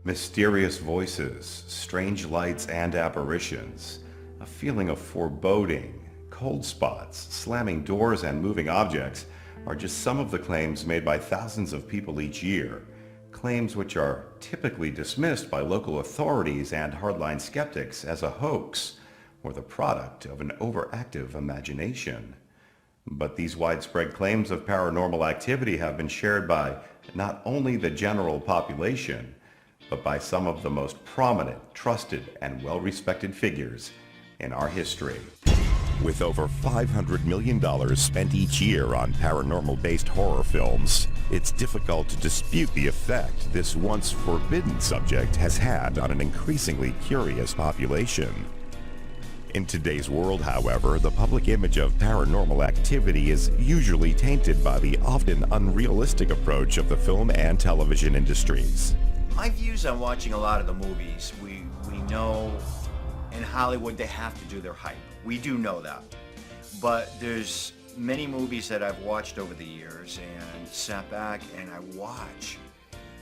Mysterious voices, strange lights and apparitions, a feeling of foreboding, cold spots, slamming doors and moving objects are just some of the claims made by thousands of people each year, claims which are typically dismissed by local authorities and hardline skeptics as a hoax or the product of an overactive imagination. But these widespread claims of paranormal activity have been shared by not only the general population, but by some of the most prominent, trusted, and well-respected figures in our history. With over $500 million spent each year on paranormal-based horror films, it's difficult to dispute the effect this once forbidden subject has had on an increasingly curious population. In today's world, however, the public image of paranormal activity is usually tainted by the often unrealistic approach of the film and television industries. My views on watching a lot of the movies, we know in Hollywood they have to do their hype. We do know that. But there's many movies that I've watched over the years and sat back and I watch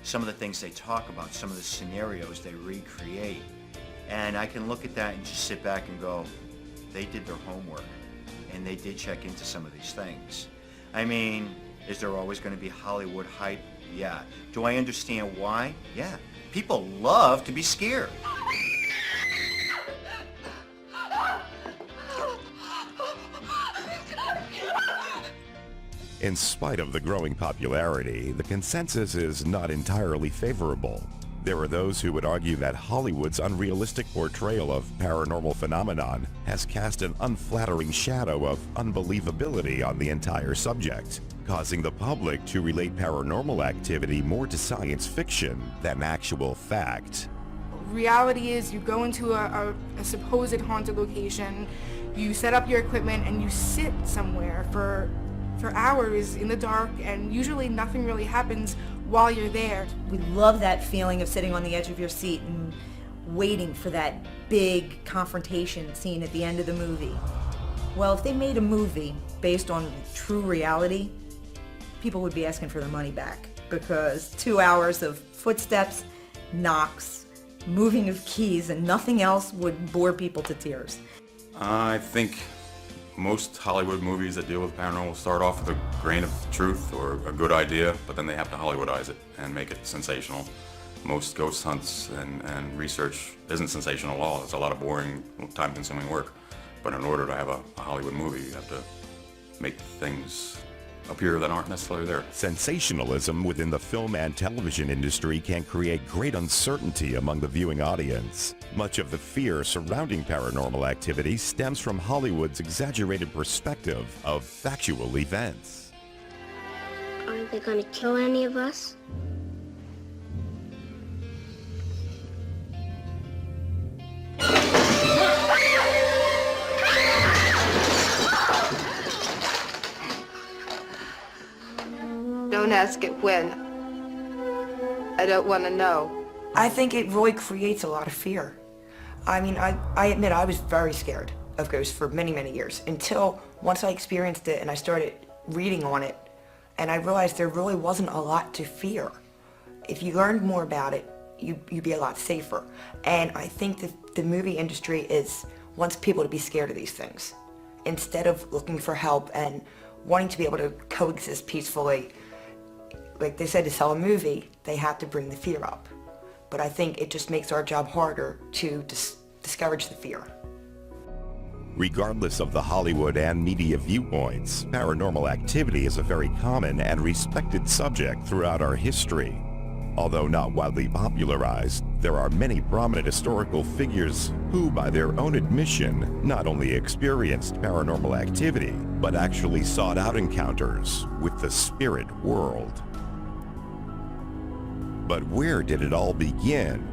some of the things they talk about, some of the scenarios they recreate. And I can look at that and just sit back and go, they did their homework and they did check into some of these things. I mean, is there always going to be Hollywood hype? Yeah. Do I understand why? Yeah. People love to be scared. In spite of the growing popularity, the consensus is not entirely favorable. There are those who would argue that Hollywood's unrealistic portrayal of paranormal phenomenon has cast an unflattering shadow of unbelievability on the entire subject, causing the public to relate paranormal activity more to science fiction than actual fact. Reality is you go into a supposed haunted location, you set up your equipment, and you sit somewhere for hours in the dark, and usually nothing really happens while you're there. We love that feeling of sitting on the edge of your seat and waiting for that big confrontation scene at the end of the movie. Well, if they made a movie based on true reality, people would be asking for their money back, because 2 hours of footsteps, knocks, moving of keys, and nothing else would bore people to tears. I think most Hollywood movies that deal with paranormal start off with a grain of truth or a good idea, but then they have to Hollywoodize it and make it sensational. Most ghost hunts and research isn't sensational at all. It's a lot of boring, time-consuming work. But in order to have a Hollywood movie, you have to make things appear that aren't necessarily there. Sensationalism within the film and television industry can create great uncertainty among the viewing audience. Much of the fear surrounding paranormal activity stems from Hollywood's exaggerated perspective of factual events. Aren't they going to kill any of us? Don't ask it when. I don't want to know. I think it really creates a lot of fear. I mean, I admit I was very scared of ghosts for many, many years, until once I experienced it and I started reading on it, and I realized there really wasn't a lot to fear. If you learned more about it, you'd be a lot safer. And I think that the movie industry wants people to be scared of these things, instead of looking for help and wanting to be able to coexist peacefully. Like they said, to sell a movie, they have to bring the fear up. But I think it just makes our job harder to discourage the fear. Regardless of the Hollywood and media viewpoints, paranormal activity is a very common and respected subject throughout our history. Although not widely popularized, there are many prominent historical figures who, by their own admission, not only experienced paranormal activity, but actually sought out encounters with the spirit world. But where did it all begin?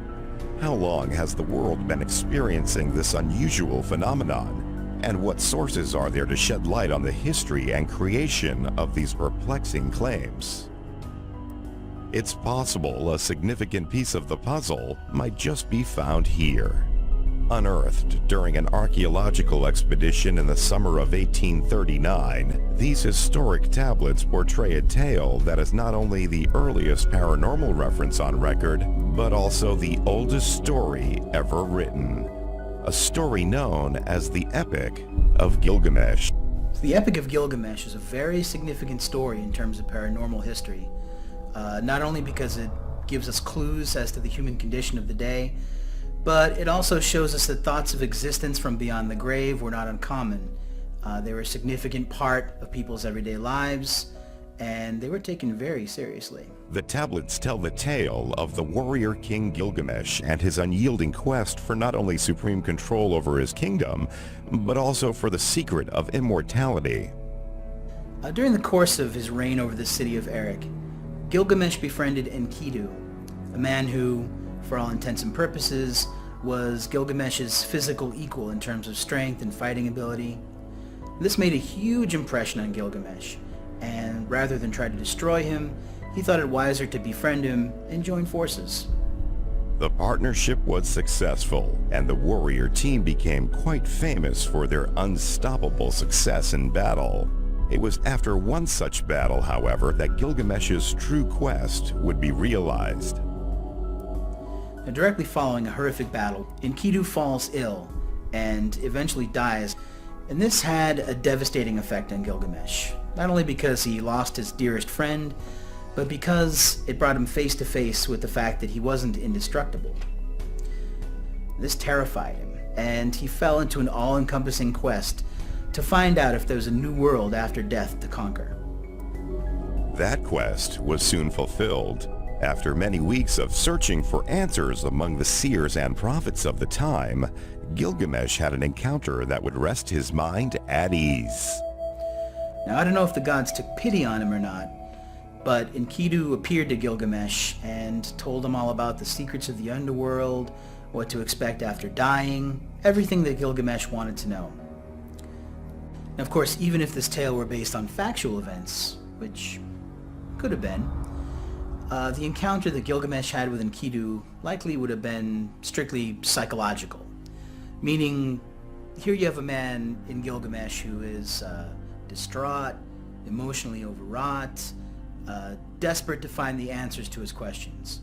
How long has the world been experiencing this unusual phenomenon? And what sources are there to shed light on the history and creation of these perplexing claims? It's possible a significant piece of the puzzle might just be found here. Unearthed during an archaeological expedition in the summer of 1839, these historic tablets portray a tale that is not only the earliest paranormal reference on record, but also the oldest story ever written. A story known as the Epic of Gilgamesh. The Epic of Gilgamesh is a very significant story in terms of paranormal history, not only because it gives us clues as to the human condition of the day, but it also shows us that thoughts of existence from beyond the grave were not uncommon. They were a significant part of people's everyday lives, and they were taken very seriously. The tablets tell the tale of the warrior king Gilgamesh and his unyielding quest for not only supreme control over his kingdom, but also for the secret of immortality. During the course of his reign over the city of Erech, Gilgamesh befriended Enkidu, a man who, for all intents and purposes, was Gilgamesh's physical equal in terms of strength and fighting ability. This made a huge impression on Gilgamesh, and rather than try to destroy him, he thought it wiser to befriend him and join forces. The partnership was successful, and the warrior team became quite famous for their unstoppable success in battle. It was after one such battle, however, that Gilgamesh's true quest would be realized. Now, directly following a horrific battle, Enkidu falls ill and eventually dies, and this had a devastating effect on Gilgamesh, not only because he lost his dearest friend, but because it brought him face to face with the fact that he wasn't indestructible. This terrified him, and he fell into an all-encompassing quest to find out if there was a new world after death to conquer. That quest was soon fulfilled. After many weeks of searching for answers among the seers and prophets of the time, Gilgamesh had an encounter that would rest his mind at ease. Now, I don't know if the gods took pity on him or not, but Enkidu appeared to Gilgamesh and told him all about the secrets of the underworld, what to expect after dying, everything that Gilgamesh wanted to know. Now, of course, even if this tale were based on factual events, which could have been, the encounter that Gilgamesh had with Enkidu likely would have been strictly psychological. Meaning, here you have a man in Gilgamesh who is distraught, emotionally overwrought, desperate to find the answers to his questions.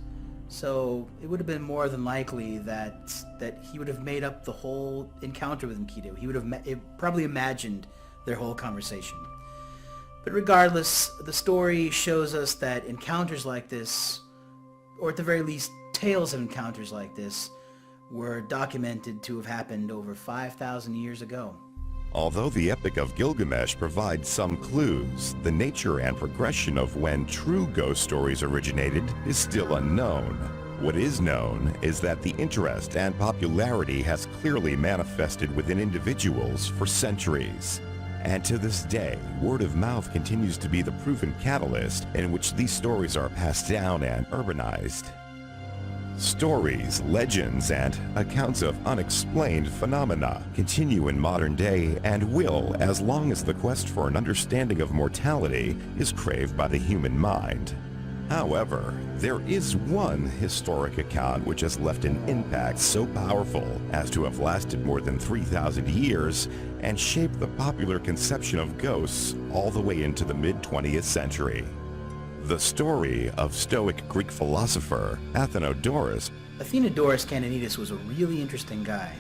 So it would have been more than likely that he would have made up the whole encounter with Enkidu. He would have probably imagined their whole conversation. But regardless, the story shows us that encounters like this, or at the very least tales of encounters like this, were documented to have happened over 5,000 years ago. Although the Epic of Gilgamesh provides some clues, the nature and progression of when true ghost stories originated is still unknown. What is known is that the interest and popularity has clearly manifested within individuals for centuries. And to this day, word of mouth continues to be the proven catalyst in which these stories are passed down and urbanized. Stories, legends, and accounts of unexplained phenomena continue in modern day and will as long as the quest for an understanding of mortality is craved by the human mind. However, there is one historic account which has left an impact so powerful as to have lasted more than 3,000 years and shaped the popular conception of ghosts all the way into the mid-20th century. The story of Stoic Greek philosopher Athenodorus. Athenodorus Canonides was a really interesting guy.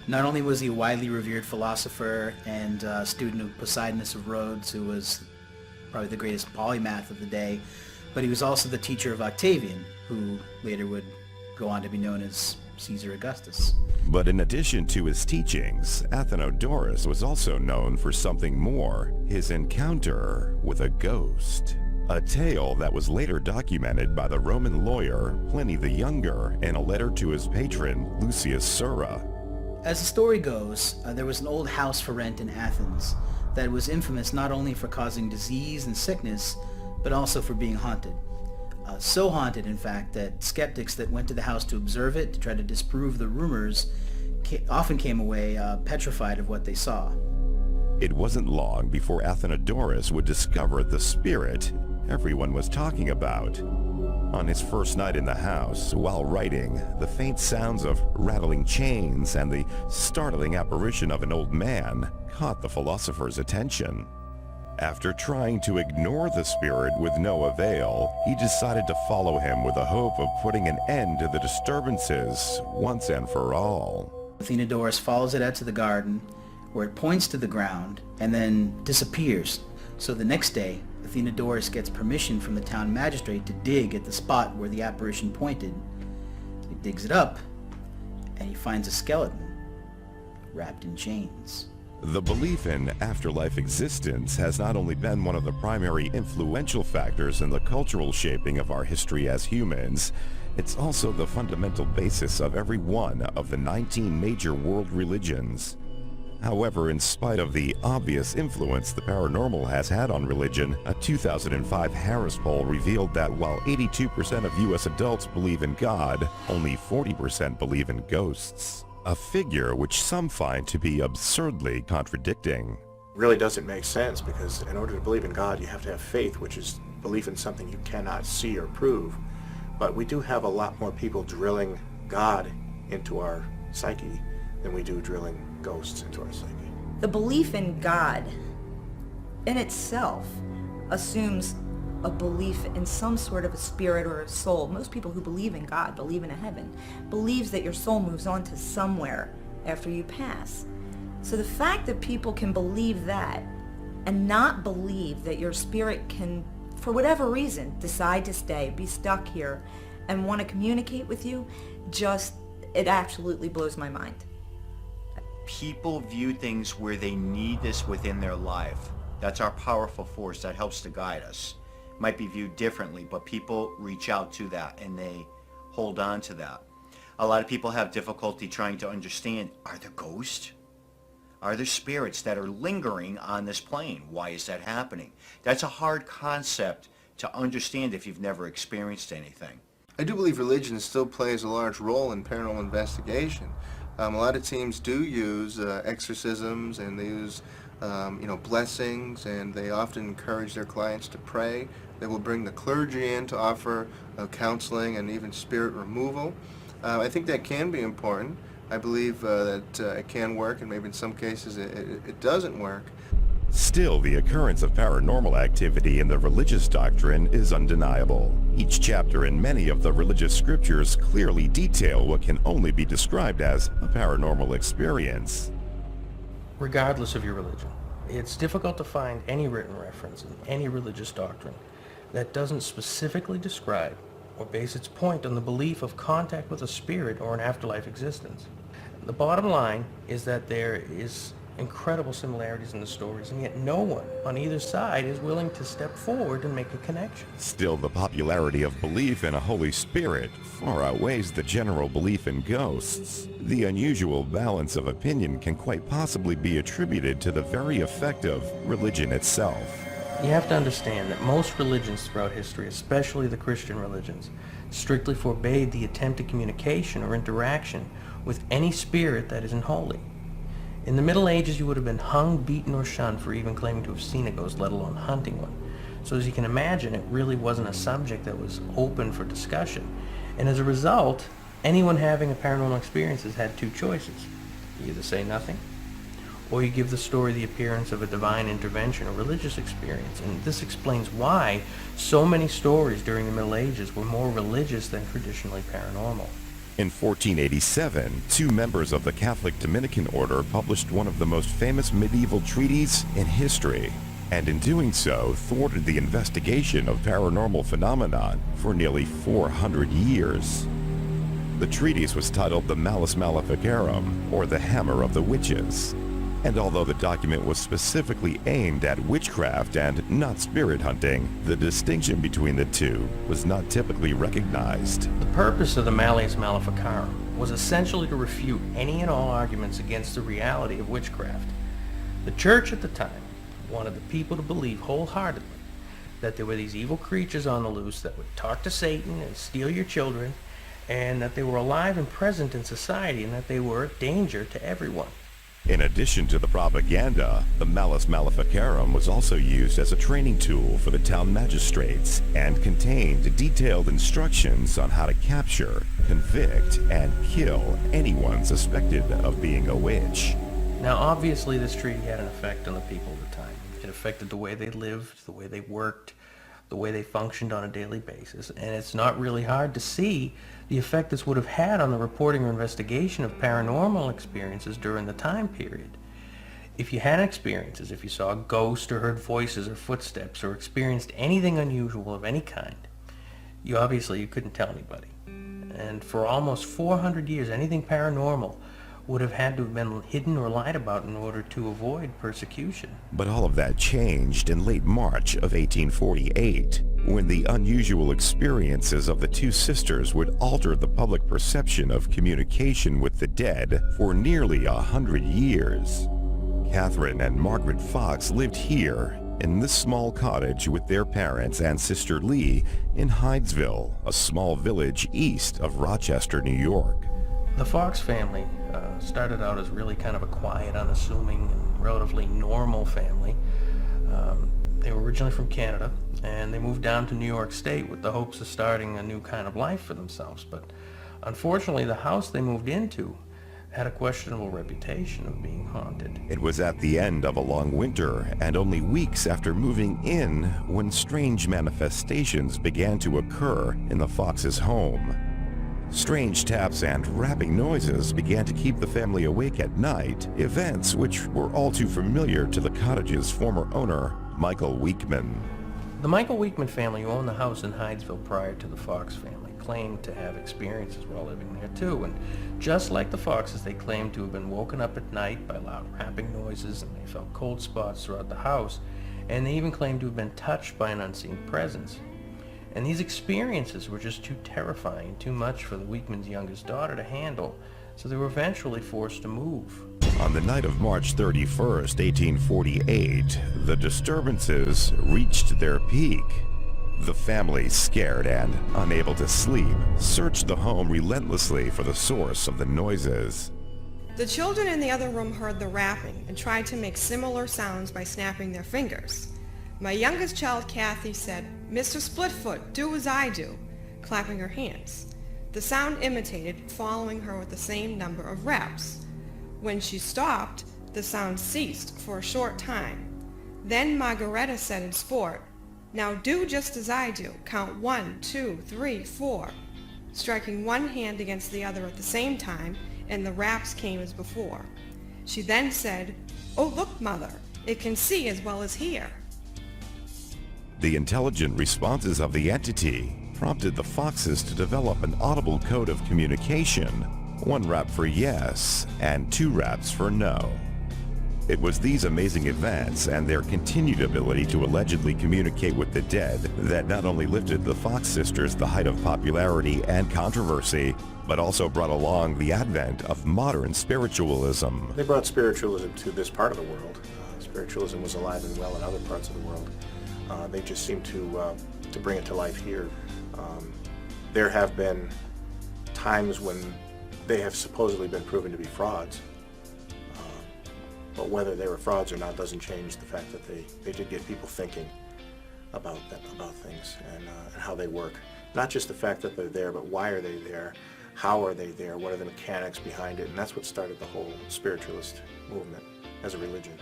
Not only was he a widely revered philosopher and student of Poseidonus of Rhodes, who was probably the greatest polymath of the day, but he was also the teacher of Octavian, who later would go on to be known as Caesar Augustus. But in addition to his teachings, Athenodorus was also known for something more, his encounter with a ghost. A tale that was later documented by the Roman lawyer Pliny the Younger in a letter to his patron Lucius Sura. As the story goes, there was an old house for rent in Athens that was infamous not only for causing disease and sickness, but also for being haunted. So haunted, in fact, that skeptics that went to the house to observe it, to try to disprove the rumors, often came away petrified of what they saw. It wasn't long before Athenodorus would discover the spirit everyone was talking about. On his first night in the house, while writing, the faint sounds of rattling chains and the startling apparition of an old man caught the philosopher's attention. After trying to ignore the spirit with no avail, he decided to follow him with the hope of putting an end to the disturbances once and for all. Athenodoros follows it out to the garden, where it points to the ground and then disappears. So the next day, Athenodoros gets permission from the town magistrate to dig at the spot where the apparition pointed. He digs it up, and he finds a skeleton wrapped in chains. The belief in afterlife existence has not only been one of the primary influential factors in the cultural shaping of our history as humans, it's also the fundamental basis of every one of the 19 major world religions. However, in spite of the obvious influence the paranormal has had on religion, a 2005 Harris poll revealed that while 82% of U.S. adults believe in God, only 40% believe in ghosts. A figure which some find to be absurdly contradicting. Really doesn't make sense, because in order to believe in God, you have to have faith, which is belief in something you cannot see or prove. But we do have a lot more people drilling God into our psyche than we do drilling ghosts into our psyche. The belief in God in itself assumes a belief in some sort of a spirit or a soul. Most people who believe in God, believe in a heaven, believes that your soul moves on to somewhere after you pass. So the fact that people can believe that and not believe that your spirit can, for whatever reason, decide to stay, be stuck here, and want to communicate with you, it absolutely blows my mind. People view things where they need this within their life. That's our powerful force that helps to guide us. Might be viewed differently, but people reach out to that and they hold on to that. A lot of people have difficulty trying to understand, are there ghosts? Are there spirits that are lingering on this plane? Why is that happening? That's a hard concept to understand if you've never experienced anything. I do believe religion still plays a large role in paranormal investigation. A lot of teams do use exorcisms, and they use blessings, and they often encourage their clients to pray. They will bring the clergy in to offer counseling and even spirit removal. I think that can be important. I believe that it can work, and maybe in some cases it doesn't work. Still, the occurrence of paranormal activity in the religious doctrine is undeniable. Each chapter in many of the religious scriptures clearly detail what can only be described as a paranormal experience. Regardless of your religion, it's difficult to find any written reference in any religious doctrine that doesn't specifically describe or base its point on the belief of contact with a spirit or an afterlife existence. The bottom line is that there is incredible similarities in the stories, and yet no one on either side is willing to step forward and make a connection. Still, the popularity of belief in a Holy Spirit far outweighs the general belief in ghosts. The unusual balance of opinion can quite possibly be attributed to the very effect of religion itself. You have to understand that most religions throughout history, especially the Christian religions, strictly forbade the attempted communication or interaction with any spirit that isn't holy. In the Middle Ages, you would have been hung, beaten, or shunned for even claiming to have seen a ghost, let alone hunting one. So as you can imagine, it really wasn't a subject that was open for discussion. And as a result, anyone having a paranormal experience has had two choices. You either say nothing, or you give the story the appearance of a divine intervention or religious experience. And this explains why so many stories during the Middle Ages were more religious than traditionally paranormal. In 1487, two members of the Catholic Dominican order published one of the most famous medieval treatises in history, and in doing so, thwarted the investigation of paranormal phenomenon for nearly 400 years. The treatise was titled the Malleus Maleficarum, or the Hammer of the Witches. And although the document was specifically aimed at witchcraft and not spirit hunting, the distinction between the two was not typically recognized. The purpose of the Malleus Maleficarum was essentially to refute any and all arguments against the reality of witchcraft. The church at the time wanted the people to believe wholeheartedly that there were these evil creatures on the loose that would talk to Satan and steal your children, and that they were alive and present in society, and that they were a danger to everyone. In addition to the propaganda, the Malus Maleficarum was also used as a training tool for the town magistrates and contained detailed instructions on how to capture, convict, and kill anyone suspected of being a witch. Now, obviously, this treaty had an effect on the people of the time. It affected the way they lived, the way they worked, the way they functioned on a daily basis, and it's not really hard to see the effect this would have had on the reporting or investigation of paranormal experiences during the time period. If you had experiences, if you saw a ghost or heard voices or footsteps or experienced anything unusual of any kind, you couldn't tell anybody. And for almost 400 years, anything paranormal would have had to have been hidden or lied about in order to avoid persecution. But all of that changed in late March of 1848, when the unusual experiences of the two sisters would alter the public perception of communication with the dead for nearly 100 years. Catherine and Margaret Fox lived here in this small cottage with their parents and sister Lee in Hydesville, a small village east of Rochester, New York. The Fox family started out as really kind of a quiet, unassuming, and relatively normal family. They were originally from Canada, and they moved down to New York State with the hopes of starting a new kind of life for themselves. But unfortunately, the house they moved into had a questionable reputation of being haunted. It was at the end of a long winter and only weeks after moving in when strange manifestations began to occur in the Fox's home. Strange taps and rapping noises began to keep the family awake at night, events which were all too familiar to the cottage's former owner, Michael Weekman. The Michael Weekman family, who owned the house in Hydesville prior to the Fox family, claimed to have experiences while living there too, and just like the Foxes, they claimed to have been woken up at night by loud rapping noises, and they felt cold spots throughout the house, and they even claimed to have been touched by an unseen presence. And these experiences were just too terrifying, too much for the Weekman's youngest daughter to handle, so they were eventually forced to move. On the night of March 31st, 1848, the disturbances reached their peak. The family, scared and unable to sleep, searched the home relentlessly for the source of the noises. The children in the other room heard the rapping and tried to make similar sounds by snapping their fingers. My youngest child, Kathy, said, "Mr. Splitfoot, do as I do," clapping her hands. The sound imitated, following her with the same number of reps. When she stopped, the sound ceased for a short time. Then Margaretta said in sport, "Now do just as I do. Count 1, 2, 3, 4, striking one hand against the other at the same time, and the raps came as before. She then said, "Oh, look, Mother, it can see as well as hear." The intelligent responses of the entity prompted the Foxes to develop an audible code of communication, 1 rap for yes and 2 raps for no. It was these amazing events and their continued ability to allegedly communicate with the dead that not only lifted the Fox sisters to the height of popularity and controversy, but also brought along the advent of modern spiritualism. They brought spiritualism to this part of the world. Spiritualism was alive and well in other parts of the world. They just seem to bring it to life here. There have been times when they have supposedly been proven to be frauds, but whether they were frauds or not doesn't change the fact that they did get people thinking about things and how they work. Not just the fact that they're there, but why are they there? How are they there? What are the mechanics behind it? And that's what started the whole spiritualist movement as a religion.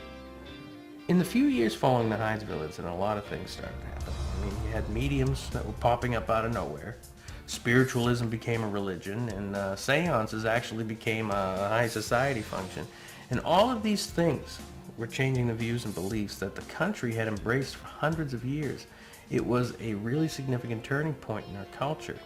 In the few years following the Hydesville incident, a lot of things started to happen. I mean, you had mediums that were popping up out of nowhere. Spiritualism became a religion, and seances actually became a high society function. And all of these things were changing the views and beliefs that the country had embraced for hundreds of years. It was a really significant turning point in our culture.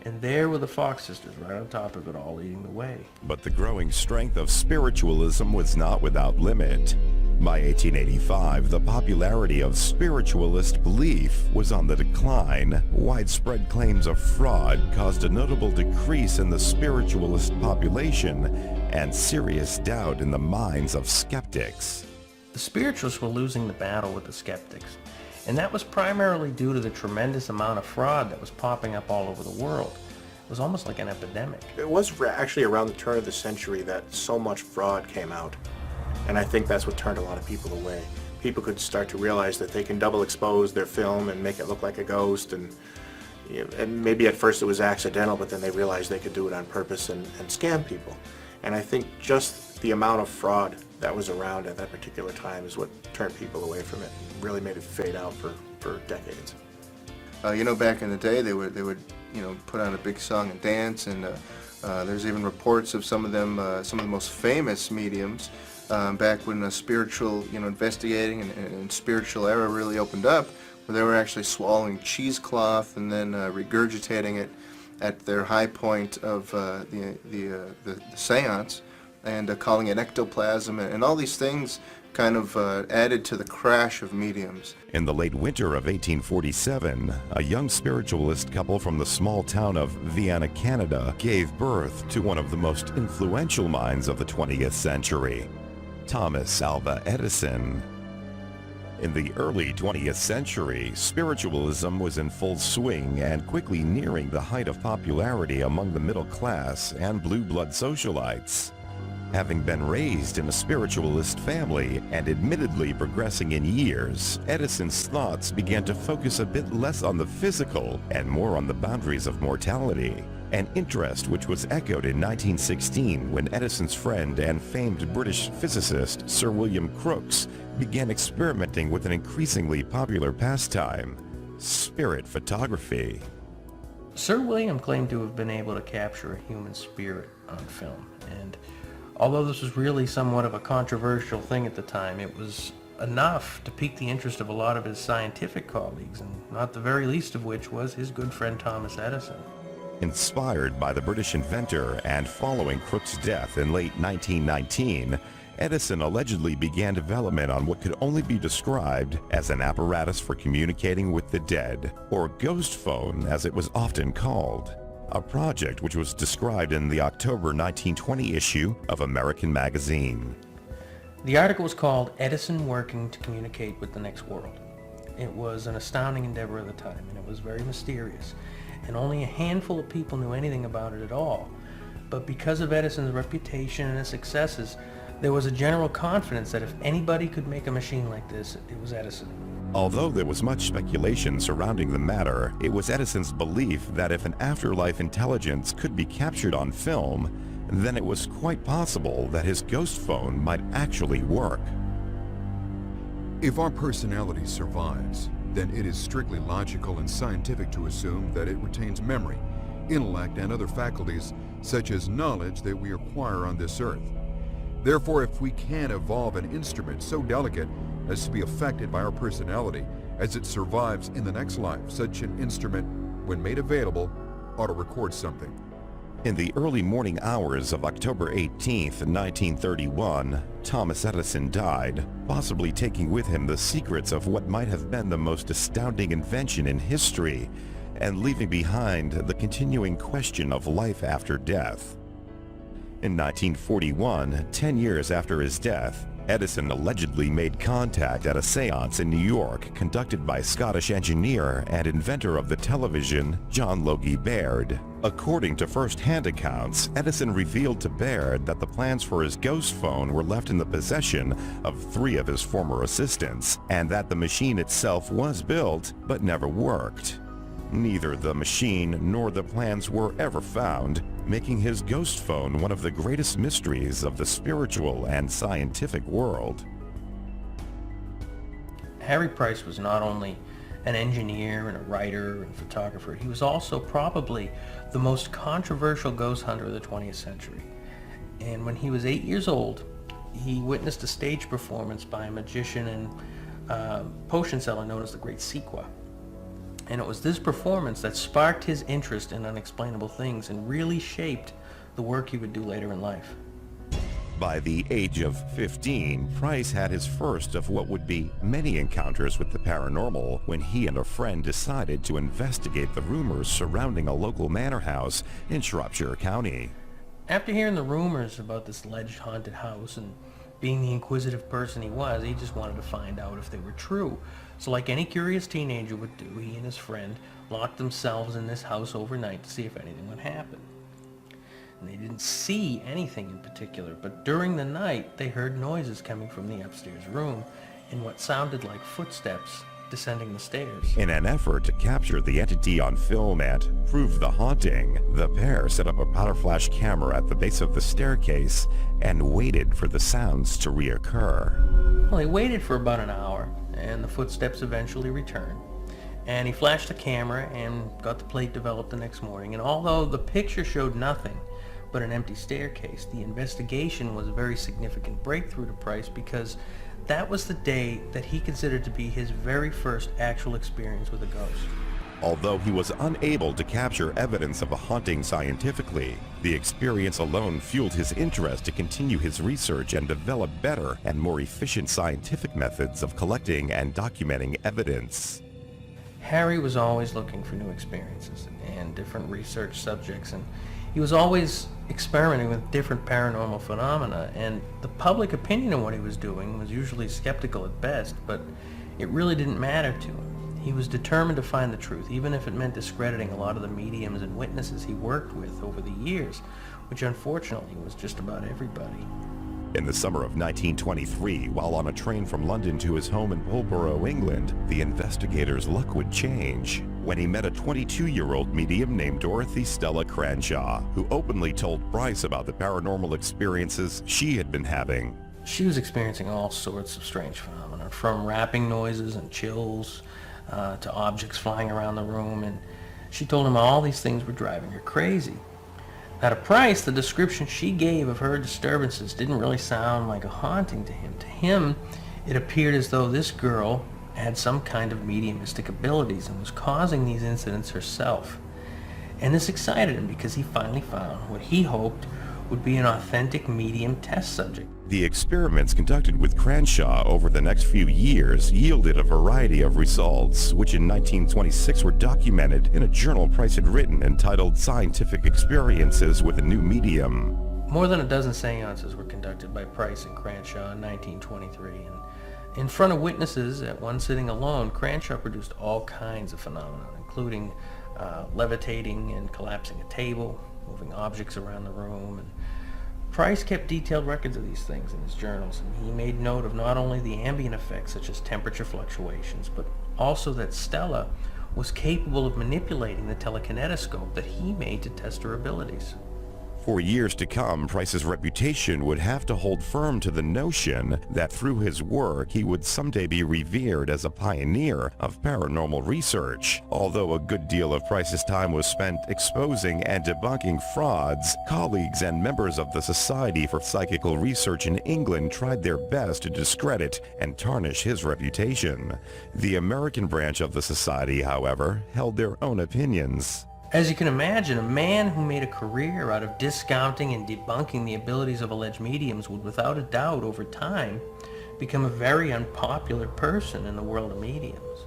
And there were the Fox sisters right on top of it all, leading the way. But the growing strength of spiritualism was not without limit. By 1885, the popularity of spiritualist belief was on the decline. Widespread claims of fraud caused a notable decrease in the spiritualist population and serious doubt in the minds of skeptics. The spiritualists were losing the battle with the skeptics, and that was primarily due to the tremendous amount of fraud that was popping up all over the world. It was almost like an epidemic. It was actually around the turn of the century that so much fraud came out. And I think that's what turned a lot of people away. People could start to realize that they can double expose their film and make it look like a ghost, and maybe at first it was accidental, but then they realized they could do it on purpose and scam people. And I think just the amount of fraud that was around at that particular time is what turned people away from it and really made it fade out for decades. Back in the day, they would put on a big song and dance, and there's even reports of some of them, some of the most famous mediums, back when spiritual, investigating and spiritual era really opened up, where they were actually swallowing cheesecloth and then regurgitating it at their high point of the seance, and calling it ectoplasm, and all these things kind of added to the crash of mediums. In the late winter of 1847, a young spiritualist couple from the small town of Vienna, Canada, gave birth to one of the most influential minds of the 20th century, Thomas Alva Edison. In the early 20th century, spiritualism was in full swing and quickly nearing the height of popularity among the middle class and blue blood socialites. Having been raised in a spiritualist family and admittedly progressing in years, Edison's thoughts began to focus a bit less on the physical and more on the boundaries of mortality, an interest which was echoed in 1916 when Edison's friend and famed British physicist Sir William Crookes began experimenting with an increasingly popular pastime, spirit photography. Sir William claimed to have been able to capture a human spirit on film, and although this was really somewhat of a controversial thing at the time, it was enough to pique the interest of a lot of his scientific colleagues, and not the very least of which was his good friend Thomas Edison. Inspired by the British inventor and following Crookes' death in late 1919, Edison allegedly began development on what could only be described as an apparatus for communicating with the dead, or ghost phone as it was often called. A project which was described in the October 1920 issue of American Magazine. The article was called Edison Working to Communicate with the Next World. It was an astounding endeavor of the time, and it was very mysterious, and only a handful of people knew anything about it at all. But because of Edison's reputation and his successes, there was a general confidence that if anybody could make a machine like this, it was Edison. Although there was much speculation surrounding the matter, it was Edison's belief that if an afterlife intelligence could be captured on film, then it was quite possible that his ghost phone might actually work. If our personality survives, then it is strictly logical and scientific to assume that it retains memory, intellect, and other faculties such as knowledge that we acquire on this earth. Therefore, if we can evolve an instrument so delicate as to be affected by our personality as it survives in the next life, such an instrument, when made available, ought to record something. In the early morning hours of October 18th, 1931, Thomas Edison died, possibly taking with him the secrets of what might have been the most astounding invention in history, and leaving behind the continuing question of life after death. In 1941, 10 years after his death, Edison allegedly made contact at a seance in New York conducted by Scottish engineer and inventor of the television, John Logie Baird. According to first-hand accounts, Edison revealed to Baird that the plans for his ghost phone were left in the possession of 3 of his former assistants, and that the machine itself was built but never worked. Neither the machine nor the plans were ever found, making his ghost phone one of the greatest mysteries of the spiritual and scientific world. Harry Price was not only an engineer and a writer and photographer, he was also probably the most controversial ghost hunter of the 20th century. And when he was 8 years old, he witnessed a stage performance by a magician and potion seller known as the Great Sequoia. And it was this performance that sparked his interest in unexplainable things and really shaped the work he would do later in life. By the age of 15, Price had his first of what would be many encounters with the paranormal when he and a friend decided to investigate the rumors surrounding a local manor house in Shropshire County. After hearing the rumors about this alleged haunted house and being the inquisitive person he was, he just wanted to find out if they were true. So like any curious teenager would do, he and his friend locked themselves in this house overnight to see if anything would happen. and they didn't see anything in particular, but during the night they heard noises coming from the upstairs room in what sounded like footsteps descending the stairs. In an effort to capture the entity on film and prove the haunting, the pair set up a powder flash camera at the base of the staircase and waited for the sounds to reoccur. Well, he waited for about an hour, and the footsteps eventually returned. And he flashed the camera and got the plate developed the next morning. And although the picture showed nothing but an empty staircase, the investigation was a very significant breakthrough to Price, because that was the day that he considered to be his very first actual experience with a ghost. Although he was unable to capture evidence of a haunting scientifically, the experience alone fueled his interest to continue his research and develop better and more efficient scientific methods of collecting and documenting evidence. Harry was always looking for new experiences and different research subjects, and he was always experimenting with different paranormal phenomena, and the public opinion of what he was doing was usually skeptical at best, but it really didn't matter to him. He was determined to find the truth, even if it meant discrediting a lot of the mediums and witnesses he worked with over the years, which unfortunately was just about everybody. In the summer of 1923, while on a train from London to his home in Pulborough, England, the investigator's luck would change when he met a 22-year-old medium named Dorothy Stella Cranshaw, who openly told Price about the paranormal experiences she had been having. She was experiencing all sorts of strange phenomena, from rapping noises and chills to objects flying around the room, and she told him all these things were driving her crazy. Now, to Price, the description she gave of her disturbances didn't really sound like a haunting to him. To him, it appeared as though this girl had some kind of mediumistic abilities and was causing these incidents herself. And this excited him because he finally found what he hoped would be an authentic medium test subject. The experiments conducted with Cranshaw over the next few years yielded a variety of results, which in 1926 were documented in a journal Price had written entitled Scientific Experiences with a New Medium. More than a dozen seances were conducted by Price and Cranshaw in 1923, and in front of witnesses at one sitting alone, Cranshaw produced all kinds of phenomena, including levitating and collapsing a table, moving objects around the room, and Price kept detailed records of these things in his journals, and he made note of not only the ambient effects such as temperature fluctuations, but also that Stella was capable of manipulating the telekinetoscope that he made to test her abilities. For years to come, Price's reputation would have to hold firm to the notion that through his work he would someday be revered as a pioneer of paranormal research. Although a good deal of Price's time was spent exposing and debunking frauds, colleagues and members of the Society for Psychical Research in England tried their best to discredit and tarnish his reputation. The American branch of the society, however, held their own opinions. As you can imagine, a man who made a career out of discounting and debunking the abilities of alleged mediums would without a doubt over time become a very unpopular person in the world of mediums.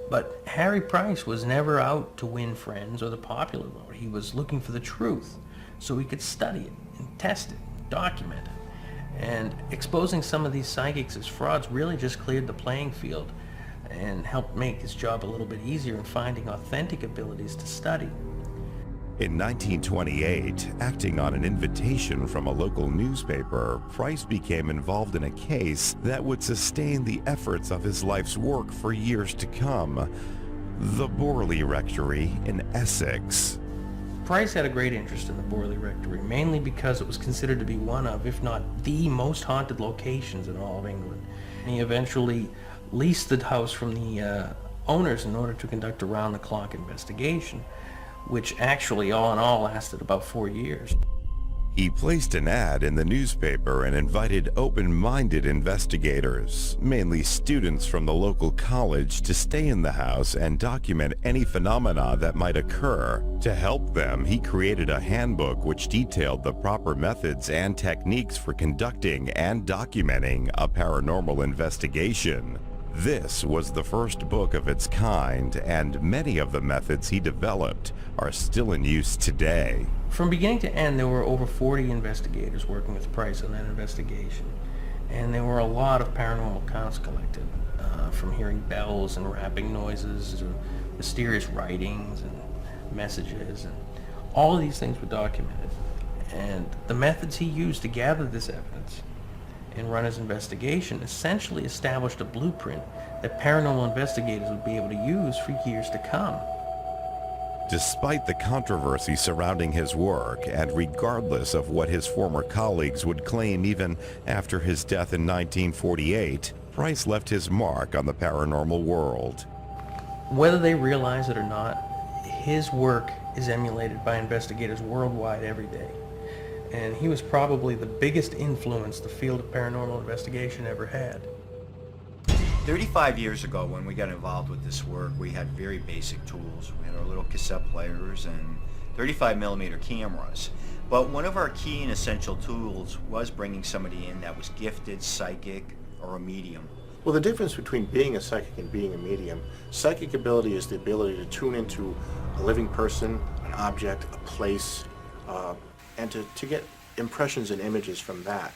But Harry Price was never out to win friends or the popular vote. He was looking for the truth so he could study it and test it, document it. And exposing some of these psychics as frauds really just cleared the playing field and helped make his job a little bit easier in finding authentic abilities to study. In 1928, acting on an invitation from a local newspaper, Price became involved in a case that would sustain the efforts of his life's work for years to come: the Borley Rectory in Essex. Price had a great interest in the Borley Rectory, mainly because it was considered to be one of, if not the most haunted locations in all of England. He eventually leased the house from the owners in order to conduct a round-the-clock investigation, which actually, all in all, lasted about 4 years. He placed an ad in the newspaper and invited open-minded investigators, mainly students from the local college, to stay in the house and document any phenomena that might occur. To help them, he created a handbook which detailed the proper methods and techniques for conducting and documenting a paranormal investigation. This was the first book of its kind, and many of the methods he developed are still in use today. From beginning to end, there were over 40 investigators working with Price on that investigation, and there were a lot of paranormal accounts collected, from hearing bells and rapping noises to mysterious writings and messages, and all of these things were documented. And the methods he used to gather this evidence and run his investigation essentially established a blueprint that paranormal investigators would be able to use for years to come. Despite the controversy surrounding his work, and regardless of what his former colleagues would claim even after his death in 1948, Price left his mark on the paranormal world. Whether they realize it or not, his work is emulated by investigators worldwide every day. And he was probably the biggest influence the field of paranormal investigation ever had. 35 years ago, when we got involved with this work, we had very basic tools. We had our little cassette players and 35mm cameras. But one of our key and essential tools was bringing somebody in that was gifted, psychic, or a medium. Well, the difference between being a psychic and being a medium, psychic ability is the ability to tune into a living person, an object, a place, and to get impressions and images from that.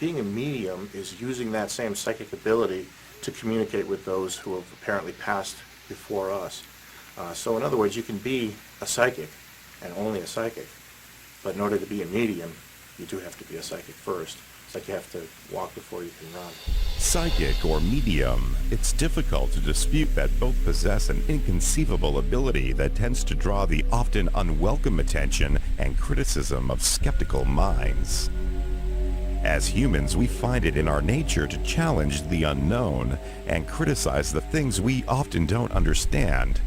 Being a medium is using that same psychic ability to communicate with those who have apparently passed before us. So in other words, you can be a psychic and only a psychic, but in order to be a medium, you do have to be a psychic first. It's like you have to walk before you can run. Psychic or medium, it's difficult to dispute that both possess an inconceivable ability that tends to draw the often unwelcome attention and criticism of skeptical minds. As humans, we find it in our nature to challenge the unknown and criticize the things we often don't understand.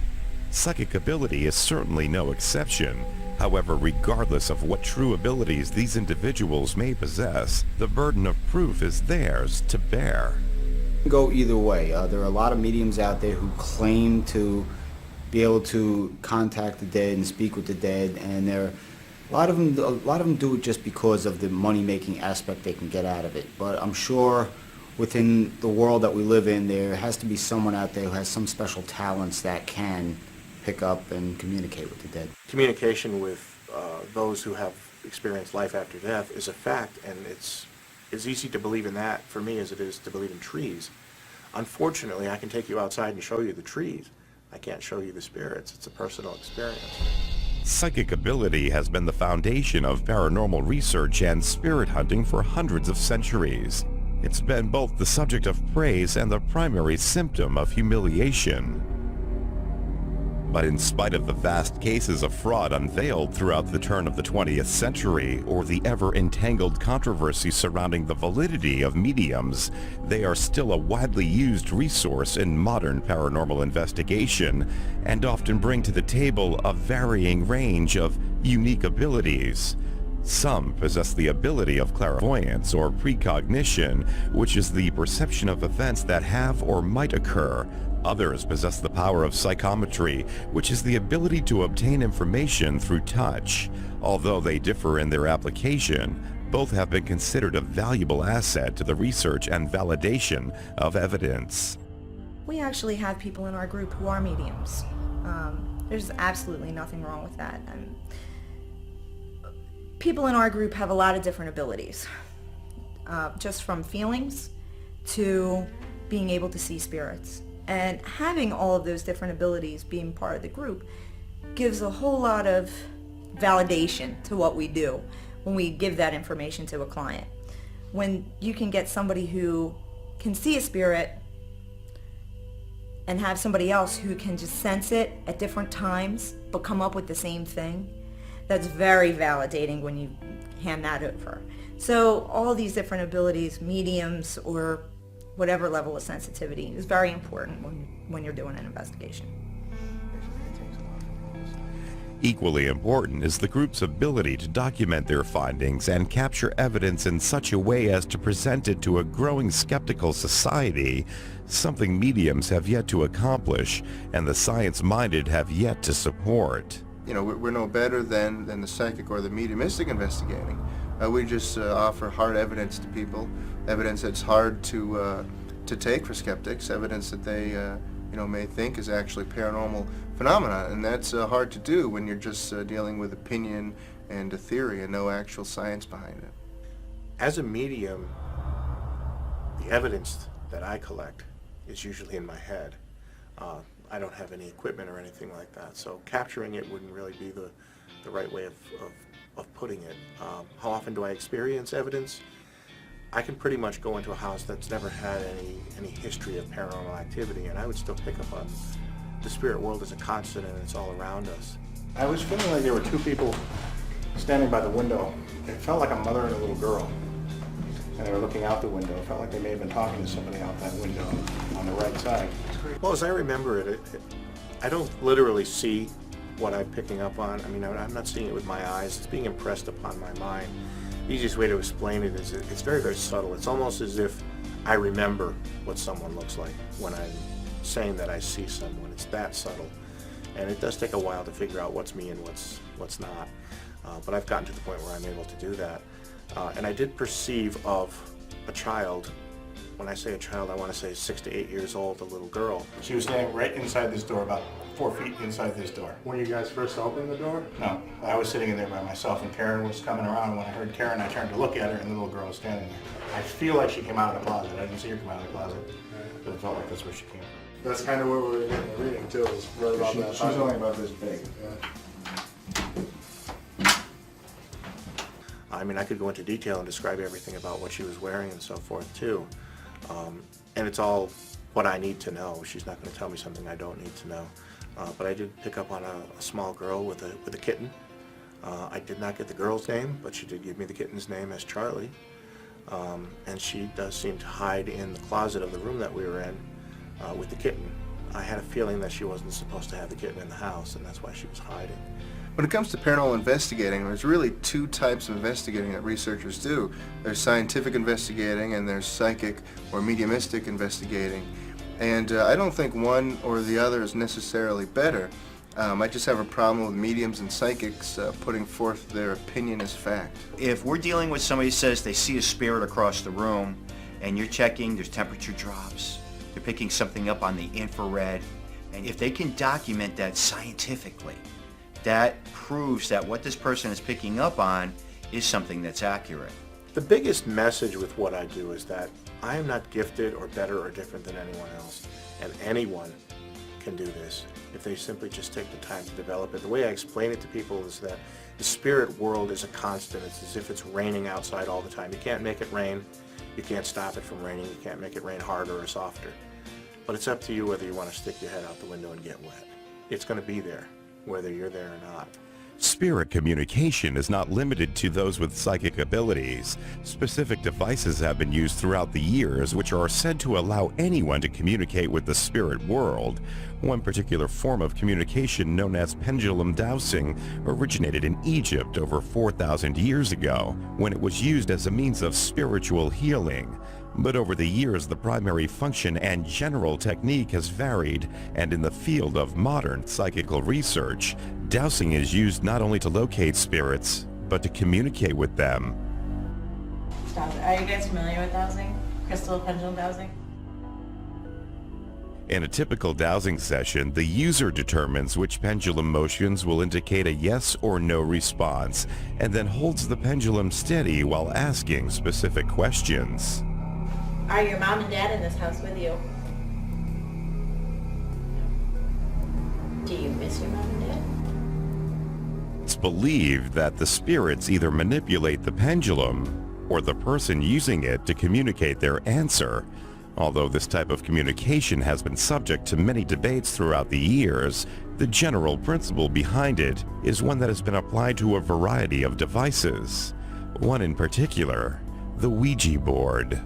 Psychic ability is certainly no exception. However, regardless of what true abilities these individuals may possess, the burden of proof is theirs to bear. Go either way. There are a lot of mediums out there who claim to be able to contact the dead and speak with the dead, and a lot of them do it just because of the money-making aspect they can get out of it. But I'm sure within the world that we live in, there has to be someone out there who has some special talents that can pick up and communicate with the dead. Communication with those who have experienced life after death is a fact, and it's as easy to believe in that for me as it is to believe in trees. Unfortunately, I can take you outside and show you the trees. I can't show you the spirits. It's a personal experience. Psychic ability has been the foundation of paranormal research and spirit hunting for hundreds of centuries. It's been both the subject of praise and the primary symptom of humiliation. But in spite of the vast cases of fraud unveiled throughout the turn of the 20th century, or the ever-entangled controversy surrounding the validity of mediums, they are still a widely used resource in modern paranormal investigation, and often bring to the table a varying range of unique abilities. Some possess the ability of clairvoyance or precognition, which is the perception of events that have or might occur. Others possess the power of psychometry, which is the ability to obtain information through touch. Although they differ in their application, both have been considered a valuable asset to the research and validation of evidence. We actually have people in our group who are mediums. There's absolutely nothing wrong with that. People in our group have a lot of different abilities, just from feelings to being able to see spirits. And having all of those different abilities being part of the group gives a whole lot of validation to what we do when we give that information to a client. When you can get somebody who can see a spirit and have somebody else who can just sense it at different times but come up with the same thing, that's very validating when you hand that over. So all these different abilities, mediums or whatever level of sensitivity, is very important when you're doing an investigation. Equally important is the group's ability to document their findings and capture evidence in such a way as to present it to a growing skeptical society, something mediums have yet to accomplish and the science-minded have yet to support. You know, we're no better than the psychic or the mediumistic investigating. We just offer hard evidence to people, evidence that's hard to take for skeptics, evidence that they may think is actually paranormal phenomena, and that's hard to do when you're just dealing with opinion and a theory and no actual science behind it. As a medium, the evidence that I collect is usually in my head. I don't have any equipment or anything like that, so capturing it wouldn't really be the right way of of putting it. How often do I experience evidence? I can pretty much go into a house that's never had any history of paranormal activity, and I would still pick up on the spirit world as a constant, and it's all around us. I was feeling like there were two people standing by the window. It felt like a mother and a little girl, and they were looking out the window. It felt like they may have been talking to somebody out that window on the right side. Well, as I remember it, I don't literally see what I'm picking up on. I mean, I'm not seeing it with my eyes. It's being impressed upon my mind. The easiest way to explain it is it's very, very subtle. It's almost as if I remember what someone looks like when I'm saying that I see someone. It's that subtle. And it does take a while to figure out what's me and what's not. But I've gotten to the point where I'm able to do that. And I did perceive of a child. When I say a child, I want to say 6 to 8 years old, a little girl. She was standing right inside this door, about 4 feet inside this door. When you guys first opened the door? No, I was sitting in there by myself, and Karen was coming around. When I heard Karen, I turned to look at her, and the little girl was standing there. I feel like she came out of the closet. I didn't see her come out of the closet, but it felt like that's where she came from. That's kind of where we were getting the reading, too. It was right about that. She's only about this big. Yeah. I mean, I could go into detail and describe everything about what she was wearing and so forth, too. And it's all what I need to know. She's not going to tell me something I don't need to know. But I did pick up on a small girl with a kitten. I did not get the girl's name, but she did give me the kitten's name as Charlie. And she does seem to hide in the closet of the room that we were in with the kitten. I had a feeling that she wasn't supposed to have the kitten in the house, and that's why she was hiding. When it comes to paranormal investigating, there's really two types of investigating that researchers do. There's scientific investigating and there's psychic or mediumistic investigating. And I don't think one or the other is necessarily better. I just have a problem with mediums and psychics putting forth their opinion as fact. If we're dealing with somebody who says they see a spirit across the room and you're checking, there's temperature drops, they're picking something up on the infrared, and if they can document that scientifically, that proves that what this person is picking up on is something that's accurate. The biggest message with what I do is that I am not gifted or better or different than anyone else, and anyone can do this if they simply just take the time to develop it. The way I explain it to people is that the spirit world is a constant. It's as if it's raining outside all the time. You can't make it rain. You can't stop it from raining. You can't make it rain harder or softer. But it's up to you whether you want to stick your head out the window and get wet. It's going to be there, whether you're there or not. Spirit communication is not limited to those with psychic abilities. Specific devices have been used throughout the years which are said to allow anyone to communicate with the spirit world. One particular form of communication, known as pendulum dowsing, originated in Egypt over 4,000 years ago when it was used as a means of spiritual healing. But over the years, the primary function and general technique has varied, and in the field of modern psychical research, dowsing is used not only to locate spirits, but to communicate with them. Stop it. Are you guys familiar with dowsing? Crystal pendulum dowsing? In a typical dowsing session, the user determines which pendulum motions will indicate a yes or no response, and then holds the pendulum steady while asking specific questions. Are your mom and dad in this house with you? Do you miss your mom and dad? It's believed that the spirits either manipulate the pendulum or the person using it to communicate their answer. Although this type of communication has been subject to many debates throughout the years, the general principle behind it is one that has been applied to a variety of devices. One in particular, the Ouija board.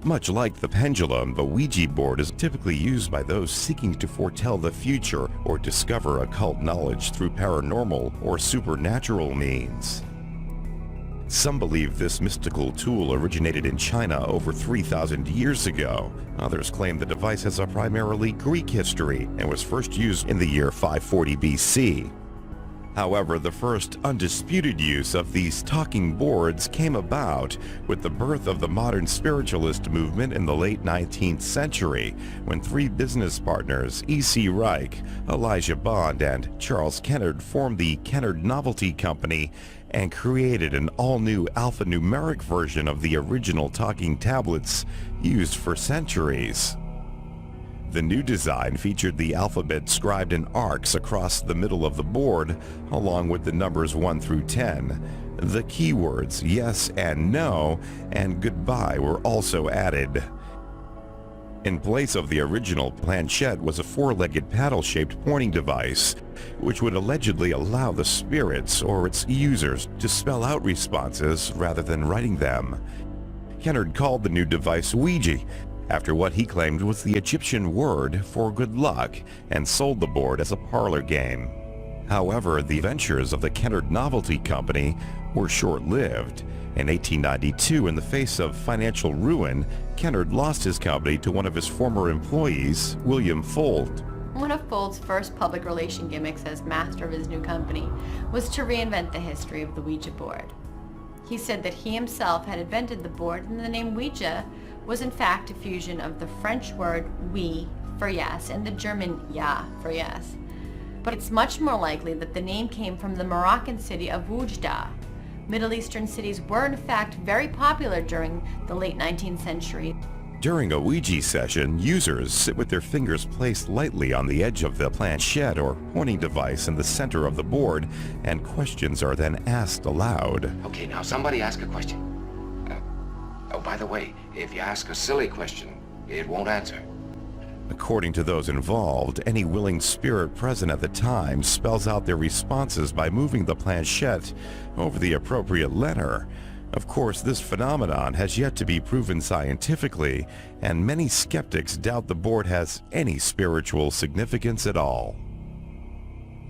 Much like the pendulum, the Ouija board is typically used by those seeking to foretell the future or discover occult knowledge through paranormal or supernatural means. Some believe this mystical tool originated in China over 3,000 years ago. Others claim the device has a primarily Greek history and was first used in the year 540 BC. However, the first undisputed use of these talking boards came about with the birth of the modern spiritualist movement in the late 19th century, when three business partners, E.C. Reich, Elijah Bond, and Charles Kennard formed the Kennard Novelty Company and created an all-new alphanumeric version of the original talking tablets used for centuries. The new design featured the alphabet scribed in arcs across the middle of the board, along with the numbers 1 through 10. The keywords yes and no and goodbye were also added. In place of the original planchette was a four-legged paddle-shaped pointing device, which would allegedly allow the spirits or its users to spell out responses rather than writing them. Kennard called the new device Ouija, after what he claimed was the Egyptian word for good luck, and sold the board as a parlor game. However, the ventures of the Kennard Novelty Company were short-lived. In 1892, in the face of financial ruin, Kennard lost his company to one of his former employees, William Fold. One of Fold's first public relation gimmicks as master of his new company was to reinvent the history of the Ouija board. He said that he himself had invented the board, and the name Ouija was in fact a fusion of the French word oui for yes and the German ja for yes. But it's much more likely that the name came from the Moroccan city of Oujda. Middle Eastern cities were in fact very popular during the late 19th century. During a Ouija session, users sit with their fingers placed lightly on the edge of the planchette or pointing device in the center of the board, and questions are then asked aloud. Okay, now somebody ask a question. Oh, by the way, if you ask a silly question, it won't answer. According to those involved, any willing spirit present at the time spells out their responses by moving the planchette over the appropriate letter. Of course, this phenomenon has yet to be proven scientifically, and many skeptics doubt the board has any spiritual significance at all.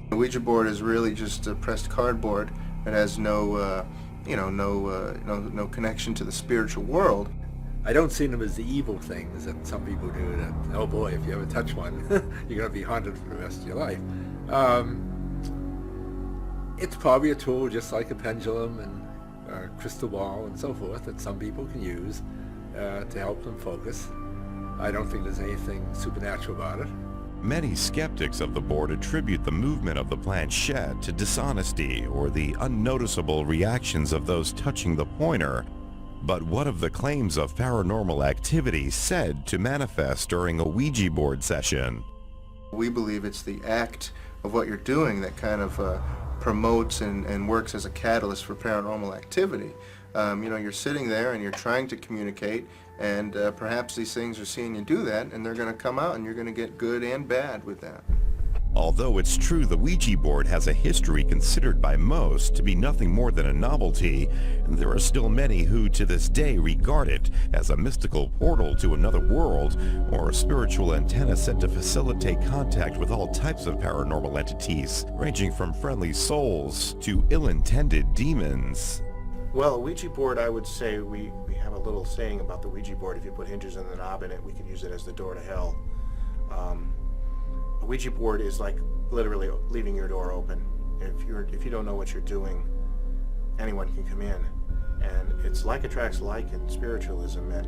The Ouija board is really just a pressed cardboard. It has no connection to the spiritual world. I don't see them as the evil things that some people do, that, oh boy, if you ever touch one, you're going to be haunted for the rest of your life. It's probably a tool just like a pendulum and a crystal ball and so forth that some people can use to help them focus. I don't think there's anything supernatural about it. Many skeptics of the board attribute the movement of the planchette to dishonesty or the unnoticeable reactions of those touching the pointer. But what of the claims of paranormal activity said to manifest during a Ouija board session? We believe it's the act of what you're doing that kind of promotes and works as a catalyst for paranormal activity. You're sitting there and you're trying to communicate, and perhaps these things are seeing you do that, and they're going to come out and you're going to get good and bad with that. Although it's true the Ouija board has a history considered by most to be nothing more than a novelty, there are still many who to this day regard it as a mystical portal to another world or a spiritual antenna sent to facilitate contact with all types of paranormal entities, ranging from friendly souls to ill-intended demons. Well, a Ouija board, I would say we have a little saying about the Ouija board. If you put hinges in the knob in it, we could use it as the door to hell. A Ouija board is like literally leaving your door open. If you don't know what you're doing, anyone can come in. And it's like attracts like in spiritualism. And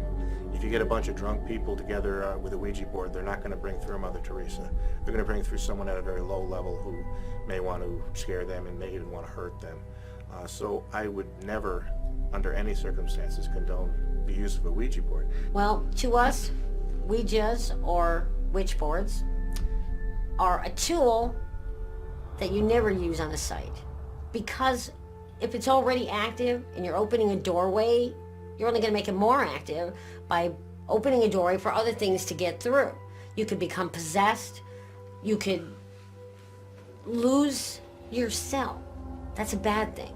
if you get a bunch of drunk people together with a Ouija board, they're not going to bring through Mother Teresa. They're going to bring through someone at a very low level who may want to scare them and may even want to hurt them. So I would never, under any circumstances, condone the use of a Ouija board. Well, to us, Ouijas or witch boards are a tool that you never use on a site, because if it's already active and you're opening a doorway, you're only going to make it more active by opening a doorway for other things to get through. You could become possessed. You could lose your cell. That's a bad thing.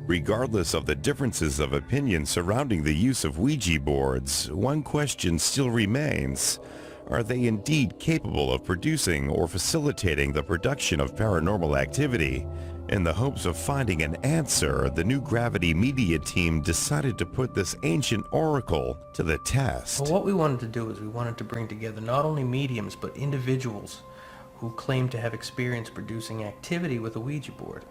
Regardless of the differences of opinion surrounding the use of Ouija boards, one question still remains. Are they indeed capable of producing or facilitating the production of paranormal activity? In the hopes of finding an answer, the New Gravity Media team decided to put this ancient oracle to the test. Well, what we wanted to do is we wanted to bring together not only mediums, but individuals who claim to have experience producing activity with a Ouija board.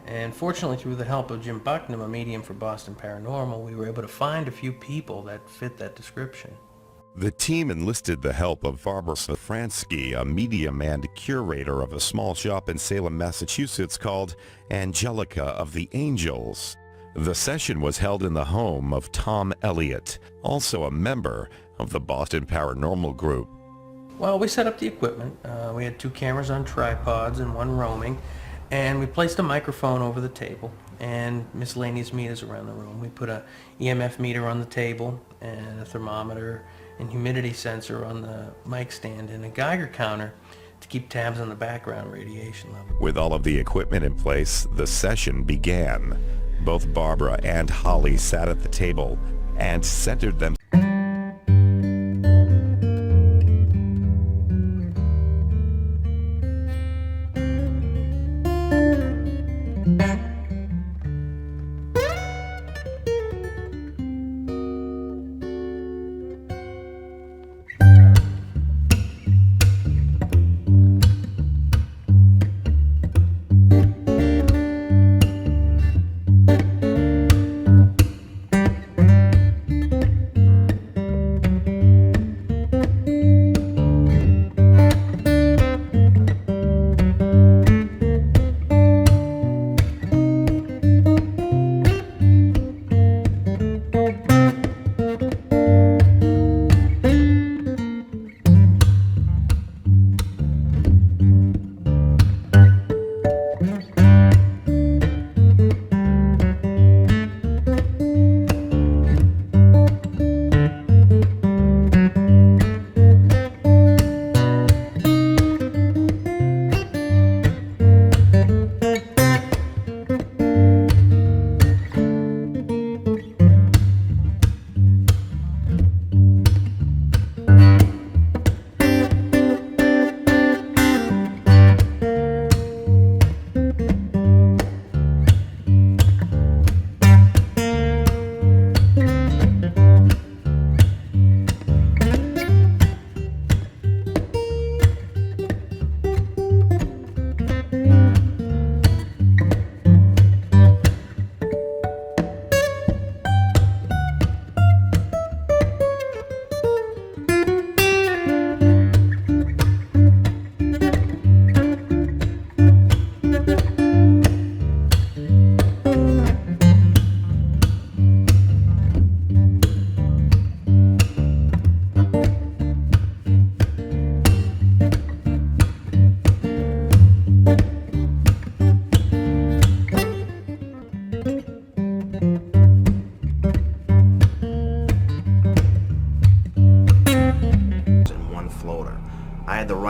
And fortunately, through the help of Jim Bucknam, a medium for Boston Paranormal, we were able to find a few people that fit that description. The team enlisted the help of Barbara Safransky, a medium and curator of a small shop in Salem, Massachusetts called Angelica of the Angels. The session was held in the home of Tom Elliott, also a member of the Boston Paranormal Group. Well, we set up the equipment. We had 2 cameras on tripods and 1 roaming, and we placed a microphone over the table and miscellaneous meters around the room. We put a EMF meter on the table and a thermometer and humidity sensor on the mic stand and a Geiger counter to keep tabs on the background radiation level. With all of the equipment in place, the session began. Both Barbara and Holly sat at the table and centered them.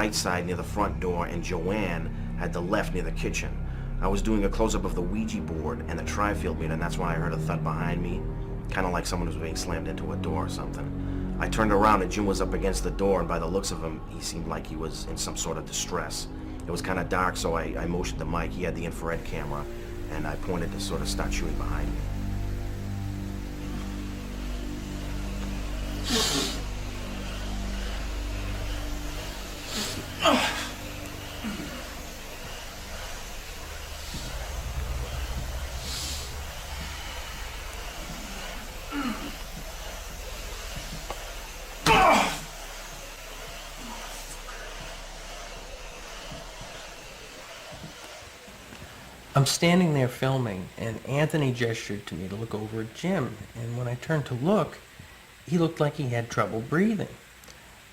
right side near the front door, and Joanne had the left near the kitchen. I was doing a close-up of the Ouija board and the tri-field meter, and that's when I heard a thud behind me, kind of like someone was being slammed into a door or something. I turned around and Jim was up against the door, and by the looks of him, he seemed like he was in some sort of distress. It was kind of dark, so I motioned the mic. He had the infrared camera, and I pointed to sort of start shooting behind me. I'm standing there filming, and Anthony gestured to me to look over at Jim, and when I turned to look, he looked like he had trouble breathing.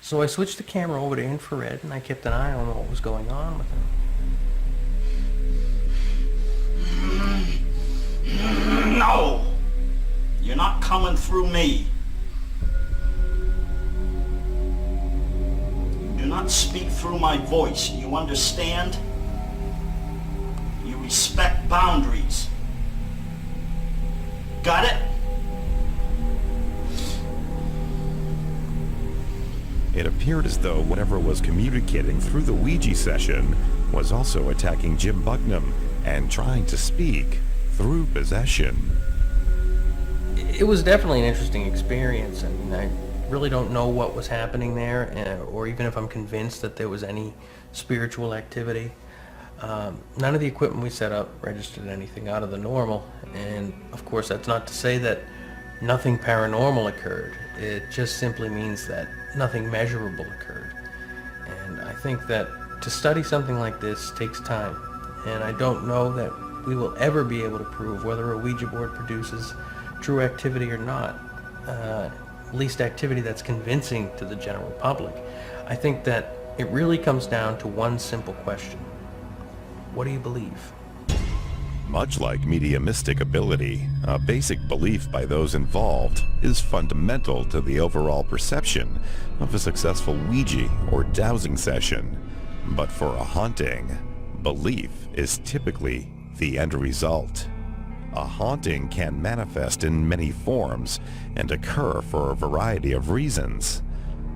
So I switched the camera over to infrared, and I kept an eye on what was going on with him. No! You're not coming through me. You do not speak through my voice. You understand? You respect boundaries. Got it? It appeared as though whatever was communicating through the Ouija session was also attacking Jim Bucknam and trying to speak through possession. It was definitely an interesting experience. I mean, I really don't know what was happening there, or even if I'm convinced that there was any spiritual activity. None of the equipment we set up registered anything out of the normal, and of course that's not to say that nothing paranormal occurred. It just simply means that nothing measurable occurred. And I think that to study something like this takes time, and I don't know that we will ever be able to prove whether a Ouija board produces true activity or not. at least activity that's convincing to the general public. I think that it really comes down to one simple question. What do you believe? Much like mediumistic ability, a basic belief by those involved is fundamental to the overall perception of a successful Ouija or dowsing session. But for a haunting, belief is typically the end result. A haunting can manifest in many forms and occur for a variety of reasons.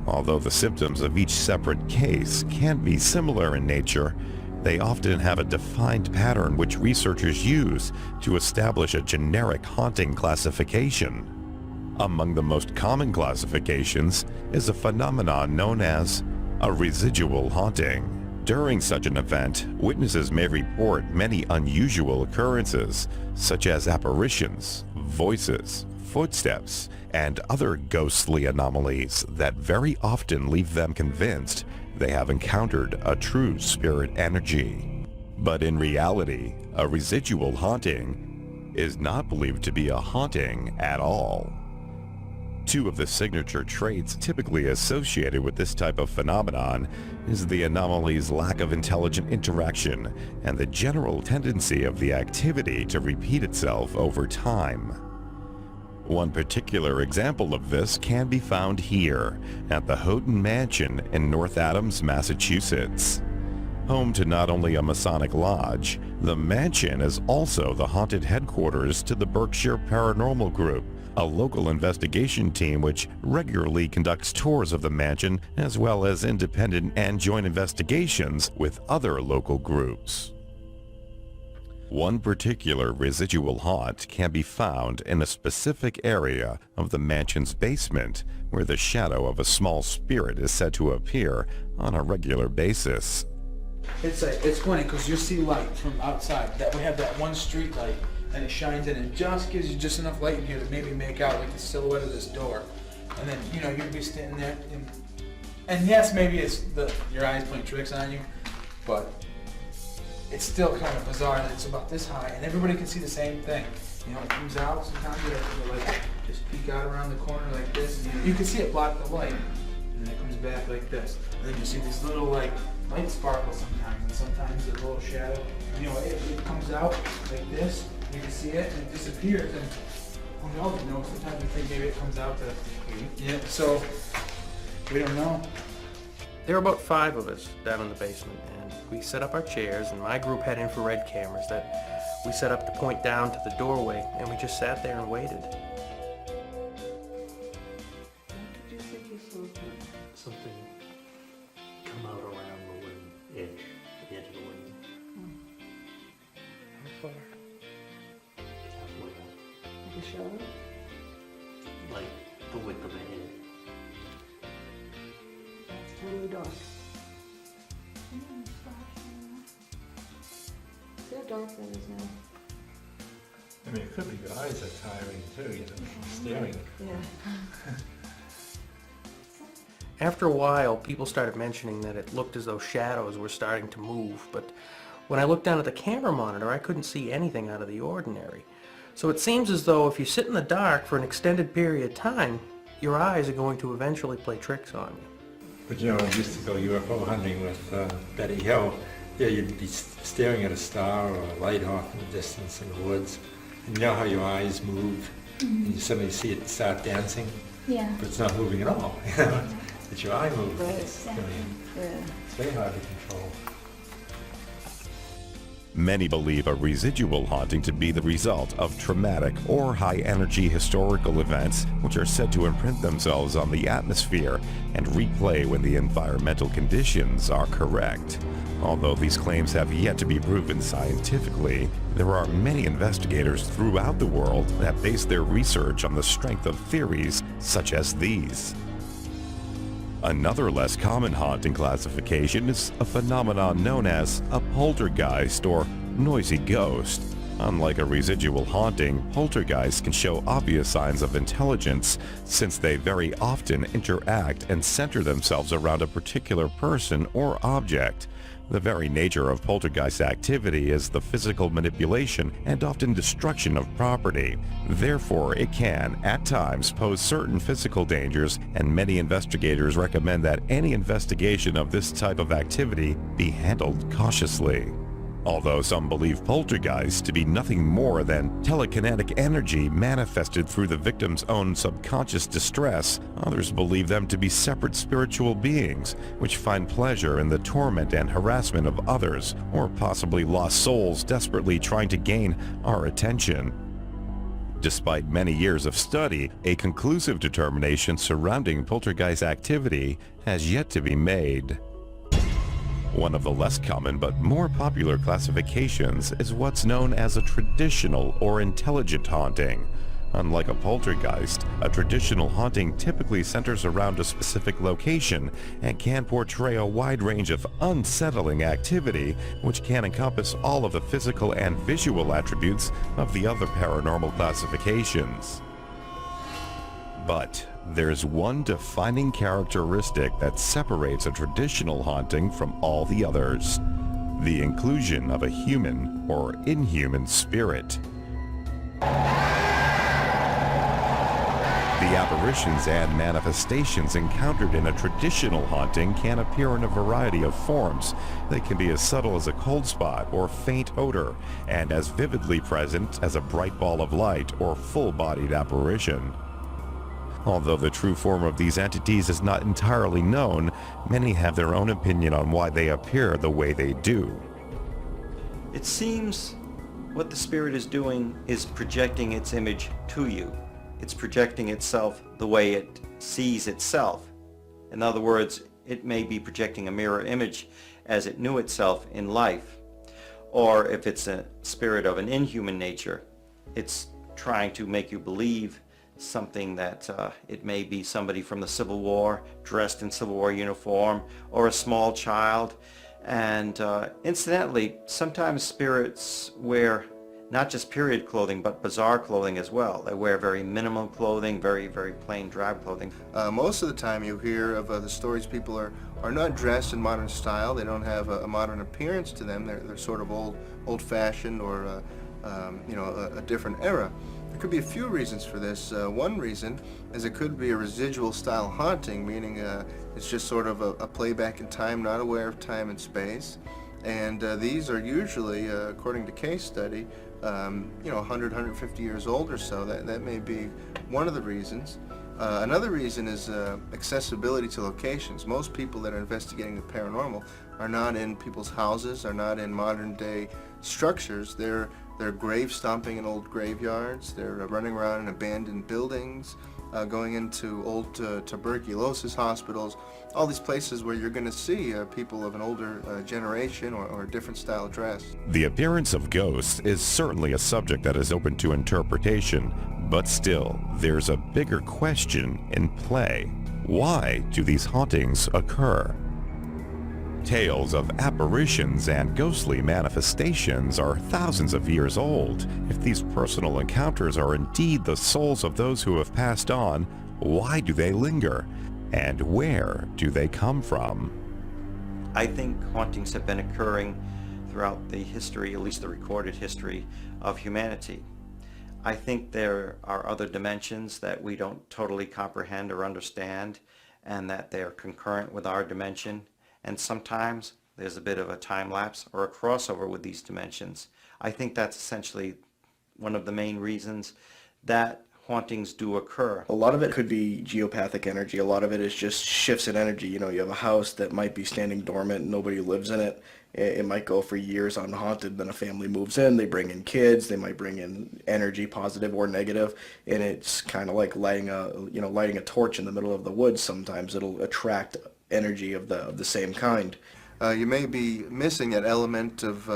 Although the symptoms of each separate case can be similar in nature, they often have a defined pattern which researchers use to establish a generic haunting classification. Among the most common classifications is a phenomenon known as a residual haunting. During such an event, witnesses may report many unusual occurrences, such as apparitions, voices, footsteps, and other ghostly anomalies that very often leave them convinced they have encountered a true spirit energy. But in reality, a residual haunting is not believed to be a haunting at all. Two of the signature traits typically associated with this type of phenomenon is the anomaly's lack of intelligent interaction and the general tendency of the activity to repeat itself over time. One particular example of this can be found here at the Houghton Mansion in North Adams, Massachusetts. Home to not only a Masonic lodge, the mansion is also the haunted headquarters to the Berkshire Paranormal Group, a local investigation team which regularly conducts tours of the mansion as well as independent and joint investigations with other local groups. One particular residual haunt can be found in a specific area of the mansion's basement where the shadow of a small spirit is said to appear on a regular basis. It's funny because you see light from outside. That we have that one street light and it shines in and just gives you just enough light in here to maybe make out like the silhouette of this door. And then, you know, you'd be standing there and yes, maybe it's your eyes playing tricks on you, but it's still kind of bizarre that it's about this high and everybody can see the same thing. You know, it comes out, sometimes you have to like just peek out around the corner like this. And you can see it block the light and then it comes back like this. And then you see these little like light sparkles sometimes and sometimes there's a little shadow. And, you know, it comes out like this, you can see it and it disappears and who knows, you know, sometimes we think maybe it comes out to, yeah, so we don't know. There were about 5 of us down in the basement, and we set up our chairs, and my group had infrared cameras that we set up to point down to the doorway, and we just sat there and waited. Did you think you saw something come out around the wooden edge, the edge of the window? How far? Halfway up. Like a shadow? Like the width of a head. It's totally dark. See how dark that is now? I mean, it could be your eyes are tiring too, you know, staring. Yeah. After a while, people started mentioning that it looked as though shadows were starting to move, but when I looked down at the camera monitor, I couldn't see anything out of the ordinary. So it seems as though if you sit in the dark for an extended period of time, your eyes are going to eventually play tricks on you. But you know, I used to go UFO hunting with Betty Hill. Yeah, you'd be staring at a star or a light off in the distance in the woods. And you know how your eyes move, and you suddenly see it start dancing? Yeah. But it's not moving at all. You know? It's your eye movement. Right. It's, I mean, Yeah. it's very hard to control. Many believe a residual haunting to be the result of traumatic or high-energy historical events which are said to imprint themselves on the atmosphere and replay when the environmental conditions are correct. Although these claims have yet to be proven scientifically, there are many investigators throughout the world that base their research on the strength of theories such as these. Another less common haunting classification is a phenomenon known as a poltergeist or noisy ghost. Unlike a residual haunting, poltergeists can show obvious signs of intelligence since they very often interact and center themselves around a particular person or object. The very nature of poltergeist activity is the physical manipulation and often destruction of property. Therefore, it can, at times, pose certain physical dangers, and many investigators recommend that any investigation of this type of activity be handled cautiously. Although some believe poltergeists to be nothing more than telekinetic energy manifested through the victim's own subconscious distress, others believe them to be separate spiritual beings which find pleasure in the torment and harassment of others, or possibly lost souls desperately trying to gain our attention. Despite many years of study, a conclusive determination surrounding poltergeist activity has yet to be made. One of the less common but more popular classifications is what's known as a traditional or intelligent haunting. Unlike a poltergeist, a traditional haunting typically centers around a specific location and can portray a wide range of unsettling activity, which can encompass all of the physical and visual attributes of the other paranormal classifications. But there's one defining characteristic that separates a traditional haunting from all the others: the inclusion of a human or inhuman spirit. The apparitions and manifestations encountered in a traditional haunting can appear in a variety of forms. They can be as subtle as a cold spot or faint odor, and as vividly present as a bright ball of light or full-bodied apparition. Although the true form of these entities is not entirely known, many have their own opinion on why they appear the way they do. It seems what the spirit is doing is projecting its image to you. It's projecting itself the way it sees itself. In other words, it may be projecting a mirror image as it knew itself in life. Or if it's a spirit of an inhuman nature, it's trying to make you believe something that it may be somebody from the Civil War dressed in Civil War uniform, or a small child. And incidentally, sometimes spirits wear not just period clothing, but bizarre clothing as well. They wear very minimal clothing, very, very plain, drab clothing. Most of the time you hear of the stories, people are not dressed in modern style. They don't have a modern appearance to them. They're sort of old-fashioned, or a different era. There could be a few reasons for this. One reason is it could be a residual style haunting, meaning it's just sort of a playback in time, not aware of time and space. And these are usually, according to case study, 100, 150 years old or so. That may be one of the reasons. Another reason is accessibility to locations. Most people that are investigating the paranormal are not in people's houses, are not in modern day structures. They're grave stomping in old graveyards. They're running around in abandoned buildings, going into old tuberculosis hospitals, all these places where you're going to see people of an older generation or a different style dress. The appearance of ghosts is certainly a subject that is open to interpretation, but still, there's a bigger question in play. Why do these hauntings occur? Tales of apparitions and ghostly manifestations are thousands of years old. If these personal encounters are indeed the souls of those who have passed on, why do they linger? And where do they come from? I think hauntings have been occurring throughout the history, at least the recorded history, of humanity. I think there are other dimensions that we don't totally comprehend or understand, and that they're concurrent with our dimension. And sometimes there's a bit of a time lapse or a crossover with these dimensions. I think that's essentially one of the main reasons that hauntings do occur. A lot of it could be geopathic energy. A lot of it is just shifts in energy. You know, you have a house that might be standing dormant, nobody lives in it. It might go for years unhaunted, then a family moves in, they bring in kids, they might bring in energy, positive or negative, and it's kind of like lighting a torch in the middle of the woods. Sometimes it'll attract energy of the same kind. You may be missing that element of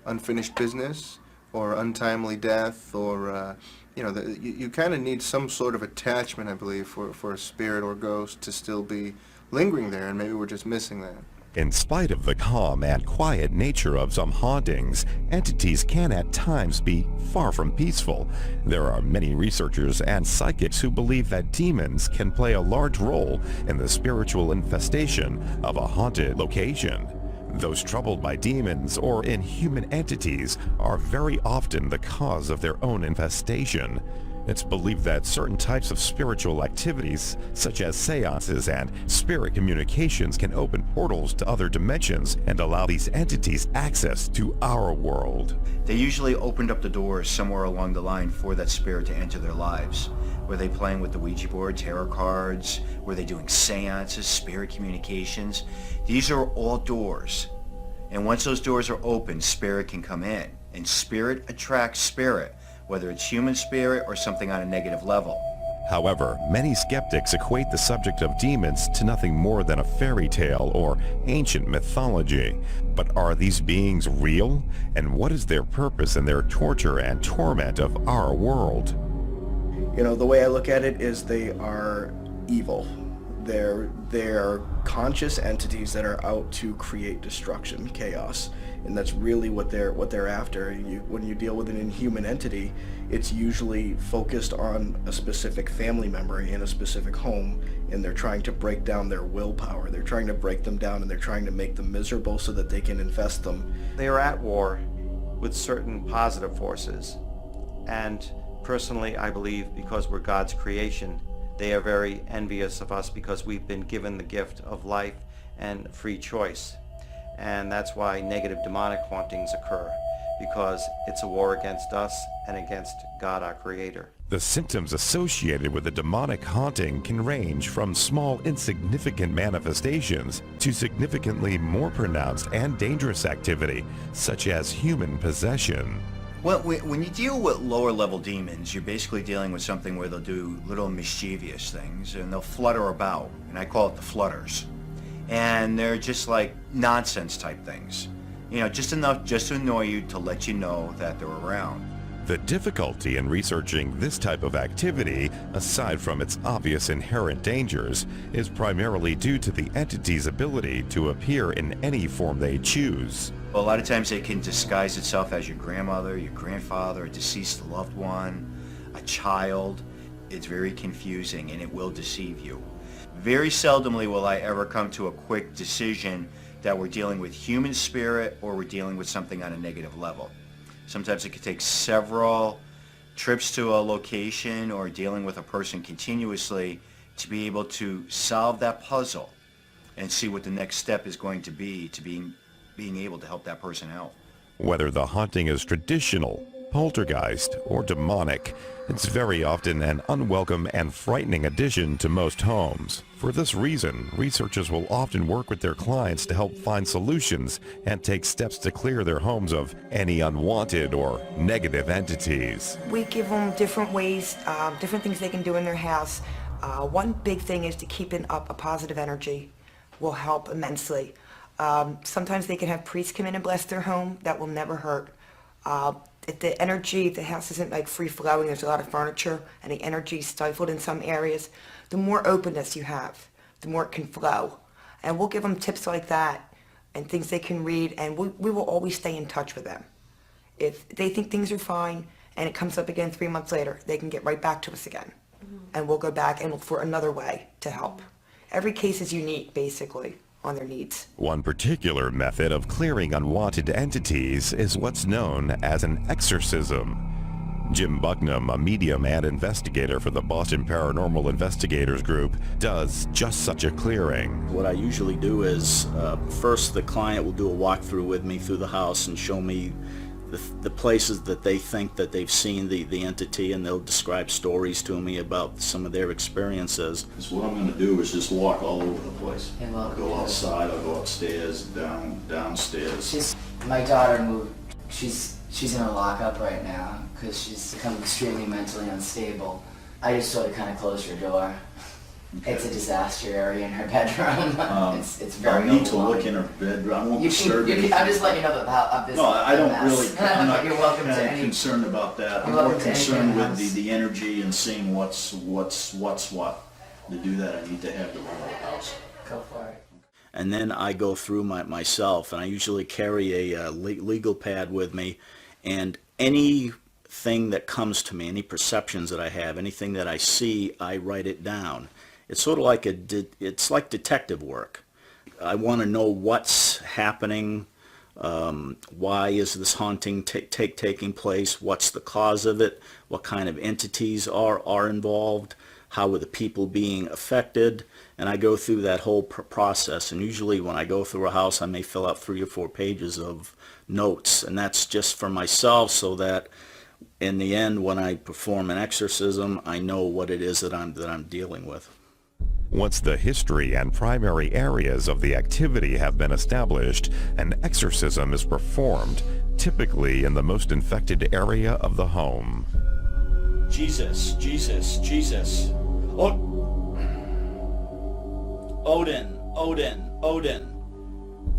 unfinished business or untimely death, or you kind of need some sort of attachment, I believe, for a spirit or ghost to still be lingering there, and maybe we're just missing that. In spite of the calm and quiet nature of some hauntings, entities can at times be far from peaceful. There are many researchers and psychics who believe that demons can play a large role in the spiritual infestation of a haunted location. Those troubled by demons or inhuman entities are very often the cause of their own infestation. It's believed that certain types of spiritual activities, such as seances and spirit communications, can open portals to other dimensions and allow these entities access to our world. They usually opened up the doors somewhere along the line for that spirit to enter their lives. Were they playing with the Ouija board, tarot cards? Were they doing seances, spirit communications? These are all doors. And once those doors are open, spirit can come in. And spirit attracts spirit, whether it's human spirit or something on a negative level. However, many skeptics equate the subject of demons to nothing more than a fairy tale or ancient mythology. But are these beings real? And what is their purpose in their torture and torment of our world? You know, the way I look at it is they are evil. They're conscious entities that are out to create destruction, chaos, and that's really what they're after. When you deal with an inhuman entity, it's usually focused on a specific family member in a specific home, and they're trying to break down their willpower. They're trying to break them down, and they're trying to make them miserable so that they can infest them. They are at war with certain positive forces, and personally, I believe because we're God's creation, they are very envious of us because we've been given the gift of life and free choice. And that's why negative demonic hauntings occur, because it's a war against us and against God, our Creator. The symptoms associated with a demonic haunting can range from small, insignificant manifestations to significantly more pronounced and dangerous activity, such as human possession. Well, when you deal with lower level demons, you're basically dealing with something where they'll do little mischievous things and they'll flutter about, and I call it the flutters. And they're just like nonsense type things. You know, just enough just to annoy you to let you know that they're around. The difficulty in researching this type of activity, aside from its obvious inherent dangers, is primarily due to the entity's ability to appear in any form they choose. A lot of times it can disguise itself as your grandmother, your grandfather, a deceased loved one, a child. It's very confusing and it will deceive you. Very seldomly will I ever come to a quick decision that we're dealing with human spirit or we're dealing with something on a negative level. Sometimes it could take several trips to a location or dealing with a person continuously to be able to solve that puzzle and see what the next step is going to be to being able to help that person out. Whether the haunting is traditional, poltergeist, or demonic, it's very often an unwelcome and frightening addition to most homes. For this reason, researchers will often work with their clients to help find solutions and take steps to clear their homes of any unwanted or negative entities. We give them different ways, different things they can do in their house. One big thing is to keeping up a positive energy will help immensely. Sometimes they can have priests come in and bless their home. That will never hurt. If the energy, the house isn't like free-flowing, there's a lot of furniture, and the energy is stifled in some areas, the more openness you have, the more it can flow. And we'll give them tips like that and things they can read, and we will always stay in touch with them. If they think things are fine and it comes up again 3 months later, they can get right back to us again. And we'll go back and look for another way to help. Every case is unique, basically, on their needs. One particular method of clearing unwanted entities is what's known as an exorcism. Jim Bucknam, a medium and investigator for the Boston Paranormal Investigators Group, does just such a clearing. What I usually do is, first the client will do a walkthrough with me through the house and show me the places that they think that they've seen the entity, and they'll describe stories to me about some of their experiences. So what I'm going to do is just walk all over the place. Hey, I'll go outside, I'll go upstairs, downstairs. My daughter moved. She's in a lockup right now because she's become extremely mentally unstable. I just sort of kind of closed her door. Okay. It's a disaster area in her bedroom. It's very I need to look in her bedroom. I won't disturb you. I'm just letting you know about this. No, I don't really. I'm not You're welcome to any, concerned about that. I'm more concerned with the energy and seeing what's what. To do that, I need to have the whole house. Go for it. and then I go through myself, and I usually carry a legal pad with me, and anything that comes to me, any perceptions that I have, anything that I see, I write it down. It's sort of like it's like detective work. I want to know what's happening, why is this haunting taking place, what's the cause of it, what kind of entities are involved, how are the people being affected, and I go through that whole process. And usually when I go through a house, I may fill out 3 or 4 pages of notes, and that's just for myself, so that in the end, when I perform an exorcism, I know what it is that I'm dealing with. Once the history and primary areas of the activity have been established, an exorcism is performed, typically in the most infected area of the home. Jesus, Jesus, Jesus. Odin, Odin, Odin.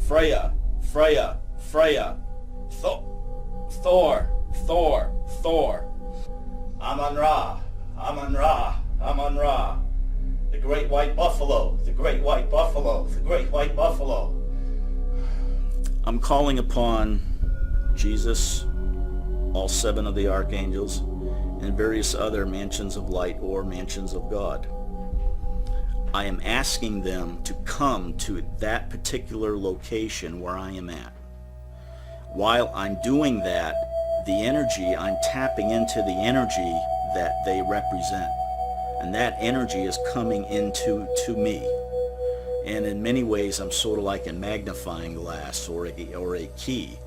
Freya, Freya, Freya. Thor, Thor, Thor. Amun-Ra, Amun-Ra, Amun-Ra. The great white buffalo, the great white buffalo, the great white buffalo. I'm calling upon Jesus, all 7 of the archangels, and various other mansions of light or mansions of God. I am asking them to come to that particular location where I am at. While I'm doing that, the energy, I'm tapping into the energy that they represent. And that energy is coming into me. And in many ways, I'm sort of like a magnifying glass or a key.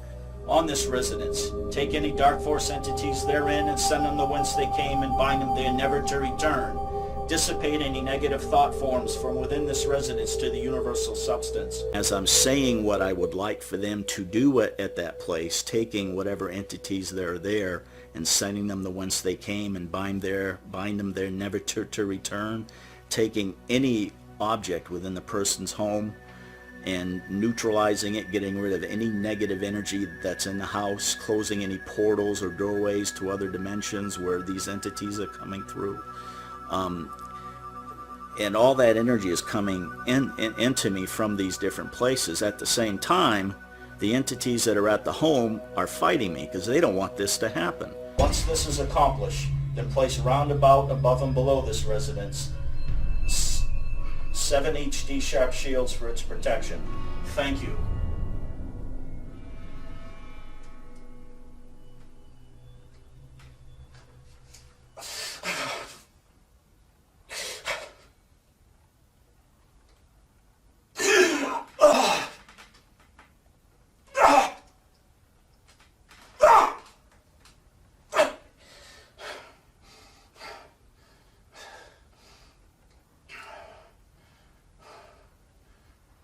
On this residence, take any dark force entities therein and send them to whence they came and bind them there never to return. Dissipate any negative thought forms from within this residence to the universal substance. As I'm saying what I would like for them to do at that place, taking whatever entities that are there and sending them to whence they came and bind them there never to return, taking any object within the person's home and neutralizing it, getting rid of any negative energy that's in the house, closing any portals or doorways to other dimensions where these entities are coming through. And all that energy is coming into me from these different places. At the same time, the entities that are at the home are fighting me because they don't want this to happen. Once this is accomplished, then place roundabout above and below this residence 7 HD sharp shields for its protection. Thank you.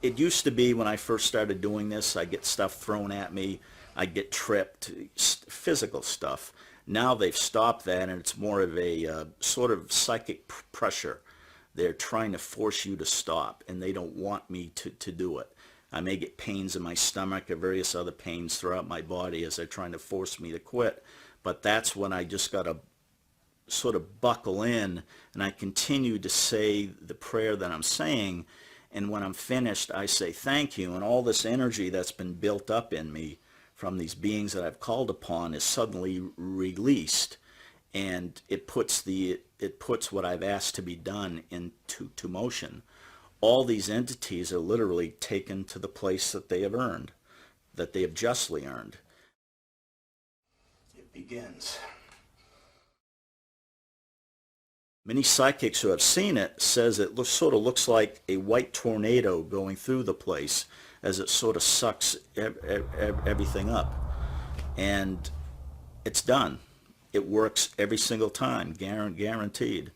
It used to be when I first started doing this, I'd get stuff thrown at me, I'd get tripped, physical stuff. Now they've stopped that, and it's more of a sort of psychic pressure. They're trying to force you to stop, and they don't want me to do it. I may get pains in my stomach or various other pains throughout my body as they're trying to force me to quit. But that's when I just got to sort of buckle in, and I continue to say the prayer that I'm saying. And when I'm finished, I say thank you, and all this energy that's been built up in me from these beings that I've called upon is suddenly released, and it puts what I've asked to be done into motion. All these entities are literally taken to the place that they have earned, that they have justly earned. It begins. Many psychics who have seen it says it sort of looks like a white tornado going through the place as it sort of sucks everything up. And it's done. It works every single time, guaranteed.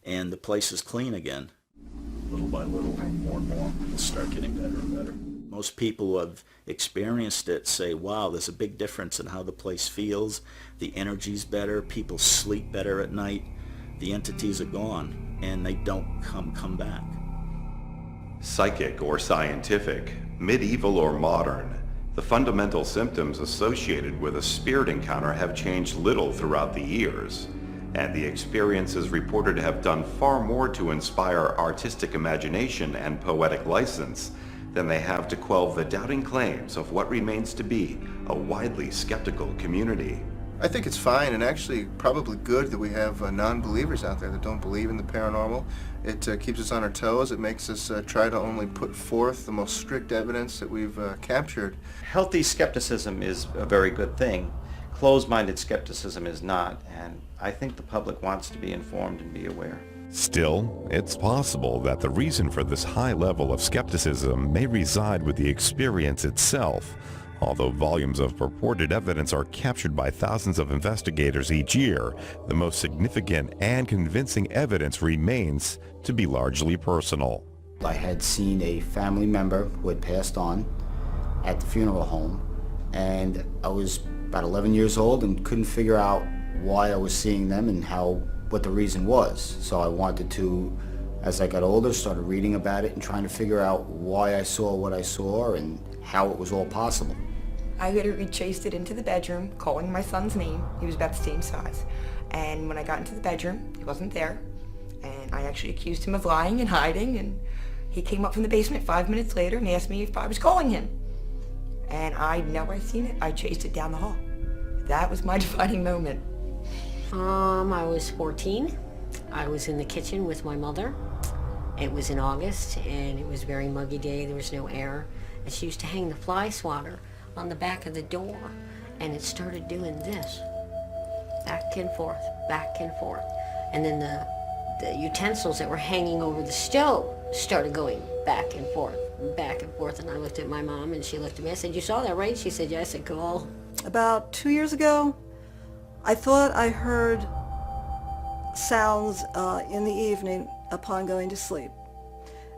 And the place is clean again. Little by little, more and more, it'll start getting better and better. Most people who have experienced it say, wow, there's a big difference in how the place feels. The energy's better. People sleep better at night. The entities are gone, and they don't come back. Psychic or scientific, medieval or modern, the fundamental symptoms associated with a spirit encounter have changed little throughout the years, and the experiences reported to have done far more to inspire artistic imagination and poetic license than they have to quell the doubting claims of what remains to be a widely skeptical community. I think it's fine and actually probably good that we have non-believers out there that don't believe in the paranormal. It keeps us on our toes. It makes us try to only put forth the most strict evidence that we've captured. Healthy skepticism is a very good thing. Closed-minded skepticism is not, and I think the public wants to be informed and be aware. Still, it's possible that the reason for this high level of skepticism may reside with the experience itself. Although volumes of purported evidence are captured by thousands of investigators each year, the most significant and convincing evidence remains to be largely personal. I had seen a family member who had passed on at the funeral home, and I was about 11 years old and couldn't figure out why I was seeing them and what the reason was. So I wanted to, as I got older, started reading about it and trying to figure out why I saw what I saw and how it was all possible. I literally chased it into the bedroom, calling my son's name. He was about the same size. And when I got into the bedroom, he wasn't there. And I actually accused him of lying and hiding. And he came up from the basement 5 minutes later and asked me if I was calling him. And I know I seen it. I chased it down the hall. That was my defining moment. I was 14. I was in the kitchen with my mother. It was in August, and it was a very muggy day. There was no air. And she used to hang the fly swatter on the back of the door, and it started doing this, back and forth, back and forth. And then the utensils that were hanging over the stove started going back and forth, and I looked at my mom, and she looked at me. I said, "You saw that, right?" She said, "Yeah." I said, "Cool." About 2 years ago, I thought I heard sounds in the evening upon going to sleep.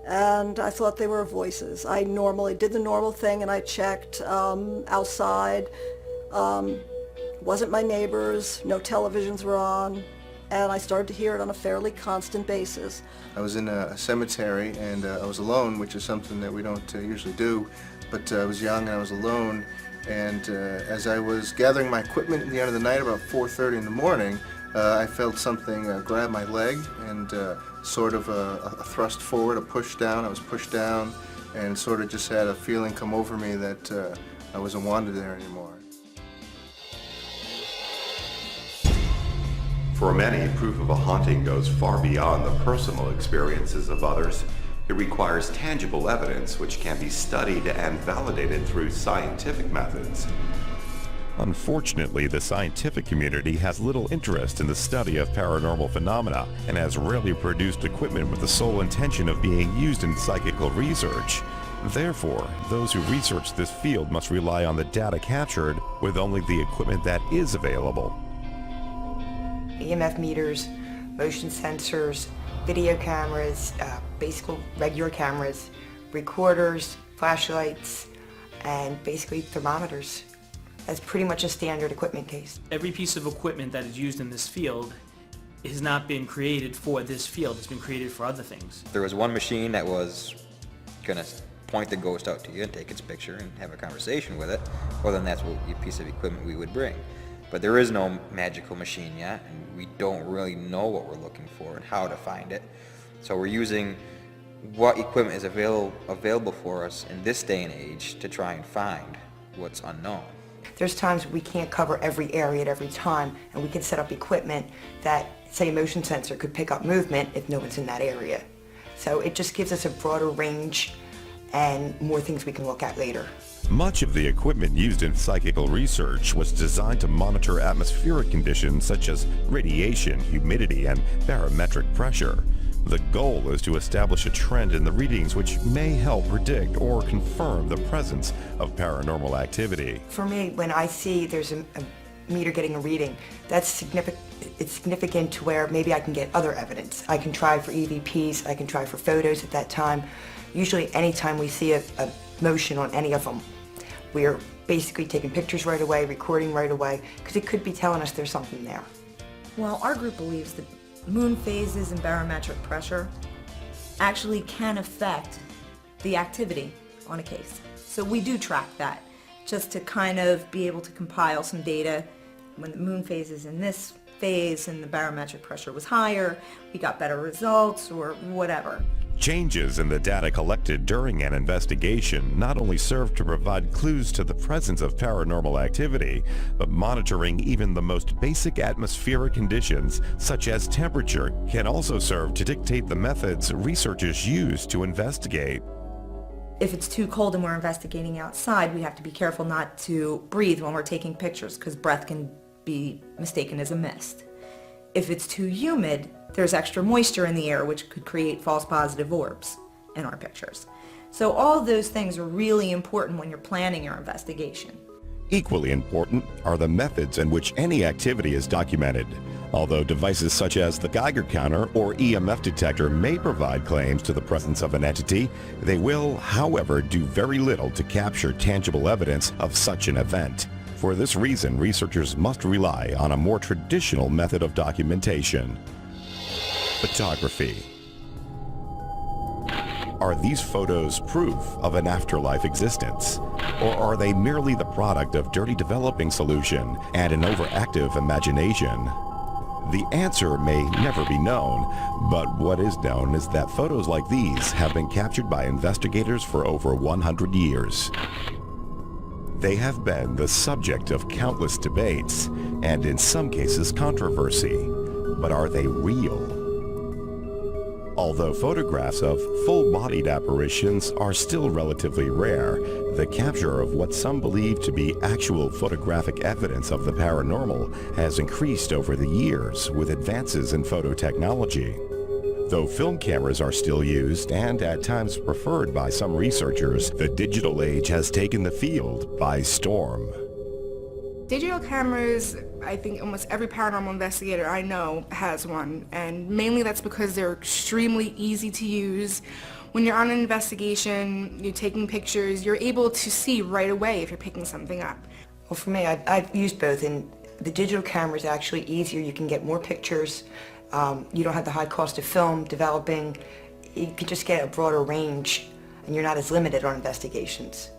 And I thought they were voices. I normally did the normal thing and I checked outside. Wasn't my neighbors, no televisions were on, and I started to hear it on a fairly constant basis. I was in a cemetery and I was alone, which is something that we don't usually do, but I was young and I was alone, and as I was gathering my equipment at the end of the night about 4:30 in the morning, I felt something grab my leg and sort of a thrust forward, a push down. I was pushed down and sort of just had a feeling come over me that I wasn't wanted there anymore. For many, proof of a haunting goes far beyond the personal experiences of others. It requires tangible evidence which can be studied and validated through scientific methods. Unfortunately, the scientific community has little interest in the study of paranormal phenomena and has rarely produced equipment with the sole intention of being used in psychical research. Therefore, those who research this field must rely on the data captured with only the equipment that is available. EMF meters, motion sensors, video cameras, basically regular cameras, recorders, flashlights, and basically thermometers. That's pretty much a standard equipment case. Every piece of equipment that is used in this field has not been created for this field. It's been created for other things. There was one machine that was going to point the ghost out to you and take its picture and have a conversation with it. Well, then that's what piece of equipment we would bring. But there is no magical machine yet, and we don't really know what we're looking for and how to find it. So we're using what equipment is available for us in this day and age to try and find what's unknown. There's times we can't cover every area at every time, and we can set up equipment that, say, a motion sensor could pick up movement if no one's in that area. So it just gives us a broader range and more things we can look at later. Much of the equipment used in psychical research was designed to monitor atmospheric conditions such as radiation, humidity, and barometric pressure. The goal is to establish a trend in the readings which may help predict or confirm the presence of paranormal activity. For me, when I see there's a meter getting a reading, that's significant. It's significant to where maybe I can get other evidence. I can try for EVPs, I can try for photos at that time. Usually anytime we see a motion on any of them, we're basically taking pictures right away, recording right away, because it could be telling us there's something there. Well, our group believes that moon phases and barometric pressure actually can affect the activity on a case. So we do track that, just to kind of be able to compile some data. When the moon phase is in this phase and the barometric pressure was higher, we got better results or whatever. Changes in the data collected during an investigation not only serve to provide clues to the presence of paranormal activity, but monitoring even the most basic atmospheric conditions, such as temperature, can also serve to dictate the methods researchers use to investigate. If it's too cold and we're investigating outside, we have to be careful not to breathe when we're taking pictures because breath can be mistaken as a mist. If it's too humid, there's extra moisture in the air which could create false positive orbs in our pictures. So all of those things are really important when you're planning your investigation. Equally important are the methods in which any activity is documented. Although devices such as the Geiger counter or EMF detector may provide claims to the presence of an entity, they will, however, do very little to capture tangible evidence of such an event. For this reason, researchers must rely on a more traditional method of documentation: photography. Are these photos proof of an afterlife existence? Or are they merely the product of dirty developing solution and an overactive imagination? The answer may never be known, but what is known is that photos like these have been captured by investigators for over 100 years. They have been the subject of countless debates and in some cases controversy. But are they real? Although photographs of full-bodied apparitions are still relatively rare, the capture of what some believe to be actual photographic evidence of the paranormal has increased over the years with advances in photo technology. Though film cameras are still used and at times preferred by some researchers, the digital age has taken the field by storm. Digital cameras, I think almost every paranormal investigator I know has one, and mainly that's because they're extremely easy to use. When you're on an investigation, you're taking pictures, you're able to see right away if you're picking something up. Well, for me, I've used both, and the digital camera is actually easier. You can get more pictures. You don't have the high cost of film developing. You can just get a broader range, and you're not as limited on investigations.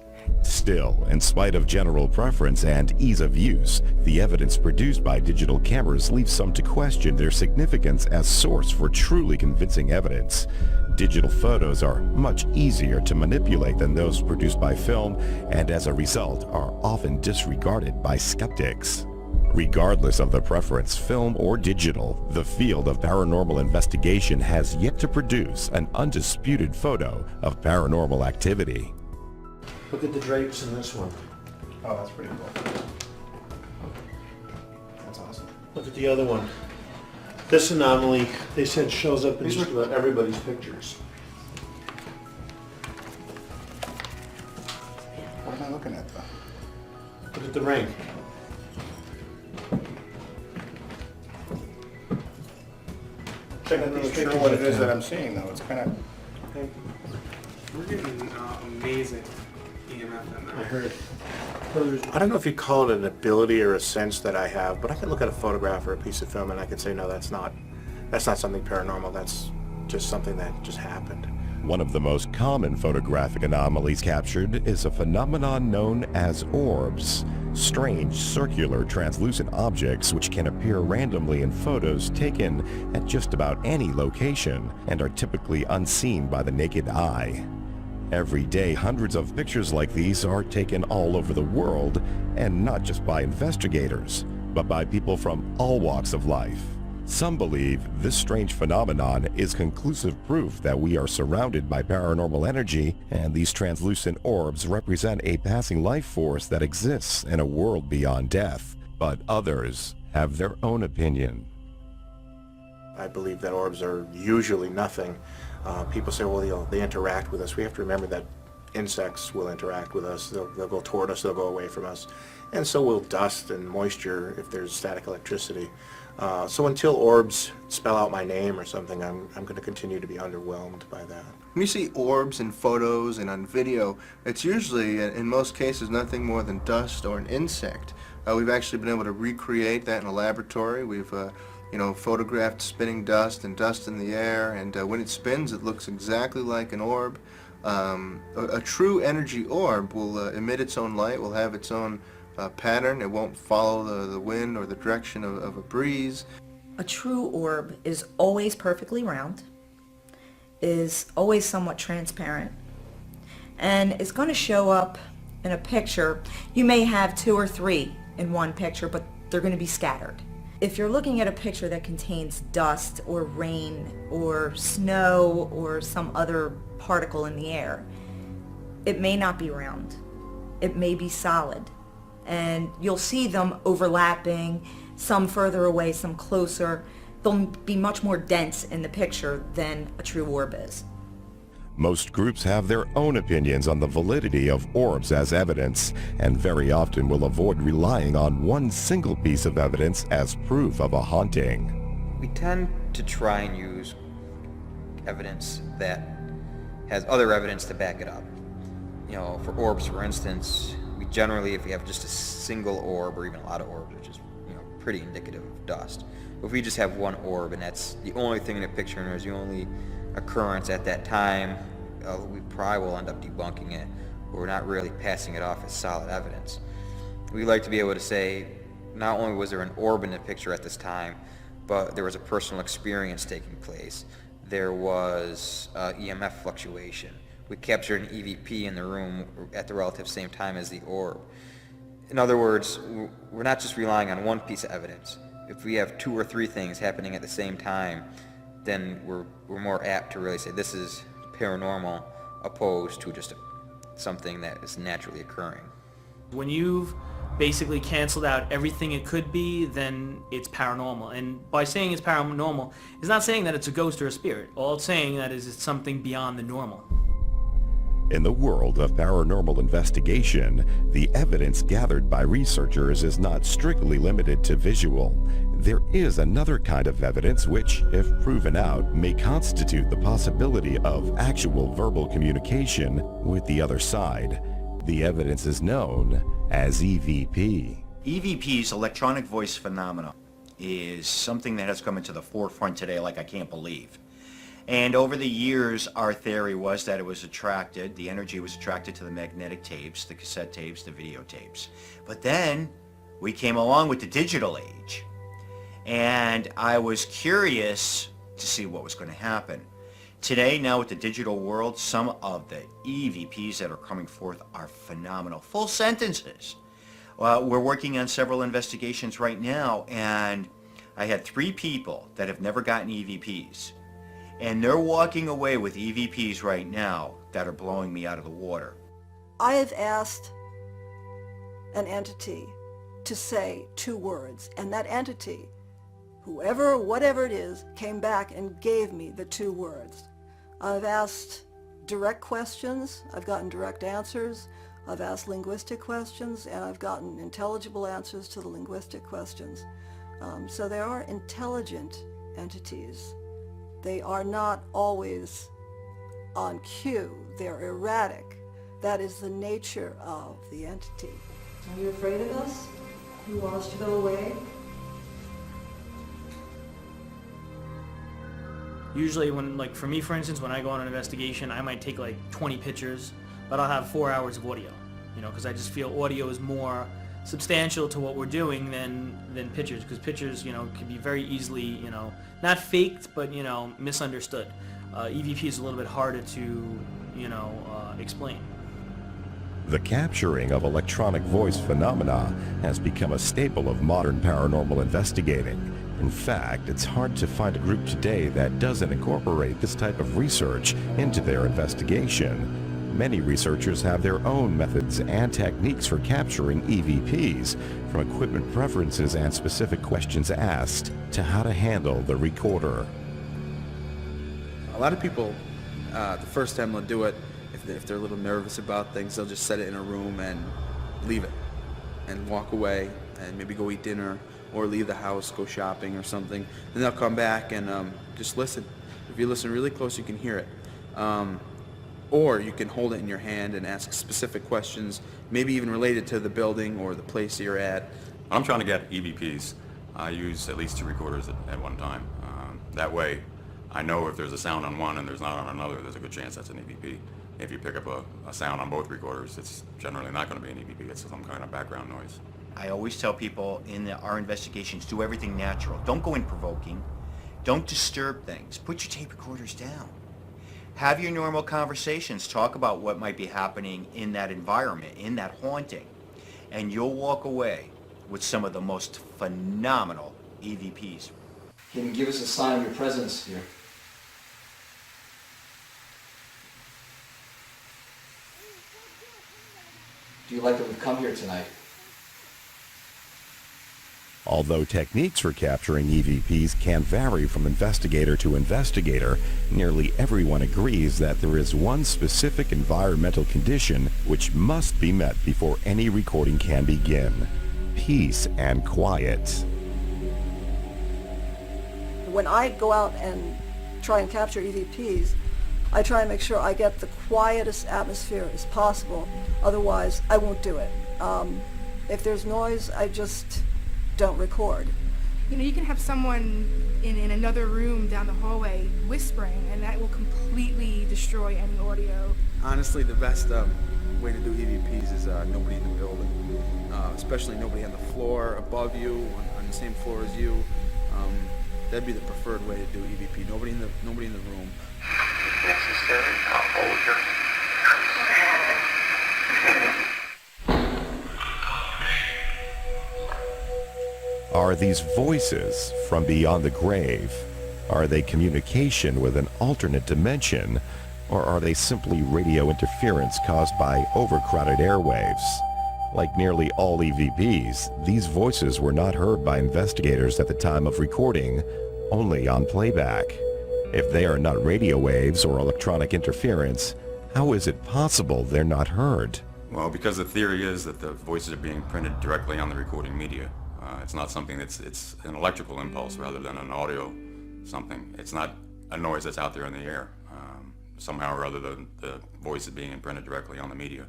Still, in spite of general preference and ease of use, the evidence produced by digital cameras leaves some to question their significance as source for truly convincing evidence. Digital photos are much easier to manipulate than those produced by film, and as a result are often disregarded by skeptics. Regardless of the preference, film or digital, the field of paranormal investigation has yet to produce an undisputed photo of paranormal activity. Look at the drapes in this one. Oh, that's pretty cool. That's awesome. Look at the other one. This anomaly, they said, shows up in just about everybody's pictures. What am I looking at, though? Look at the ring. Check I'm out not these sure pictures. what it is that I'm seeing, though. It's kind of... We're getting amazing EMF in there. I heard. I don't know if you call it an ability or a sense that I have, but I can look at a photograph or a piece of film and I can say, no, that's not something paranormal. That's just something that just happened. One of the most common photographic anomalies captured is a phenomenon known as orbs, strange circular translucent objects which can appear randomly in photos taken at just about any location and are typically unseen by the naked eye. Every day, hundreds of pictures like these are taken all over the world, and not just by investigators, but by people from all walks of life. Some believe this strange phenomenon is conclusive proof that we are surrounded by paranormal energy, and these translucent orbs represent a passing life force that exists in a world beyond death. But others have their own opinion. I believe that orbs are usually nothing. People say, well, they interact with us. We have to remember that insects will interact with us. They'll go toward us, they'll go away from us. And so will dust and moisture if there's static electricity. So until orbs spell out my name or something, I'm going to continue to be underwhelmed by that. When you see orbs in photos and on video, it's usually, in most cases, nothing more than dust or an insect. We've actually been able to recreate that in a laboratory. We've photographed spinning dust and dust in the air, and when it spins, it looks exactly like an orb. A true energy orb will emit its own light, will have its own pattern. It won't follow the wind or the direction of a breeze. A true orb is always perfectly round. is always somewhat transparent, and it's going to show up in a picture. You may have 2 or 3 in one picture, but they're going to be scattered. If you're looking at a picture that contains dust or rain or snow or some other particle in the air, it may not be round. It may be solid. And you'll see them overlapping, some further away, some closer. They'll be much more dense in the picture than a true orb is. Most groups have their own opinions on the validity of orbs as evidence, and very often will avoid relying on one single piece of evidence as proof of a haunting. We tend to try and use evidence that has other evidence to back it up. You know, for orbs, for instance, we generally, if we have just a single orb or even a lot of orbs, which is, you know, pretty indicative of dust. If we just have one orb and that's the only thing in the picture and there's the only occurrence at that time, we probably will end up debunking it, or not really passing it off as solid evidence. We like to be able to say, not only was there an orb in the picture at this time, but there was a personal experience taking place. There was EMF fluctuation. We captured an EVP in the room at the relative same time as the orb. In other words, we're not just relying on one piece of evidence. If we have 2 or 3 things happening at the same time, then we're more apt to really say this is paranormal, opposed to just something that is naturally occurring. When you've basically canceled out everything it could be, then it's paranormal. And by saying it's paranormal, it's not saying that it's a ghost or a spirit. All it's saying that is it's something beyond the normal. In the world of paranormal investigation, the evidence gathered by researchers is not strictly limited to visual. There is another kind of evidence which, if proven out, may constitute the possibility of actual verbal communication with the other side. The evidence is known as EVP. EVP's electronic voice phenomena is something that has come into the forefront today like I can't believe. And over the years, our theory was that it was attracted, the energy was attracted to the magnetic tapes, the cassette tapes, the videotapes. But then we came along with the digital age. And I was curious to see what was going to happen. Today, now with the digital world, some of the EVPs that are coming forth are phenomenal. Full sentences. We're working on several investigations right now, and I had 3 people that have never gotten EVPs. And they're walking away with EVPs right now that are blowing me out of the water. I have asked an entity to say 2 words, and that entity, whoever, whatever it is, came back and gave me the 2 words. I've asked direct questions, I've gotten direct answers, I've asked linguistic questions, and I've gotten intelligible answers to the linguistic questions. So there are intelligent entities. They are not always on cue. They're erratic. That is the nature of the entity. Are you afraid of us? You want us to go away? Usually when, like for me for instance, when I go on an investigation, I might take like 20 pictures, but I'll have 4 hours of audio, you know, because I just feel audio is more substantial to what we're doing than pictures, because pictures, you know, can be very easily, you know, not faked, but, you know, misunderstood. EVP is a little bit harder to, you know, explain. The capturing of electronic voice phenomena has become a staple of modern paranormal investigating. In fact, it's hard to find a group today that doesn't incorporate this type of research into their investigation. Many researchers have their own methods and techniques for capturing EVPs, from equipment preferences and specific questions asked to how to handle the recorder. A lot of people, the first time they'll do it, if they're a little nervous about things, they'll just set it in a room and leave it and walk away and maybe go eat dinner or leave the house, go shopping or something. Then they'll come back and just listen. If you listen really close, you can hear it. Or you can hold it in your hand and ask specific questions, maybe even related to the building or the place you're at. I'm trying to get EVPs. I use at least 2 recorders at one time. That way, I know if there's a sound on one and there's not on another, there's a good chance that's an EVP. If you pick up a sound on both recorders, it's generally not going to be an EVP. It's some kind of background noise. I always tell people in our investigations, do everything natural. Don't go in provoking. Don't disturb things. Put your tape recorders down. Have your normal conversations. Talk about what might be happening in that environment, in that haunting. And you'll walk away with some of the most phenomenal EVPs. Can you give us a sign of your presence here? Do you like that we've come here tonight? Although techniques for capturing EVPs can vary from investigator to investigator, nearly everyone agrees that there is one specific environmental condition which must be met before any recording can begin: peace and quiet. When I go out and try and capture EVPs, I try and make sure I get the quietest atmosphere as possible. Otherwise, I won't do it. If there's noise, I just don't record. You know, you can have someone in another room down the hallway whispering, and that will completely destroy any audio. Honestly, the best way to do EVPs is nobody in the building, especially nobody on the floor above you, on the same floor as you. That'd be the preferred way to do EVP. Nobody in the room. If necessary, I'll hold your Are these voices from beyond the grave? Are they communication with an alternate dimension? Or are they simply radio interference caused by overcrowded airwaves? Like nearly all EVPs, these voices were not heard by investigators at the time of recording, only on playback. If they are not radio waves or electronic interference, how is it possible they're not heard? Well, because the theory is that the voices are being printed directly on the recording media. It's not something it's an electrical impulse rather than an audio something. It's not a noise that's out there in the air. Somehow or other, the voice is being imprinted directly on the media.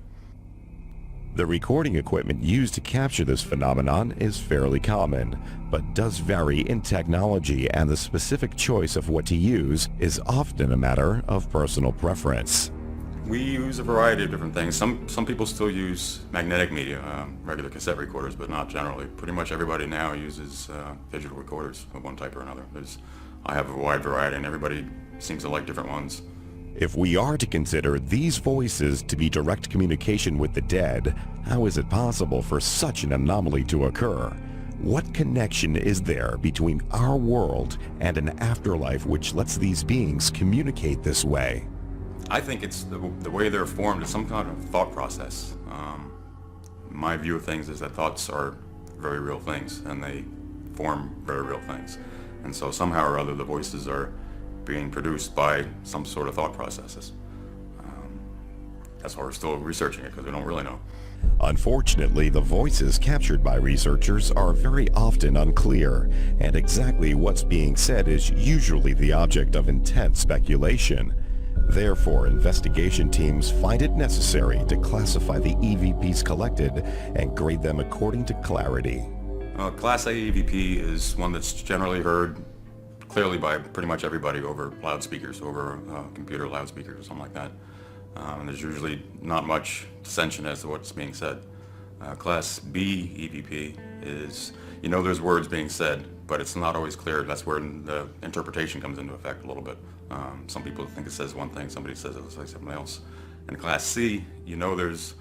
The recording equipment used to capture this phenomenon is fairly common, but does vary in technology, and the specific choice of what to use is often a matter of personal preference. We use a variety of different things. Some people still use magnetic media, regular cassette recorders, but not generally. Pretty much everybody now uses digital recorders of one type or another. I have a wide variety, and everybody seems to like different ones. If we are to consider these voices to be direct communication with the dead, how is it possible for such an anomaly to occur? What connection is there between our world and an afterlife which lets these beings communicate this way? I think it's the way they're formed is some kind of thought process. My view of things is that thoughts are very real things, and they form very real things. And so somehow or other the voices are being produced by some sort of thought processes. That's why we're still researching it, because we don't really know. Unfortunately, the voices captured by researchers are very often unclear, and exactly what's being said is usually the object of intense speculation. Therefore, investigation teams find it necessary to classify the EVPs collected and grade them according to clarity. Class A EVP is one that's generally heard clearly by pretty much everybody over loudspeakers, over computer loudspeakers or something like that. And there's usually not much dissension as to what's being said. Class B EVP is, there's words being said, but it's not always clear. That's where the interpretation comes into effect a little bit. Some people think it says one thing, somebody says it looks like something else. In Class C, there's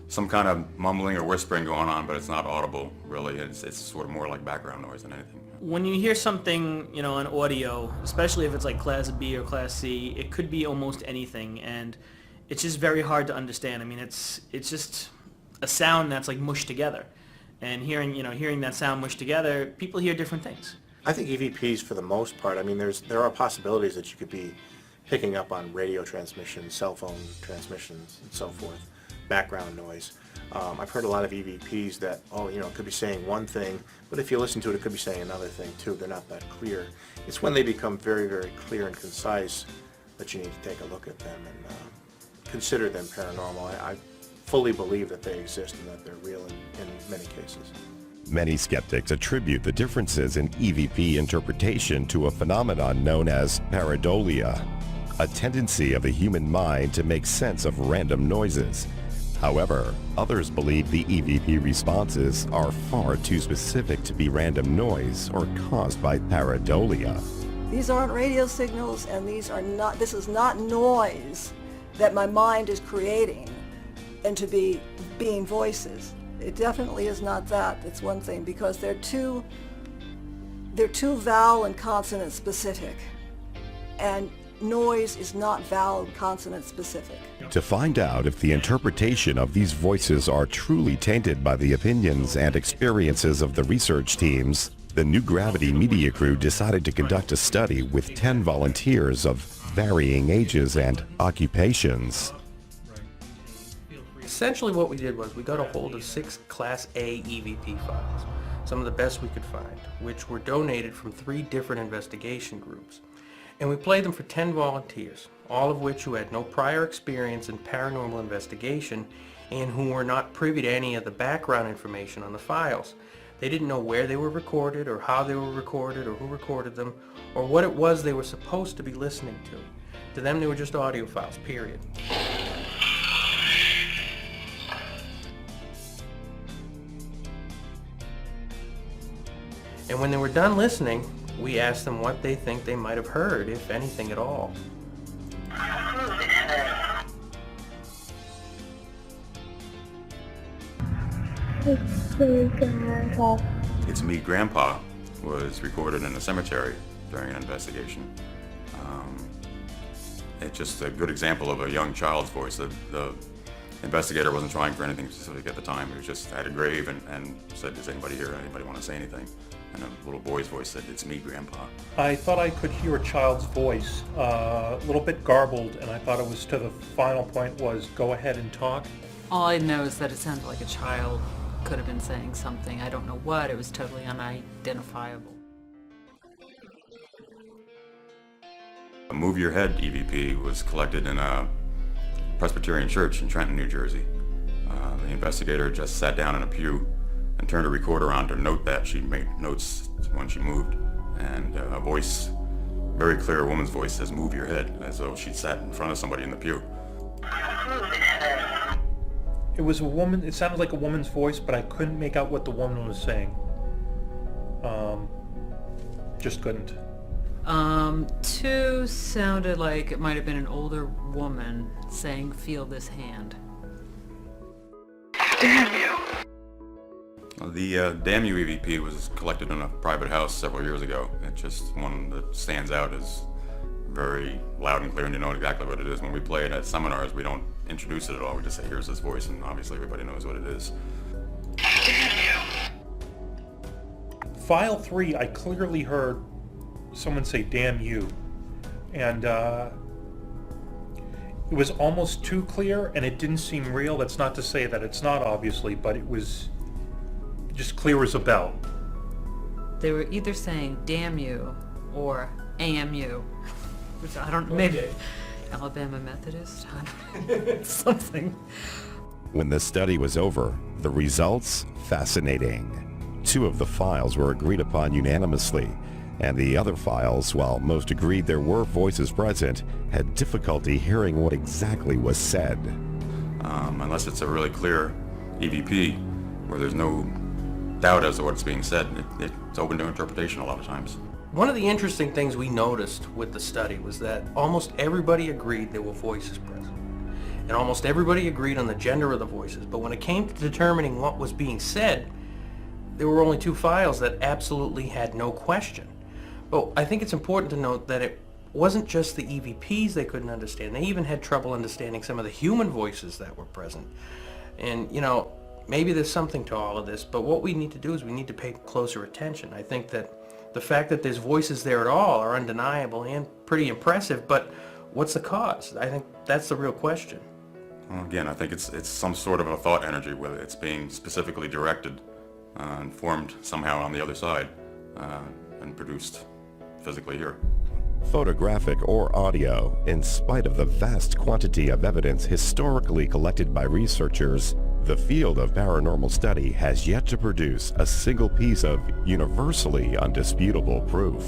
some kind of mumbling or whispering going on, but it's not audible, really. It's sort of more like background noise than anything. When you hear something, on audio, especially if it's like Class B or Class C, it could be almost anything, and it's just very hard to understand. I mean, it's just a sound that's like mushed together. And hearing that sound mushed together, people hear different things. I think EVPs, for the most part, there are possibilities that you could be picking up on radio transmissions, cell phone transmissions, and so forth, background noise. I've heard a lot of EVPs that, it could be saying one thing, but if you listen to it, it could be saying another thing too. They're not that clear. It's when they become very, very clear and concise that you need to take a look at them and consider them paranormal. I fully believe that they exist and that they're real in many cases. Many skeptics attribute the differences in EVP interpretation to a phenomenon known as pareidolia, a tendency of the human mind to make sense of random noises. However, others believe the EVP responses are far too specific to be random noise or caused by pareidolia. These aren't radio signals, and this is not noise that my mind is creating into being voices. It definitely is not that. It's one thing, because they're too vowel and consonant specific, and noise is not vowel and consonant specific. To find out if the interpretation of these voices are truly tainted by the opinions and experiences of the research teams, the New Gravity media crew decided to conduct a study with 10 volunteers of varying ages and occupations. Essentially what we did was we got a hold of 6 Class A EVP files, some of the best we could find, which were donated from 3 different investigation groups. And we played them for 10 volunteers, all of which who had no prior experience in paranormal investigation and who were not privy to any of the background information on the files. They didn't know where they were recorded, or how they were recorded, or who recorded them, or what it was they were supposed to be listening to. To them, they were just audio files, period. And when they were done listening, we asked them what they think they might have heard, if anything at all. It's Me, Grandpa was recorded in a cemetery during an investigation. It's just a good example of a young child's voice. The investigator wasn't trying for anything specific at the time. He was just at a grave and said, "Does anybody here? Anybody want to say anything?" And a little boy's voice said, "It's me, Grandpa." I thought I could hear a child's voice, a little bit garbled, and I thought it was to the final point was, "Go ahead and talk." All I know is that it sounded like a child could have been saying something. I don't know what. It was totally unidentifiable. A Move Your Head EVP was collected in a Presbyterian church in Trenton, New Jersey. The investigator just sat down in a pew and turned a recorder on to note that. She made notes when she moved, and a voice, very clear woman's voice, says, "Move your head," as though she'd sat in front of somebody in the pew. It was a woman. It sounded like a woman's voice, but I couldn't make out what the woman was saying. Just couldn't. 2 sounded like it might have been an older woman saying, "Feel this hand." Damn you. The Damn You EVP was collected in a private house several years ago. It's just one that stands out as very loud and clear, and you know exactly what it is. When we play it at seminars, we don't introduce it at all. We just say, "Here's this voice," and obviously everybody knows what it is. File 3, I clearly heard someone say, "Damn you," and it was almost too clear, and it didn't seem real. That's not to say that it's not, obviously, but it was just clear as a bell. They were either saying "damn you" or "AMU," which I don't know, maybe Alabama Methodist, something. When the study was over, the results fascinating. 2 of the files were agreed upon unanimously, and the other files, while most agreed there were voices present, had difficulty hearing what exactly was said. Unless it's a really clear EVP where there's no doubt as to what's being said, it's open to interpretation a lot of times. One of the interesting things we noticed with the study was that almost everybody agreed there were voices present. And almost everybody agreed on the gender of the voices, but when it came to determining what was being said, there were only 2 files that absolutely had no question. But I think it's important to note that it wasn't just the EVPs they couldn't understand. They even had trouble understanding some of the human voices that were present. And, you know, maybe there's something to all of this, but what we need to do is we need to pay closer attention. I think that the fact that there's voices there at all are undeniable and pretty impressive, but what's the cause? I think that's the real question. Well, again, I think it's some sort of a thought energy, whether it's being specifically directed and formed somehow on the other side and produced physically here. Photographic or audio, in spite of the vast quantity of evidence historically collected by researchers, the field of paranormal study has yet to produce a single piece of universally undisputable proof.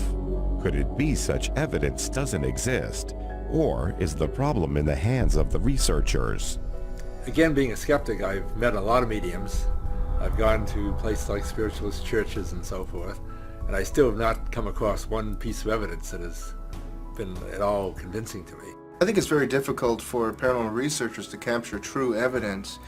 Could it be such evidence doesn't exist? Or is the problem in the hands of the researchers? Again, being a skeptic, I've met a lot of mediums. I've gone to places like spiritualist churches and so forth. And I still have not come across one piece of evidence that has been at all convincing to me. I think it's very difficult for paranormal researchers to capture true evidence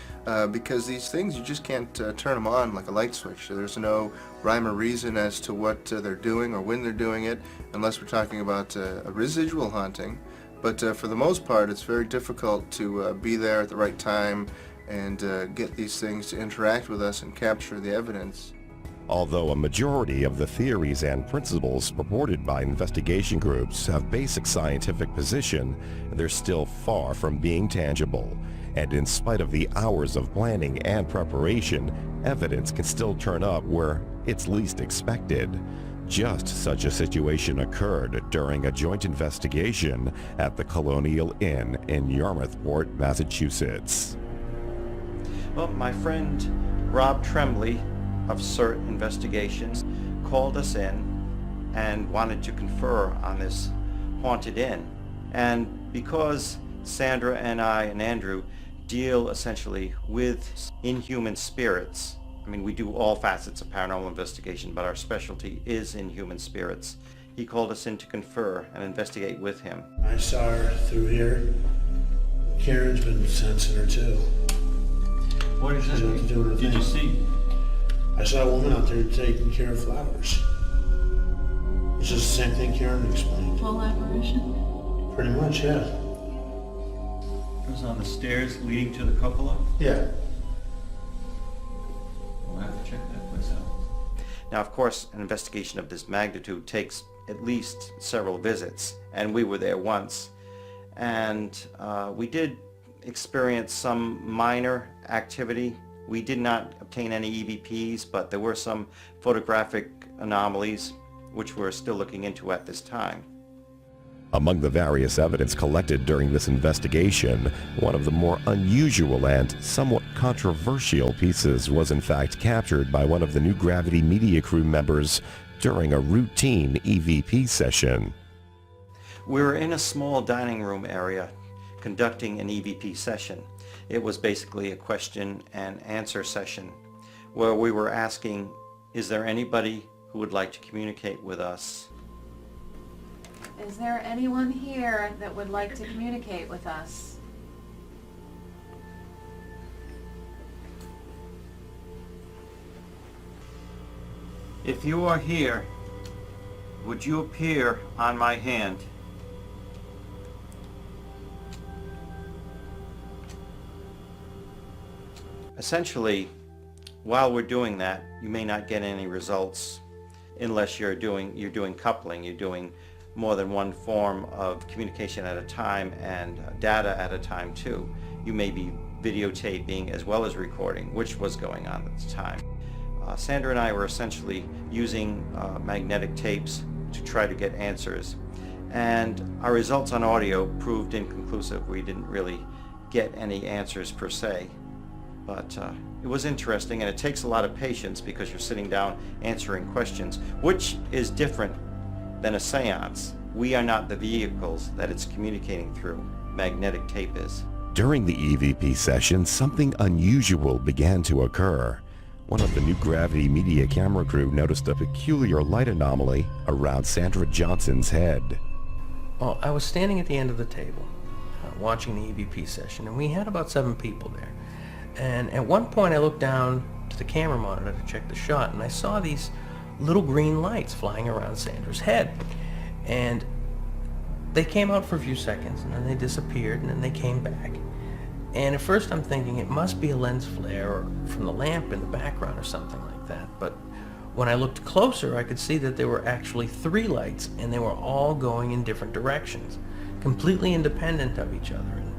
because these things, you just can't turn them on like a light switch. There's no rhyme or reason as to what they're doing or when they're doing it, unless we're talking about a residual haunting. But for the most part, it's very difficult to be there at the right time and get these things to interact with us and capture the evidence. Although a majority of the theories and principles purported by investigation groups have basic scientific position, they're still far from being tangible. And in spite of the hours of planning and preparation, evidence can still turn up where it's least expected. Just such a situation occurred during a joint investigation at the Colonial Inn in Yarmouthport, Massachusetts. Well, my friend Rob Tremblay of CERT Investigations called us in and wanted to confer on this haunted inn. And because Sandra and I and Andrew deal essentially with inhuman spirits, I mean, we do all facets of paranormal investigation, but our specialty is inhuman spirits. He called us in to confer and investigate with him. I saw her through here. Karen's been sensing her too. What did you see? I saw a woman out there taking care of flowers. It's just the same thing Karen explained. Full apparition? Pretty much, yeah. It was on the stairs leading to the cupola? Yeah. We'll have to check that place out. Now, of course, an investigation of this magnitude takes at least several visits, and we were there once. And we did experience some minor activity. We did not obtain any EVPs, but there were some photographic anomalies, which we're still looking into at this time. Among the various evidence collected during this investigation, one of the more unusual and somewhat controversial pieces was in fact captured by one of the New Gravity media crew members during a routine EVP session. We were in a small dining room area conducting an EVP session. It was basically a question and answer session where we were asking, is there anybody who would like to communicate with us? Is there anyone here that would like to communicate with us? If you are here, would you appear on my hand? Essentially, while we're doing that, you may not get any results unless you're doing coupling, you're doing more than one form of communication at a time and data at a time too. You may be videotaping as well as recording, which was going on at the time. Sandra and I were essentially using magnetic tapes to try to get answers, and our results on audio proved inconclusive. We didn't really get any answers per se. But it was interesting, and it takes a lot of patience because you're sitting down answering questions, which is different than a seance. We are not the vehicles that it's communicating through. Magnetic tape is. During the EVP session, something unusual began to occur. One of the New Gravity media camera crew noticed a peculiar light anomaly around Sandra Johnson's head. Well, I was standing at the end of the table watching the EVP session, and we had about 7 people there. And at one point I looked down to the camera monitor to check the shot, and I saw these little green lights flying around Sandra's head. And they came out for a few seconds, and then they disappeared, and then they came back. And at first I'm thinking it must be a lens flare or from the lamp in the background or something like that. But when I looked closer, I could see that there were actually 3 lights, and they were all going in different directions, completely independent of each other. And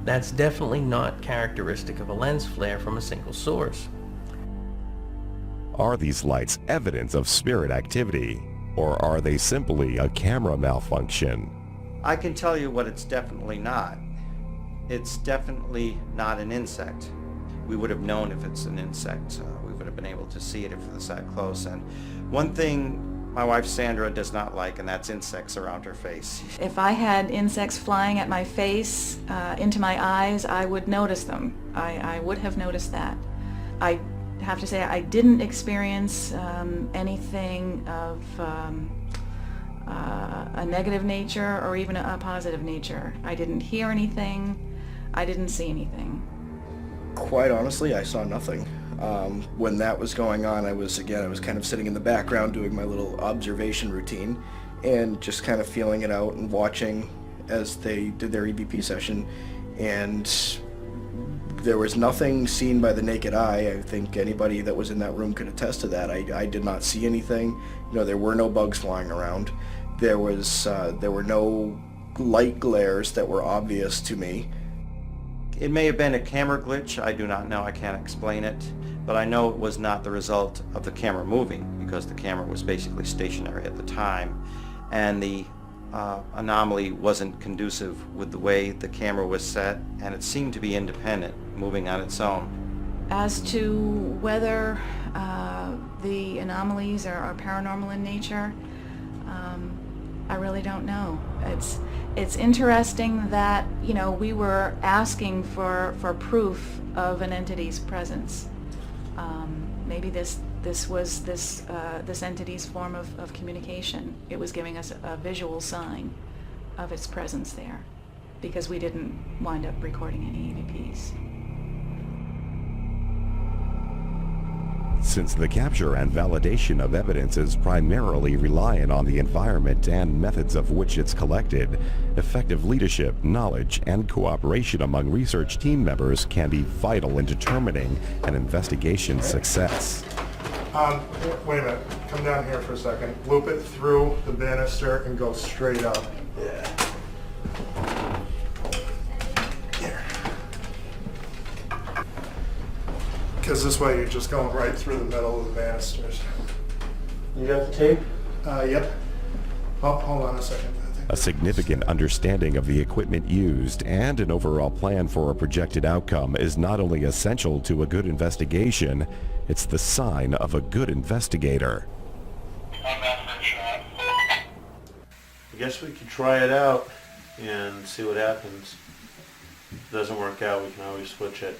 that's definitely not characteristic of a lens flare from a single source. Are these lights evidence of spirit activity, or are they simply a camera malfunction? I can tell you what it's definitely not. It's definitely not an insect. We would have known if it's an insect. We would have been able to see it if it was that close. And one thing my wife Sandra does not like, and that's insects around her face. If I had insects flying at my face, into my eyes, I would notice them. I would have noticed that. I have to say I didn't experience anything of a negative nature or even a positive nature. I didn't hear anything. I didn't see anything. Quite honestly, I saw nothing. When that was going on, I was kind of sitting in the background doing my little observation routine and just kind of feeling it out and watching as they did their EVP session, and there was nothing seen by the naked eye. I think anybody that was in that room could attest to that. I did not see anything. You know, there were no bugs flying around. There were no light glares that were obvious to me. It may have been a camera glitch. I do not know. I can't explain it. But I know it was not the result of the camera moving, because the camera was basically stationary at the time. And the anomaly wasn't conducive with the way the camera was set, and it seemed to be independent, moving on its own. As to whether the anomalies are paranormal in nature, I really don't know. It's interesting that, you know, we were asking for proof of an entity's presence. Maybe this was this entity's form of communication. It was giving us a visual sign of its presence there, because we didn't wind up recording any EVPs. Since the capture and validation of evidence is primarily reliant on the environment and methods of which it's collected, effective leadership, knowledge, and cooperation among research team members can be vital in determining an investigation's success. Wait a minute. Come down here for a second. Loop it through the banister and go straight up. Yeah. Because this way you're just going right through the middle of the banisters. You got the tape? Yep. Oh, hold on a second. A significant understanding of the equipment used and an overall plan for a projected outcome is not only essential to a good investigation, it's the sign of a good investigator. I guess we could try it out and see what happens. If it doesn't work out, we can always switch it.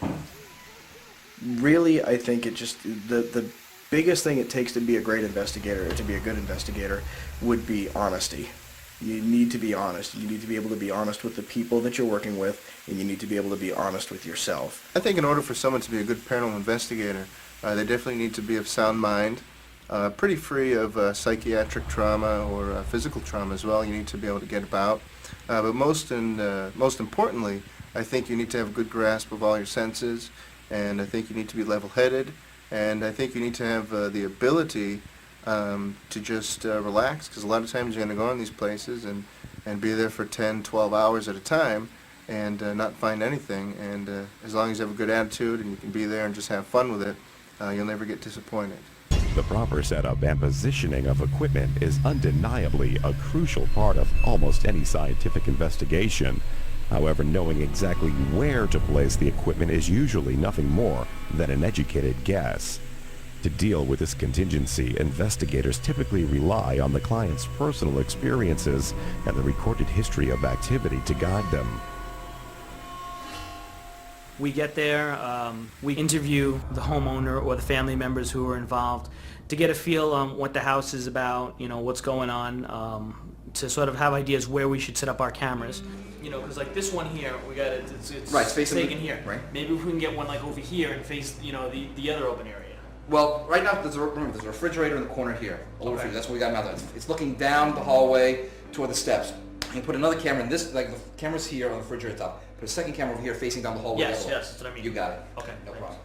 Really, I think it just, the biggest thing it takes to be a great investigator, or to be a good investigator, would be honesty. You need to be honest. You need to be able to be honest with the people that you're working with, and you need to be able to be honest with yourself. I think in order for someone to be a good paranormal investigator, they definitely need to be of sound mind, pretty free of psychiatric trauma or physical trauma as well. You need to be able to get about. But most importantly, I think you need to have a good grasp of all your senses, and I think you need to be level-headed, and I think you need to have the ability to just relax, because a lot of times you're going to go in these places and be there for 10, 12 hours at a time and not find anything, and as long as you have a good attitude and you can be there and just have fun with it, you'll never get disappointed. The proper setup and positioning of equipment is undeniably a crucial part of almost any scientific investigation. However, knowing exactly where to place the equipment is usually nothing more than an educated guess. To deal with this contingency, investigators typically rely on the client's personal experiences and the recorded history of activity to guide them. We get there, we interview the homeowner or the family members who are involved to get a feel on what the house is about, you know, what's going on, to sort of have ideas where we should set up our cameras. You know, because like this one here, we got it. It's right, it's facing taken here. Right. Maybe if we can get one like over here and face, you know, the other open area. Well, right now there's a refrigerator in the corner here. A little Okay. refrigerator. That's what we got now. It's looking down the hallway toward the steps. You can put another camera in this, like the camera's here on the refrigerator top. Put a second camera over here facing down the hallway. Yes, that way. yes, that's what I mean. You got it. Okay. No problem.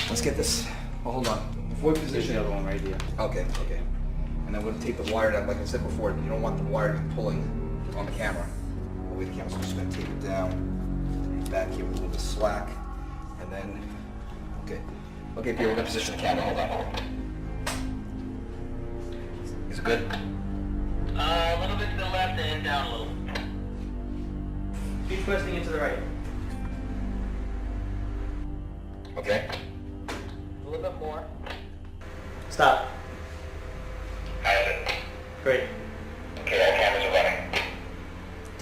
Let's get this. Oh, hold on. Before we position the other one right here. Okay, okay. And then we'll tape the wire down. Like I said before, you don't want the wire pulling on the camera. Away the camera, so we're just gonna tape it down. Back here with a little bit of slack. And then, okay. Okay, Peter, we're gonna position the camera. Hold on. Is it good? A little bit to the left and down a little. Keep twisting it to the right. Okay. A little bit more. Stop. Great. Okay, all cameras are running.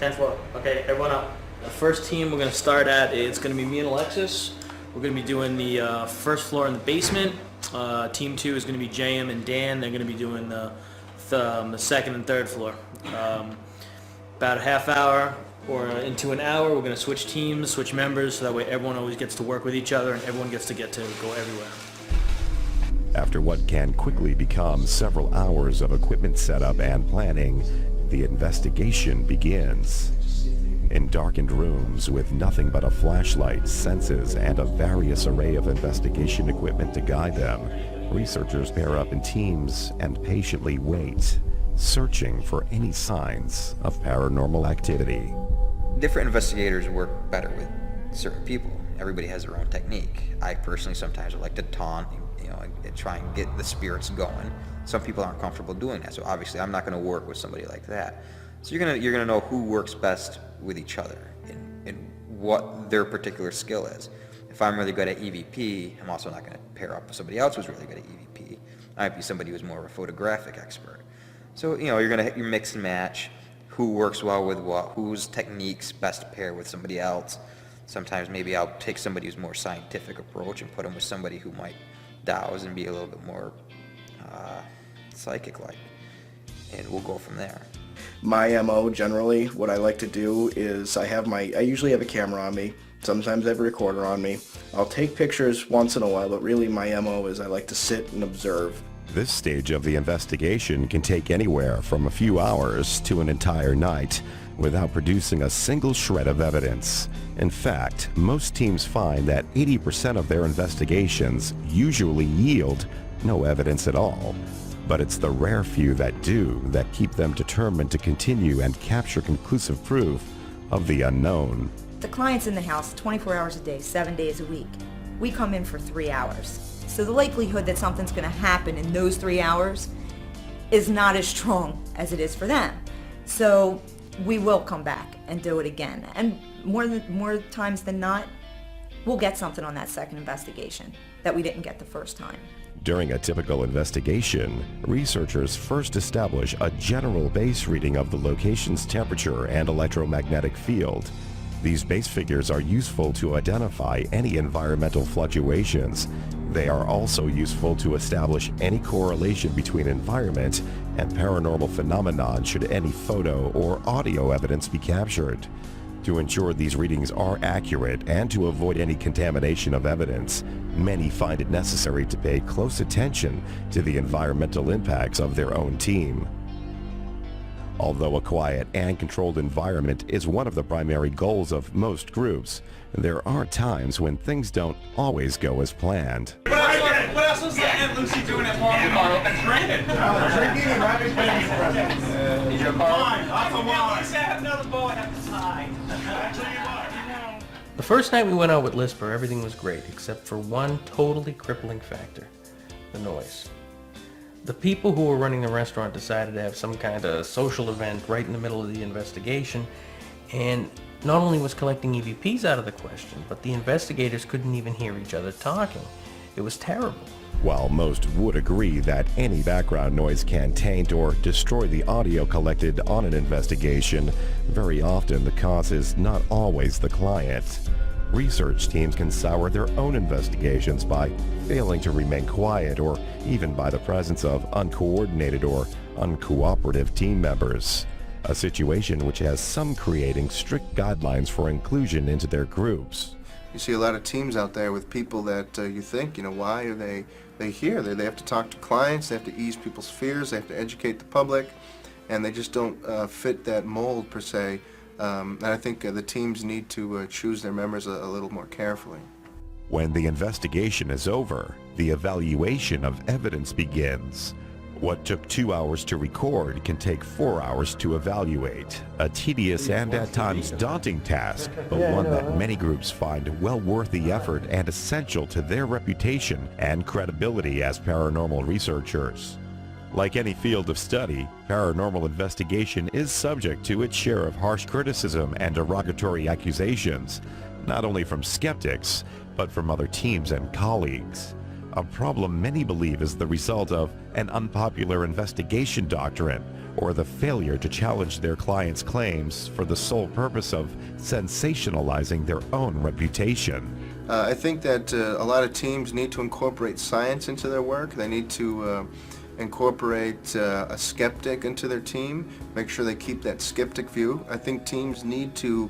10th floor. Okay, everyone up. The first team we're going to start at, it's going to be me and Alexis. We're going to be doing the first floor in the basement. Team 2 is going to be JM and Dan. They're going to be doing the second and third floor. About a half hour or into an hour, we're going to switch teams, switch members, so that way everyone always gets to work with each other and everyone gets to go everywhere. After what can quickly become several hours of equipment setup and planning, the investigation begins. In darkened rooms with nothing but a flashlight, senses, and a various array of investigation equipment to guide them, researchers pair up in teams and patiently wait, searching for any signs of paranormal activity. Different investigators work better with certain people. Everybody has their own technique. I personally sometimes would like to taunt, and try and get the spirits going. Some people aren't comfortable doing that, so obviously I'm not going to work with somebody like that. So you're gonna know who works best with each other and what their particular skill is. If I'm really good at EVP, I'm also not going to pair up with somebody else who's really good at EVP. I might be somebody who's more of a photographic expert. So you're mix and match who works well with what, whose techniques best pair with somebody else. Sometimes maybe I'll take somebody who's more scientific approach and put them with somebody who might douse and be a little bit more psychic-like, and we'll go from there. My MO generally, what I like to do is I usually have a camera on me. Sometimes I have a recorder on me. I'll take pictures once in a while, but really my MO is I like to sit and observe. This stage of the investigation can take anywhere from a few hours to an entire night without producing a single shred of evidence. In fact, most teams find that 80% of their investigations usually yield no evidence at all. But it's the rare few that do that keep them determined to continue and capture conclusive proof of the unknown. The client's in the house 24 hours a day, 7 days a week. We come in for 3 hours. So the likelihood that something's going to happen in those 3 hours is not as strong as it is for them. So we will come back and do it again. And more times than not, we'll get something on that second investigation that we didn't get the first time. During a typical investigation, researchers first establish a general base reading of the location's temperature and electromagnetic field. These base figures are useful to identify any environmental fluctuations. They are also useful to establish any correlation between environment and paranormal phenomenon should any photo or audio evidence be captured. To ensure these readings are accurate and to avoid any contamination of evidence, many find it necessary to pay close attention to the environmental impacts of their own team. Although a quiet and controlled environment is one of the primary goals of most groups, there are times when things don't always go as planned. What else was Aunt Lucy doing at home? Drinking. Drinking and having babies. Is your car? At least I have another boy at the time. The first night we went out with Lisper, everything was great, except for one totally crippling factor: the noise. The people who were running the restaurant decided to have some kind of social event right in the middle of the investigation, and not only was collecting EVPs out of the question, but the investigators couldn't even hear each other talking. It was terrible. While most would agree that any background noise can taint or destroy the audio collected on an investigation, very often the cause is not always the client. Research teams can sour their own investigations by failing to remain quiet or even by the presence of uncoordinated or uncooperative team members, a situation which has some creating strict guidelines for inclusion into their groups. You see a lot of teams out there with people that you think, why are they here? They have to talk to clients, they have to ease people's fears, they have to educate the public, and they just don't fit that mold per se. And I think the teams need to choose their members a little more carefully. When the investigation is over, the evaluation of evidence begins. What took 2 hours to record can take 4 hours to evaluate. A tedious and at times daunting task, but one that many groups find well worth the effort and essential to their reputation and credibility as paranormal researchers. Like any field of study, paranormal investigation is subject to its share of harsh criticism and derogatory accusations, not only from skeptics, but from other teams and colleagues. A problem many believe is the result of an unpopular investigation doctrine, or the failure to challenge their clients' claims for the sole purpose of sensationalizing their own reputation. I think that a lot of teams need to incorporate science into their work. They need to incorporate a skeptic into their team, make sure they keep that skeptic view. I think teams need to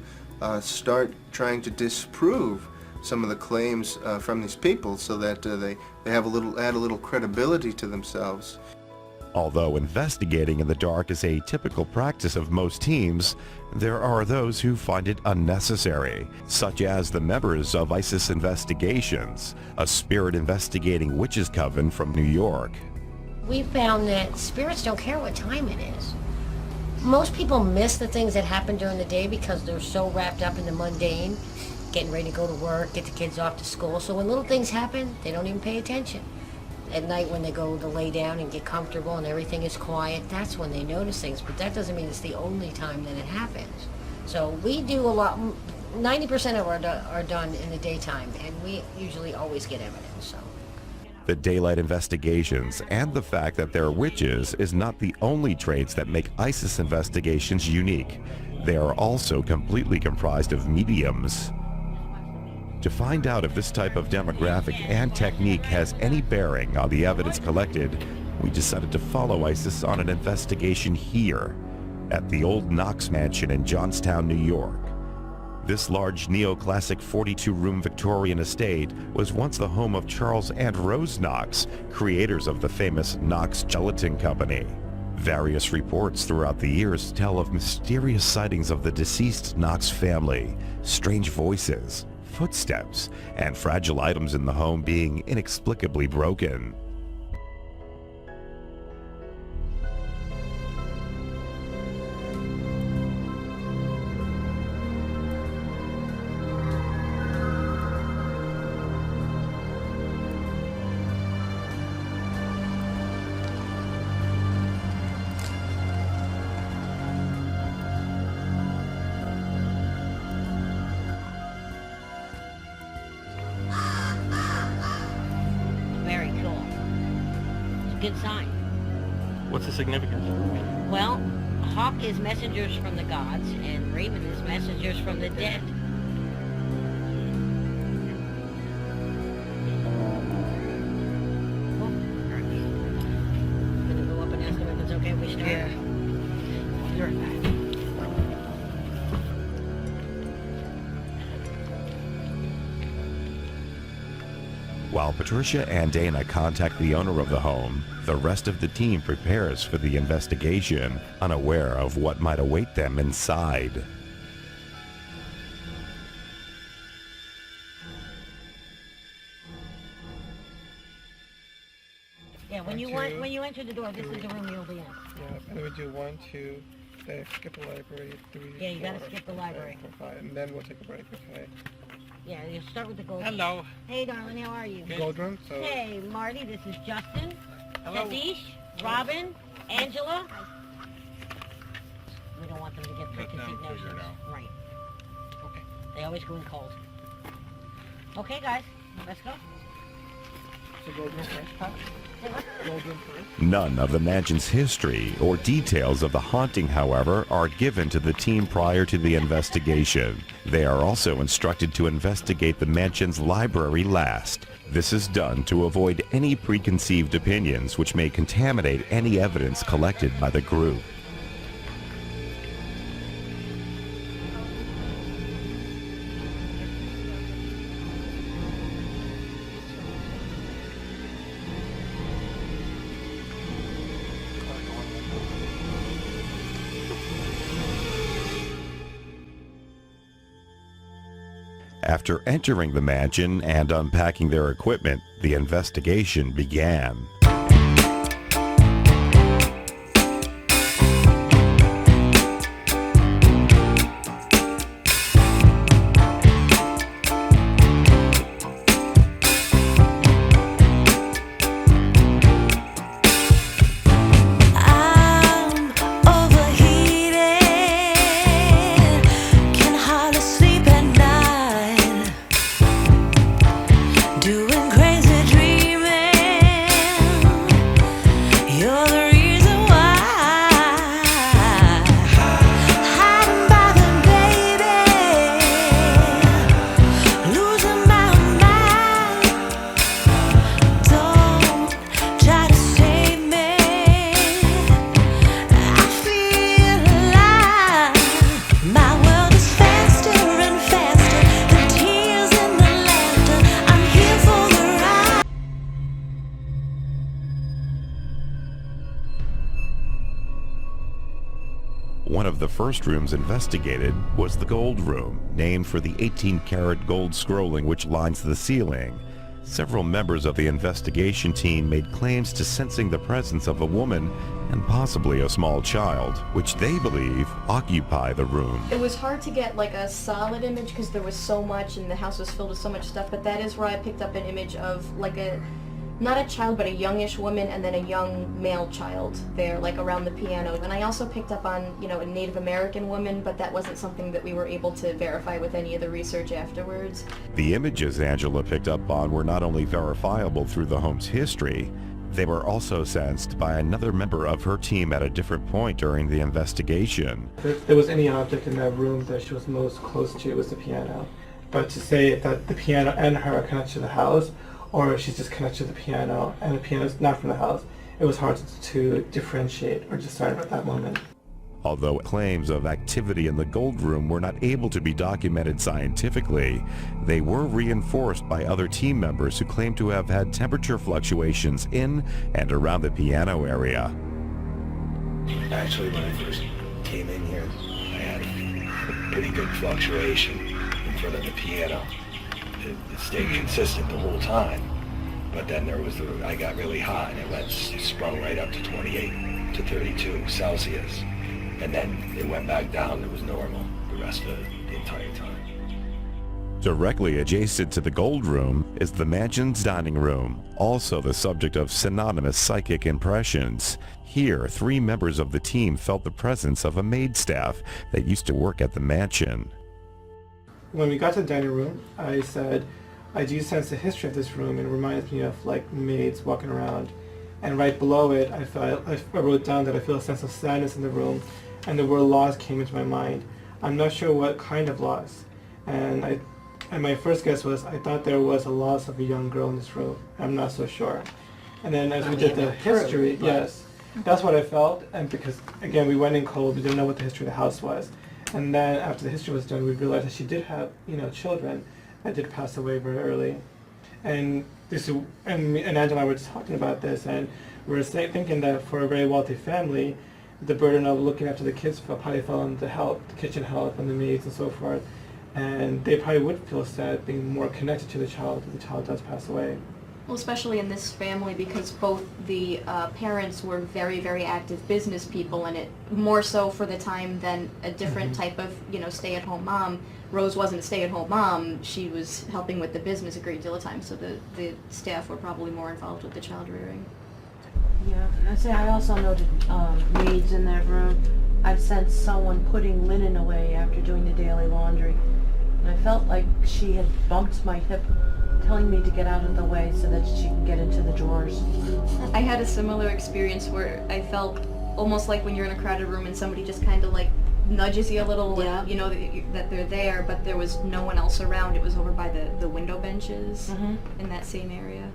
start trying to disprove some of the claims from these people so that they have add a little credibility to themselves. Although investigating in the dark is a typical practice of most teams, there are those who find it unnecessary, such as the members of ISIS Investigations, a spirit investigating witches coven from New York. We found that spirits don't care what time it is. Most people miss the things that happen during the day because they're so wrapped up in the mundane, getting ready to go to work, get the kids off to school. So when little things happen, they don't even pay attention. At night when they go to lay down and get comfortable and everything is quiet, that's when they notice things. But that doesn't mean it's the only time that it happens. So we do a lot, 90% of are done in the daytime, and we usually always get evidence. So. The daylight investigations and the fact that they're witches is not the only traits that make ISIS Investigations unique. They are also completely comprised of mediums. To find out if this type of demographic and technique has any bearing on the evidence collected, we decided to follow ISIS on an investigation here at the old Knox Mansion in Johnstown, New York. This large neoclassic 42-room Victorian estate was once the home of Charles and Rose Knox, creators of the famous Knox Gelatin Company. Various reports throughout the years tell of mysterious sightings of the deceased Knox family, strange voices, footsteps, and fragile items in the home being inexplicably broken. Very cool. It's a good sign. What's the significance? Well, hawk is messengers from the gods, and raven is messengers from the dead. Cool. Gonna go up and ask them if it's okay if we start? Yeah. Sure. While Patricia and Dana contact the owner of the home, the rest of the team prepares for the investigation, unaware of what might await them inside. Yeah, when you enter the door, this is the room you'll be in. Yeah, and we do 1, 2, then skip the library, 3, Yeah, you gotta 4, skip the library. 5, 5, and then we'll take a break, okay? Yeah, you start with the gold. Hello. Hey, darling, how are you? Gold room, so... Hey, Marty, this is Justin, Hello. Satish, Robin, Angela. We don't want them to get preconceived notions. Right. Okay. They always go in cold. Okay, guys, let's go. So gold room first, Pat? Gold room first. None of the mansion's history or details of the haunting, however, are given to the team prior to the investigation. They are also instructed to investigate the mansion's library last. This is done to avoid any preconceived opinions which may contaminate any evidence collected by the group. After entering the mansion and unpacking their equipment, the investigation began. Doing crazy dreaming. first rooms investigated was the Gold Room, named for the 18-karat gold scrolling which lines the ceiling. Several members of the investigation team made claims to sensing the presence of a woman and possibly a small child, which they believe occupy the room. It was hard to get like a solid image because there was so much and the house was filled with so much stuff, but that is where I picked up an image of like not a child, but a youngish woman and then a young male child there, like around the piano. And I also picked up on, a Native American woman, but that wasn't something that we were able to verify with any of the research afterwards. The images Angela picked up on were not only verifiable through the home's history, they were also sensed by another member of her team at a different point during the investigation. If there was any object in that room that she was most close to, it was the piano. But to say that the piano and her are connected to the house, or if she's just connected to the piano and the piano is not from the house, it was hard to differentiate or discern at that moment. Although claims of activity in the Gold Room were not able to be documented scientifically, they were reinforced by other team members who claimed to have had temperature fluctuations in and around the piano area. Actually, when I first came in here, I had a pretty good fluctuation in front of the piano. It stayed consistent the whole time, but then I got really hot and it sprung right up to 28 to 32 Celsius, and then it went back down. It was normal the rest of the entire time. Directly adjacent to the Gold Room is the mansion's dining room, also the subject of synonymous psychic impressions. Here, 3 members of the team felt the presence of a maid staff that used to work at the mansion. When we got to the dining room, I said, I do sense the history of this room, and it reminds me of like maids walking around. And right below it, I wrote down that I feel a sense of sadness in the room, and the word loss came into my mind. I'm not sure what kind of loss. And my first guess was I thought there was a loss of a young girl in this room. I'm not so sure. And then as we did the history, yes, that's what I felt. And because, again, we went in cold, we didn't know what the history of the house was. And then after the history was done, we realized that she did have, children that did pass away very early. And Angela and I were just talking about this, and we were thinking that for a very wealthy family, the burden of looking after the kids probably fell on the kitchen help, and the maids and so forth. And they probably would feel sad being more connected to the child if the child does pass away. Well, especially in this family, because both the parents were very, very active business people, and it more so for the time than a different type of, stay-at-home mom. Rose wasn't a stay-at-home mom. She was helping with the business a great deal of time, so the staff were probably more involved with the child rearing. Yeah, I also noted maids in that room. I've sensed someone putting linen away after doing the daily laundry, and I felt like she had bumped my hip, telling me to get out of the way so that she can get into the drawers. I had a similar experience where I felt almost like when you're in a crowded room and somebody just kind of like nudges you a little, like, you know that they're there, but there was no one else around. It was over by the window benches in that same area.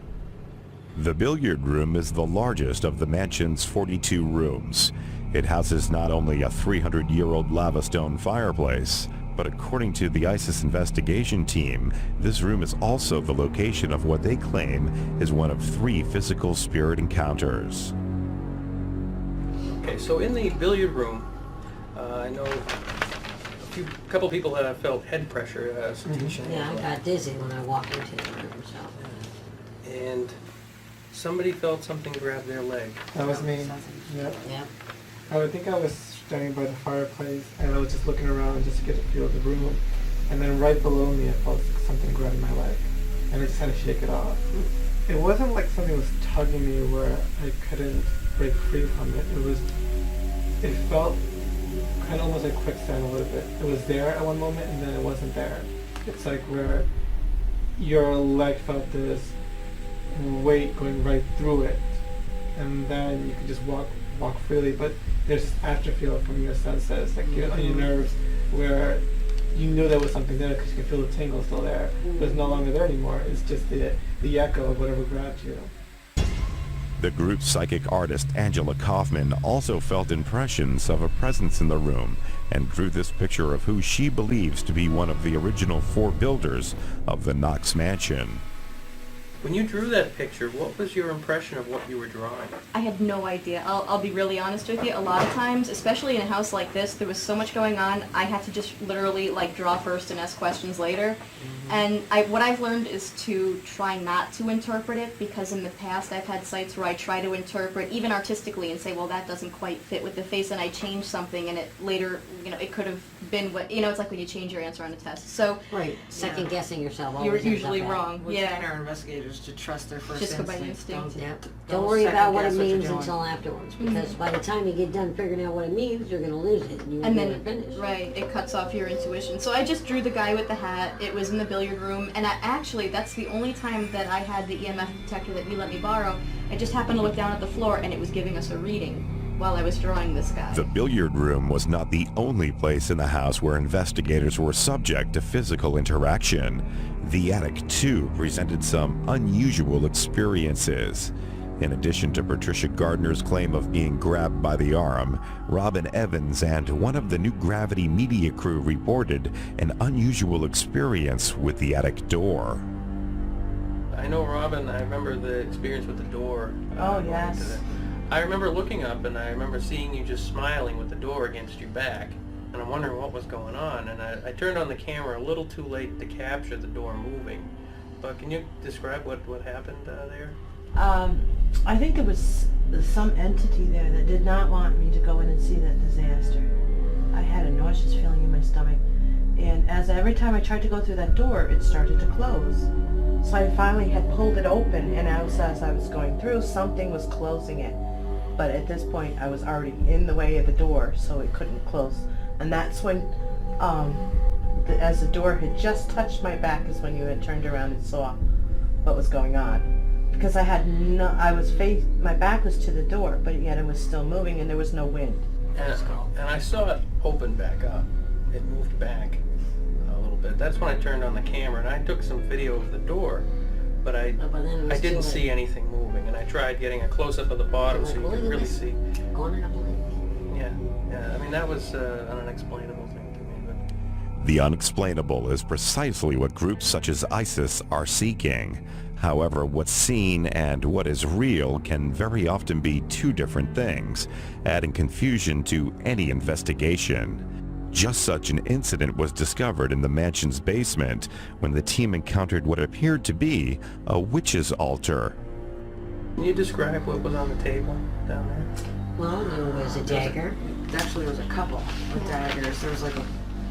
The billiard room is the largest of the mansion's 42 rooms. It houses not only a 300-year-old lava stone fireplace, but according to the ISIS investigation team, this room is also the location of what they claim is one of 3 physical spirit encounters. Okay, so in the billiard room, I know a couple people that have felt head pressure. Yeah, I got dizzy when I walked into the room, so. And somebody felt something grab their leg. That was me. Yep. Yeah. I think I was standing by the fireplace, and I was just looking around just to get a feel of the room. And then right below me, I felt something grabbing my leg, and I just had to shake it off. It wasn't like something was tugging me where I couldn't break free from it. It felt kind of almost like quicksand a little bit. It was there at one moment, and then it wasn't there. It's like where your leg felt this weight going right through it, and then you could just walk freely, but there's this afterfeel from your senses, like on your nerves, where you knew there was something there because you could feel the tingle still there, but it's no longer there anymore. It's just the echo of whatever grabbed you. The group's psychic artist Angela Kaufman also felt impressions of a presence in the room and drew this picture of who she believes to be one of the original 4 builders of the Knox Mansion. When you drew that picture, what was your impression of what you were drawing? I had no idea. I'll be really honest with you. A lot of times, especially in a house like this, there was so much going on, I had to just literally like draw first and ask questions later. And what I've learned is to try not to interpret it, because in the past I've had sites where I try to interpret, even artistically, and say, well, that doesn't quite fit with the face, and I change something, and it later, it could have been what, it's like when you change your answer on a test. So Right, second guessing yourself. you're always ends usually up bad. wrong. We're Yeah. training our investigators to trust their first Just go by instinct. instinct. Yeah. Don't Don't worry about what it second guess means you're doing. until afterwards, because by the time you get done figuring out what it means, you're going to lose it, and you won't And be able then, to finish. right, it cuts off your intuition. So I just drew the guy with the hat. It was in the billiard room, and that's the only time that I had the EMF detector that you let me borrow. I just happened to look down at the floor, and it was giving us a reading while I was drawing this guy. The billiard room was not the only place in the house where investigators were subject to physical interaction. The attic, too, presented some unusual experiences. In addition to Patricia Gardner's claim of being grabbed by the arm, Robin Evans and one of the New Gravity media crew reported an unusual experience with the attic door. I know, Robin, I remember the experience with the door. Oh, going yes. into I remember looking up and I remember seeing you just smiling with the door against your back. And I'm wondering what was going on. And I turned on the camera a little too late to capture the door moving. But can you describe what happened there? I think there was some entity there that did not want me to go in and see that disaster. I had a nauseous feeling in my stomach, and every time I tried to go through that door, it started to close. So I finally had pulled it open, and as I was going through, something was closing it. But at this point, I was already in the way of the door, so it couldn't close. And that's when, as the door had just touched my back, is when you had turned around and saw what was going on. Because my back was to the door, but yet it was still moving and there was no wind. And I saw it open back up. It moved back a little bit. That's when I turned on the camera and I took some video of the door, but I didn't see anything moving. And I tried getting a close-up of the bottom so you could really see. Yeah. I mean, that was an unexplainable thing to me. But The unexplainable is precisely what groups such as ISIS are seeking. However, what's seen and what is real can very often be two different things, adding confusion to any investigation. Just such an incident was discovered in the mansion's basement when the team encountered what appeared to be a witch's altar. can you describe what was on the table down there? Well, there was a dagger. Actually, there was a couple of daggers. There was like an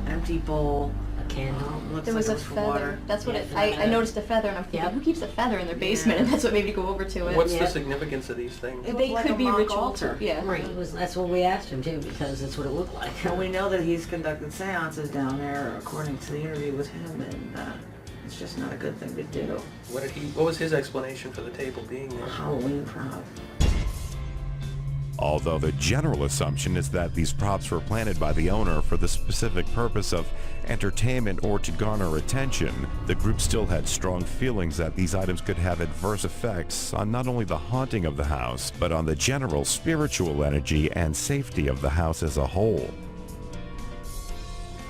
empty bowl, a candle. Looks There was like a it for feather. water. That's what I noticed a feather, and I'm thinking, who keeps a feather in their basement? And that's what made me go over to it. What's the significance of these things? They like could a be mock ritual altar. too. Yeah. Right, that's what we asked him too, because that's what it looked like. Well, we know that he's conducted seances down there, according to the interview with him, and it's just not a good thing to do. What was his explanation for the table being there? A Halloween prop. Although the general assumption is that these props were planted by the owner for the specific purpose of entertainment or to garner attention, the group still had strong feelings that these items could have adverse effects on not only the haunting of the house, but on the general spiritual energy and safety of the house as a whole.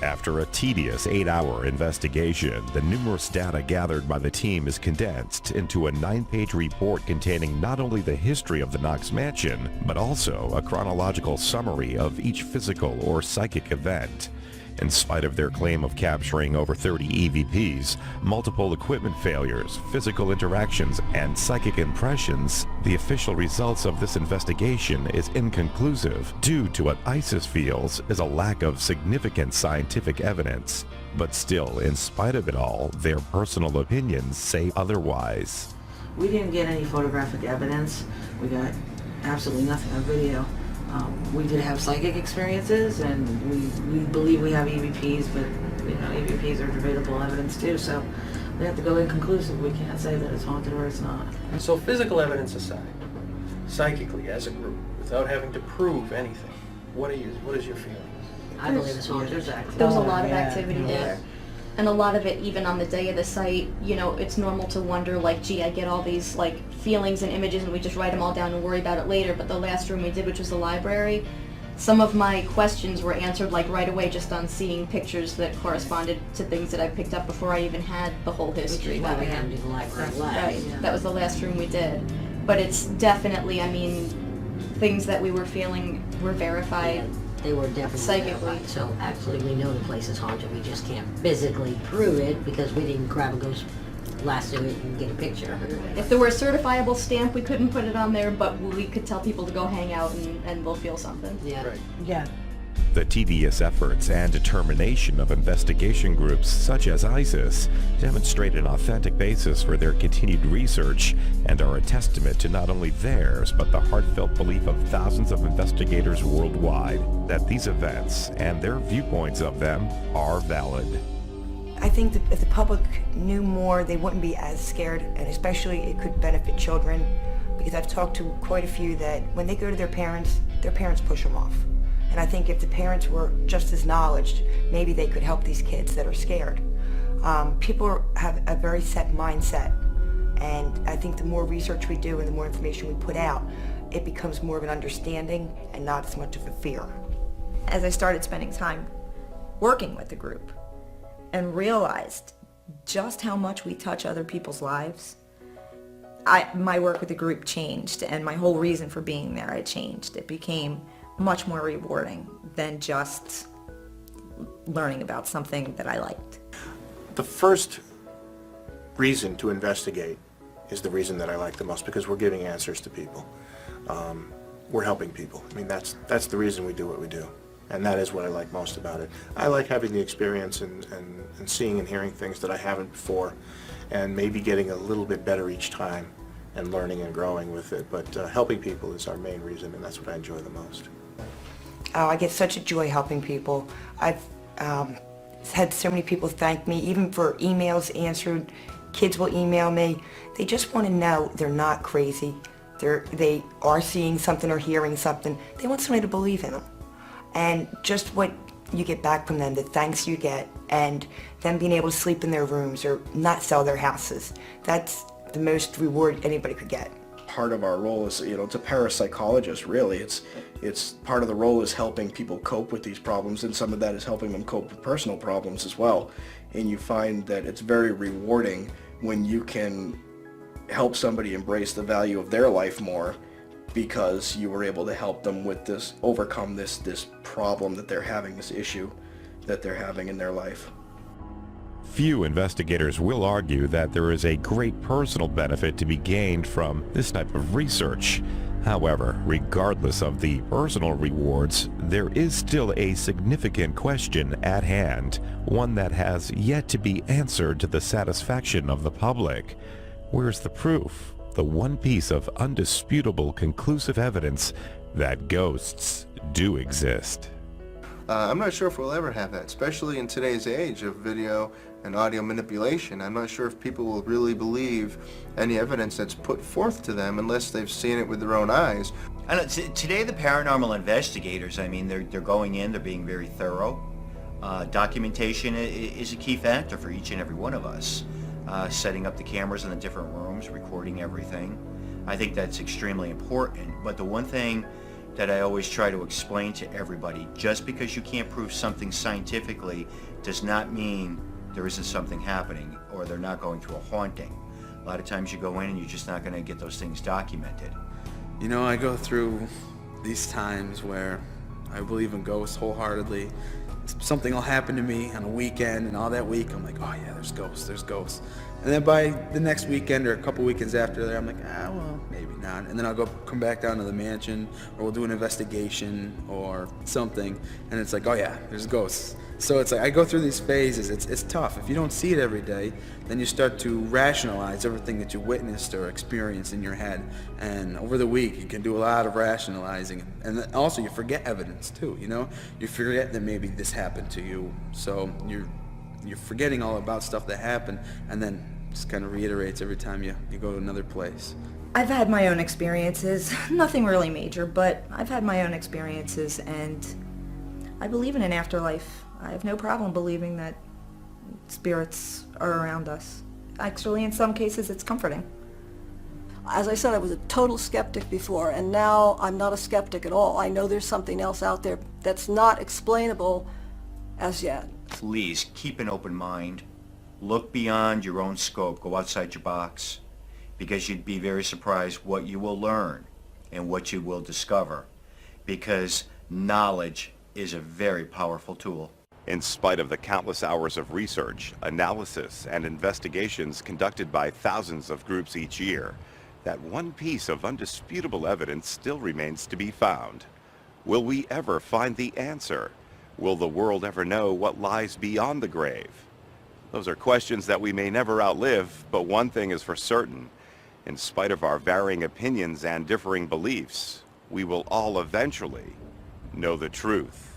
After a tedious 8-hour investigation, the numerous data gathered by the team is condensed into a 9-page report containing not only the history of the Knox Mansion, but also a chronological summary of each physical or psychic event. In spite of their claim of capturing over 30 EVPs, multiple equipment failures, physical interactions, and psychic impressions, the official results of this investigation is inconclusive due to what ISIS feels is a lack of significant scientific evidence. But still, in spite of it all, their personal opinions say otherwise. We didn't get any photographic evidence. We got absolutely nothing on video. We did have psychic experiences, and we believe we have EVPs, but EVPs are debatable evidence too, so we have to go inconclusive. We can't say that it's haunted or it's not. So physical evidence aside, psychically as a group, without having to prove anything, what is your feeling? I believe it's haunted. There was a lot of activity there. And a lot of it, even on the day of the site, it's normal to wonder, like, gee, I get all these, feelings and images, and we just write them all down and worry about it later. But the last room we did, which was the library, some of my questions were answered like right away just on seeing pictures that corresponded to things that I picked up before I even had the whole history. Why we had to do the library lab. Right, Yeah. that was the last room we did. But it's definitely, I mean, things that we were feeling were verified. They were definitely psychically. verified. So actually we know the place is haunted. We just can't physically prove it because we didn't grab a ghost lasso it and get a picture. If there were a certifiable stamp, we couldn't put it on there, but we could tell people to go hang out and they'll feel something. Yeah. Right. Yeah. The tedious efforts and determination of investigation groups such as ISIS demonstrate an authentic basis for their continued research and are a testament to not only theirs, but the heartfelt belief of thousands of investigators worldwide that these events and their viewpoints of them are valid. I think that if the public knew more, they wouldn't be as scared, and especially it could benefit children, because I've talked to quite a few that when they go to their parents push them off. And I think if the parents were just as knowledgeable, maybe they could help these kids that are scared. People have a very set mindset, and I think the more research we do and the more information we put out, it becomes more of an understanding and not as much of a fear. As I started spending time working with the group and realized just how much we touch other people's lives, my work with the group changed, and my whole reason for being there, it changed. It became much more rewarding than just learning about something that I liked. The first reason to investigate is the reason that I like the most, because we're giving answers to people. We're helping people. I mean, that's the reason we do what we do. And that is what I like most about it. I like having the experience and seeing and hearing things that I haven't before, and maybe getting a little bit better each time and learning and growing with it. But helping people is our main reason, and that's what I enjoy the most. I get such a joy helping people. I've had so many people thank me, even for emails answered. Kids will email me. They just want to know they're not crazy. They are seeing something or hearing something. They want somebody to believe in them. And just what you get back from them, the thanks you get, and them being able to sleep in their rooms or not sell their houses, that's the most reward anybody could get. Part of our role is, it's a parapsychologist, really. It's part of the role is helping people cope with these problems, and some of that is helping them cope with personal problems as well. And you find that it's very rewarding when you can help somebody embrace the value of their life more, because you were able to help them with this, overcome this problem that they're having, this issue that they're having in their life. Few investigators will argue that there is a great personal benefit to be gained from this type of research. However, regardless of the personal rewards, there is still a significant question at hand, one that has yet to be answered to the satisfaction of the public. Where's the proof? The one piece of undisputable conclusive evidence that ghosts do exist. I'm not sure if we'll ever have that, especially in today's age of video and audio manipulation. I'm not sure if people will really believe any evidence that's put forth to them unless they've seen it with their own eyes. I know, today the paranormal investigators, I mean, they're going in, they're being very thorough. Documentation is a key factor for each and every one of us. Setting up the cameras in the different rooms, recording everything. I think that's extremely important. But the one thing that I always try to explain to everybody, just because you can't prove something scientifically does not mean there isn't something happening or they're not going through a haunting. A lot of times you go in and you're just not going to get those things documented. You know, I go through these times where I believe in ghosts wholeheartedly. Something will happen to me on a weekend, and all that week I'm like, oh yeah, there's ghosts. And then by the next weekend or a couple weekends after that, I'm like, well, maybe not. And then I'll come back down to the mansion, or we'll do an investigation or something, and it's like, oh yeah, there's ghosts. So it's like I go through these phases. It's tough. If you don't see it every day, then you start to rationalize everything that you witnessed or experienced in your head. And over the week, you can do a lot of rationalizing. And then also, you forget evidence too. You forget that maybe this happened to you. So you're forgetting all about stuff that happened, and then just kind of reiterates every time you go to another place. I've had my own experiences, nothing really major, but I've had my own experiences, and I believe in an afterlife. I have no problem believing that spirits are around us. Actually, in some cases, it's comforting. As I said, I was a total skeptic before, and now I'm not a skeptic at all. I know there's something else out there that's not explainable as yet. Please keep an open mind. Look beyond your own scope. Go outside your box, because you'd be very surprised what you will learn and what you will discover, because knowledge is a very powerful tool. In spite of the countless hours of research, analysis, and investigations conducted by thousands of groups each year, that one piece of undisputable evidence still remains to be found. Will we ever find the answer? Will the world ever know what lies beyond the grave? Those are questions that we may never outlive, but one thing is for certain. In spite of our varying opinions and differing beliefs, we will all eventually know the truth.